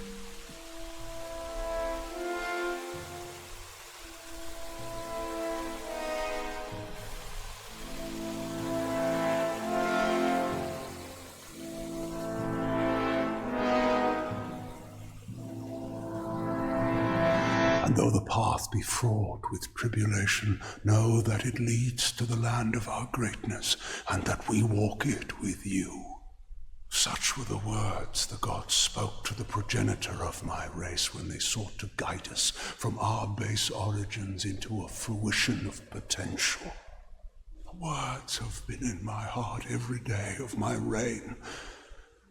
And though the path be fraught with tribulation, know that it leads to the land of our greatness, and that we walk it with you. Such were the words the gods spoke to the progenitor of my race when they sought to guide us from our base origins into a fruition of potential. words have been in my heart every day of my reign,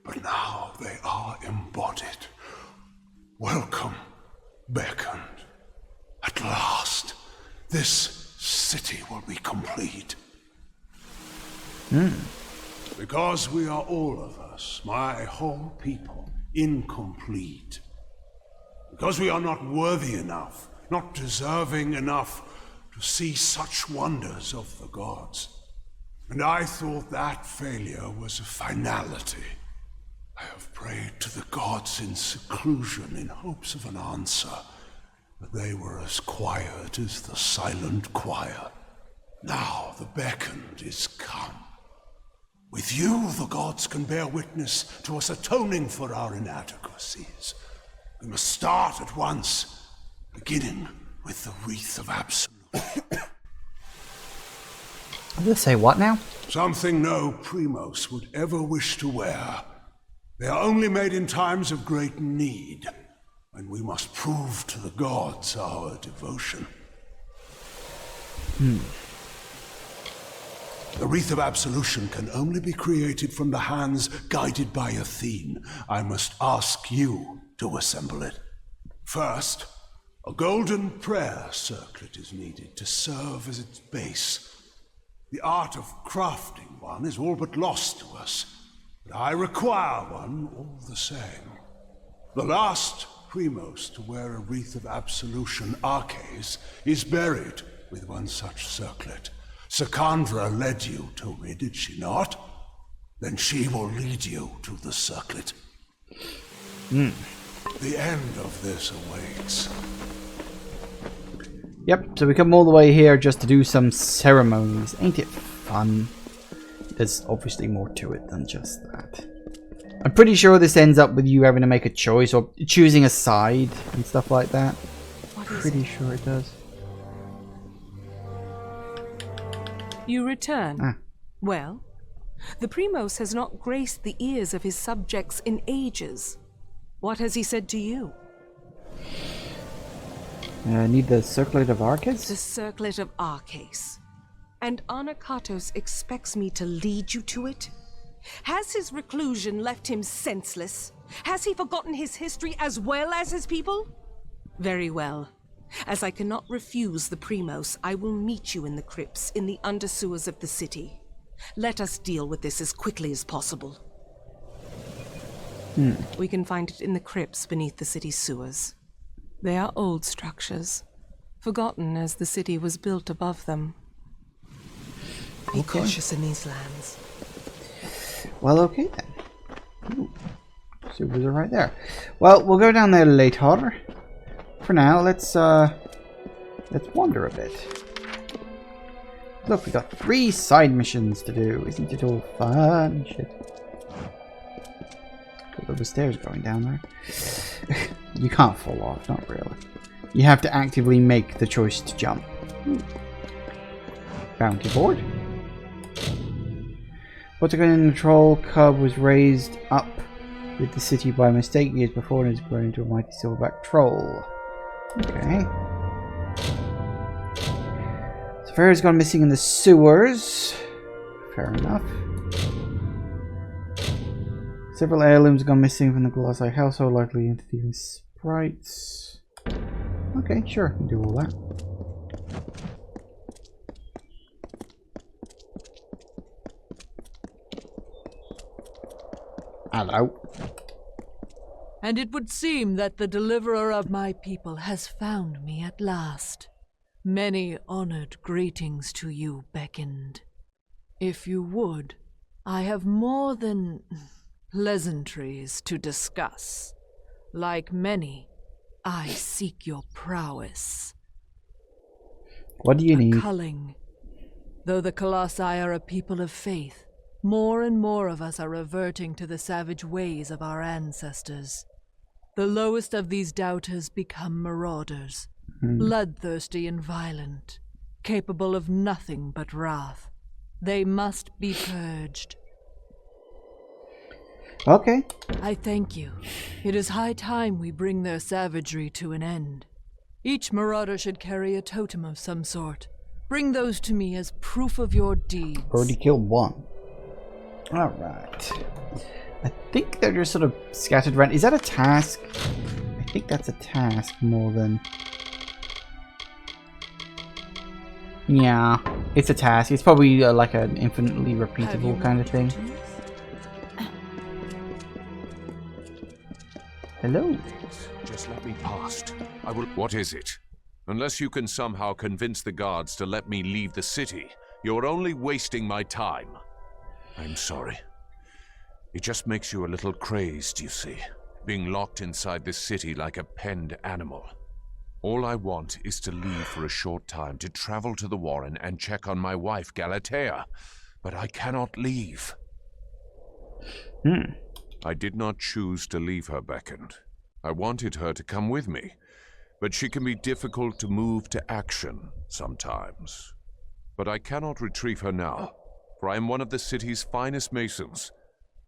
but now they are embodied. Welcome, beckoned. At last, this city will be complete. Because we are all of us, my whole people, incomplete. Because we are not worthy enough, not deserving enough to see such wonders of the gods. And I thought that failure was a finality. I have prayed to the gods in seclusion in hopes of an answer, but they were as quiet as the silent choir. Now the beckoned is come. With you, the gods can bear witness to us atoning for our inadequacies. We must start at once, beginning with the wreath of absolute. I'm gonna say what now? Something no Primos would ever wish to wear. They are only made in times of great need, when we must prove to the gods our devotion. The Wreath of Absolution can only be created from the hands guided by Athene. I must ask you to assemble it. First, a golden prayer circlet is needed to serve as its base. The art of crafting one is all but lost to us, but I require one all the same. The last Primos to wear a Wreath of Absolution, Arches, is buried with one such circlet. Secandra led you to me, did she not? Then she will lead you to the circlet. The end of this awaits. Yep, so we come all the way here just to do some ceremonies. Ain't it fun? There's obviously more to it than just that. I'm pretty sure this ends up with you having to make a choice or choosing a side and stuff like that. Pretty sure it does. You return. Ah. Well, the Primos has not graced the ears of his subjects in ages. What has he said to you? Need the Circlet of Arches? The Circlet of Arches. And Anakatos expects me to lead you to it? Has his reclusion left him senseless? Has he forgotten his history as well as his people? Very well. As I cannot refuse the Primos, I will meet you in the crypts in the undersewers of the city. Let us deal with this as quickly as possible. We can find it in the crypts beneath the city's sewers. They are old structures, forgotten as the city was built above them. Be cautious in these lands. Well, okay then. Ooh, sewers are right there. Well, we'll go down there later. For now, let's wander a bit. Look, we got 3 side missions to do. Isn't it all fun? Shit. There were stairs going down there. You can't fall off, not really. You have to actively make the choice to jump. Bounty board. Protagon troll cub was raised up with the city by mistake years before and has grown into a mighty silverback troll. Okay. So Farah's gone missing in the sewers. Fair enough. Several heirlooms gone missing from the Kollossae household, likely into thieving sprites. Okay, sure, we can do all that. Hello. And it would seem that the deliverer of my people has found me at last. Many honored greetings to you, beckoned. If you would, I have more than pleasantries to discuss. Like many, I seek your prowess. What do you need? Culling. Though the Colossi are a people of faith, more and more of us are reverting to the savage ways of our ancestors. The lowest of these doubters become marauders, bloodthirsty and violent, capable of nothing but wrath. They must be purged. Okay. I thank you. It is high time we bring their savagery to an end. Each marauder should carry a totem of some sort, Bring those to me as proof of your deeds. Already killed one. Alright. I think they're just sort of scattered around. Is that a task? I think that's a task more than... Yeah, it's a task. It's probably like an infinitely repeatable kind of thing. Hello. Just let me past. I will. What is it? Unless you can somehow convince the guards to let me leave the city, you're only wasting my time. I'm sorry. It just makes you a little crazed, you see, being locked inside this city like a penned animal. All I want is to leave for a short time to travel to the Warren and check on my wife, Galatea. But I cannot leave. I did not choose to leave her beckoned. I wanted her to come with me, but she can be difficult to move to action sometimes. But I cannot retrieve her now, for I am one of the city's finest masons.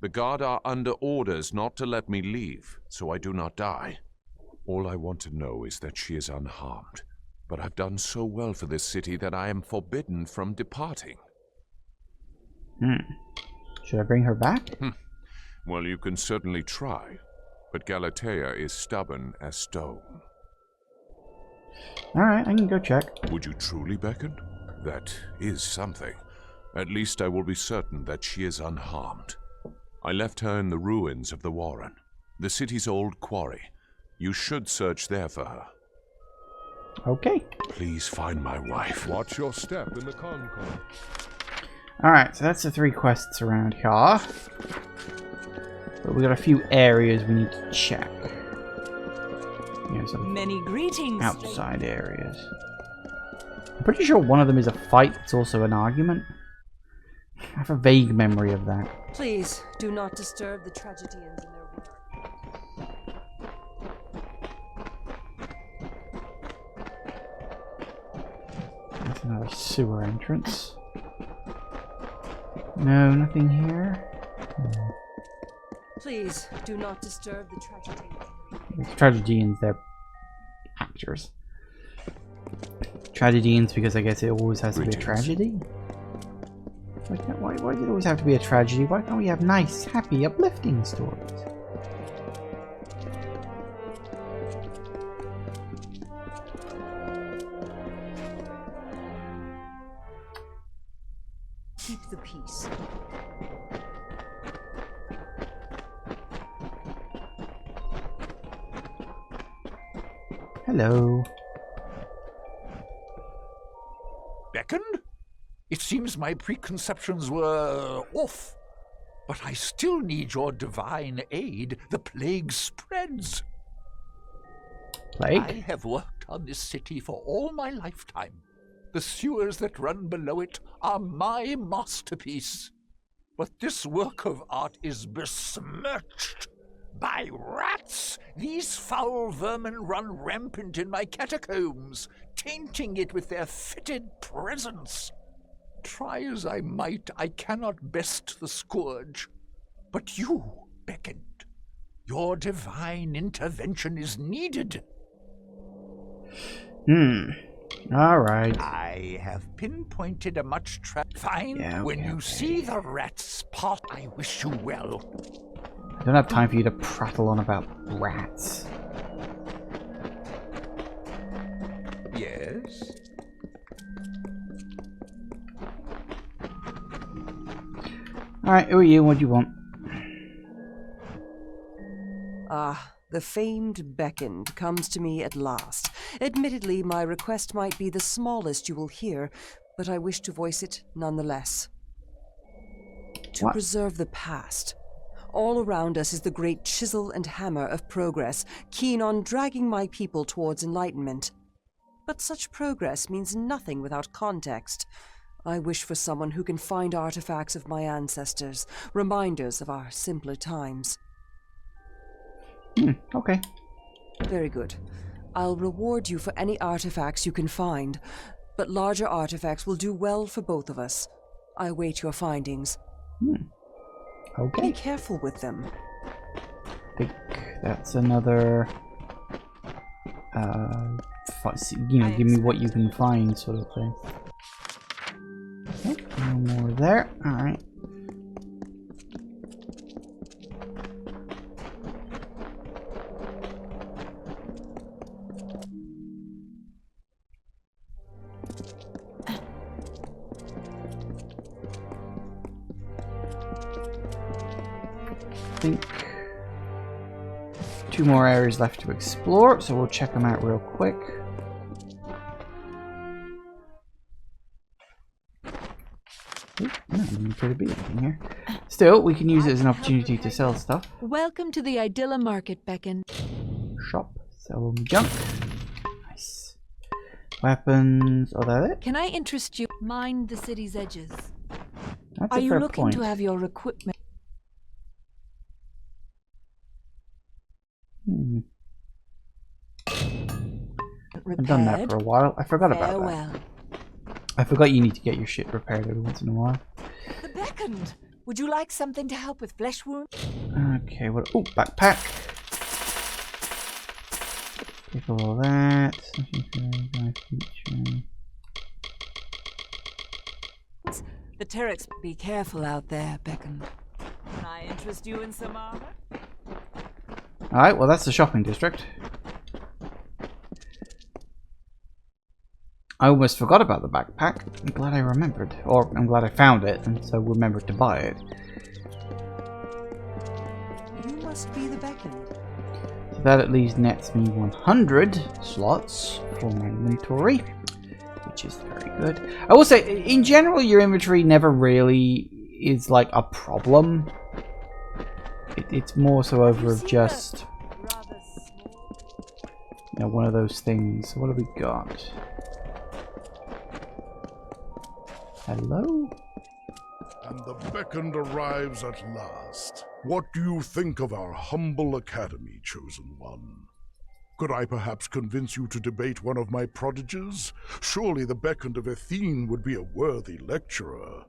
The guard are under orders not to let me leave, so I do not die. All I want to know is that she is unharmed, but I've done so well for this city that I am forbidden from departing. Should I bring her back? Well, you can certainly try, but Galatea is stubborn as stone. Alright, I can go check. Would you truly beckon? That is something. At least I will be certain that she is unharmed. I left her in the ruins of the Warren, the city's old quarry. You should search there for her. Okay. Please find my wife. Watch your step in the Concon. Alright, so that's the 3 quests around here. But we got a few areas we need to check. You know, some many greetings. Outside areas. I'm pretty sure one of them is a fight. It's also an argument. I have a vague memory of that. Please do not disturb the tragedians in their work. That's another sewer entrance. No, nothing here. Please do not disturb the tragedians. It's tragedians, they're actors. Tragedians because I guess it always has to be a tragedy. Why does it always have to be a tragedy? Why can't we have nice, happy, uplifting stories? Keep the peace. Hello. Beckoned? It seems my preconceptions were off. But I still need your divine aid. The plague spreads. Plague? I have worked on this city for all my lifetime. The sewers that run below it are my masterpiece. But this work of art is besmirched by rats. These foul vermin run rampant in my catacombs, tainting it with their fetid presence. Try as I might, I cannot best the scourge. But you beckoned. Your divine intervention is needed. Alright. I have pinpointed a much fine. Yeah, when you see the rats pot, I wish you well. I don't have time for you to prattle on about rats. Yes? Alright, who are you? What do you want? Ah, the famed beckoned comes to me at last. Admittedly, my request might be the smallest you will hear, but I wish to voice it nonetheless. To preserve the past. All around us is the great chisel and hammer of progress, keen on dragging my people towards enlightenment. But such progress means nothing without context. I wish for someone who can find artifacts of my ancestors, reminders of our simpler times. Okay. Very good. I'll reward you for any artifacts you can find, but larger artifacts will do well for both of us. I await your findings. Okay. Be careful with them. I think that's another, give me what you can find sort of thing. No more there. Alright. I think 2 more areas left to explore, so we'll check them out real quick. Ooh, no, doesn't appear to be anything here. Still, we can use it as an opportunity to sell stuff. Welcome to the Idilla Market, Beckon. Shop, sell junk. Nice. Weapons, oh, that it? Can I interest you? Mind the city's edges. That's Are a you fair looking point. to have your equipment? I've done that for a while. I forgot about that. I forgot you need to get your shit repaired every once in a while. The beckoned. Would you like something to help with flesh wounds? Okay, what? Oh, backpack. Take all that. The Terex, be careful out there, Beckon. Can I interest you in some armor? Alright, well that's the shopping district. I almost forgot about the backpack. I'm glad I remembered. Or I'm glad I found it, and so remembered to buy it. You must be the beckoned. So that at least nets me 100 slots for my inventory, which is very good. I will say, in general, your inventory never really is like a problem. It's more so over of just, you know, one of those things. What have we got? Hello? And the beckoned arrives at last. What do you think of our humble academy, chosen one? Could I perhaps convince you to debate one of my prodigies? Surely the beckoned of Athene would be a worthy lecturer.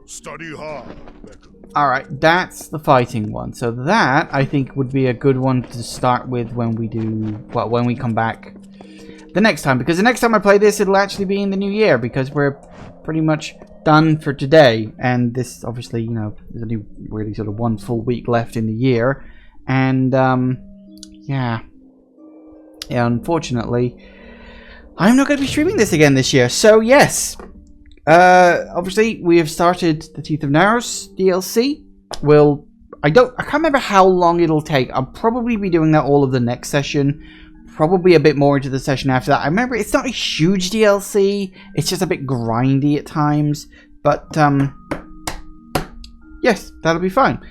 Study hard, beckoned. Alright, that's the fighting one. So that, I think, would be a good one to start with when we do, well, when we come back the next time. Because the next time I play this, it'll actually be in the new year, because we're pretty much done for today. And this, obviously, you know, there's only really sort of 1 full week left in the year. And, yeah, unfortunately, I'm not going to be streaming this again this year. So, yes. Obviously, we have started the Teeth of Naros DLC. I can't remember how long it'll take. I'll probably be doing that all of the next session. Probably a bit more into the session after that. I remember it's not a huge DLC. It's just a bit grindy at times. But, yes, that'll be fine.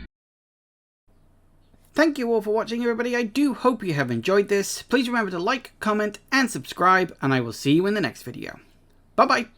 Thank you all for watching, everybody. I do hope you have enjoyed this. Please remember to like, comment, and subscribe. And I will see you in the next video. Bye-bye.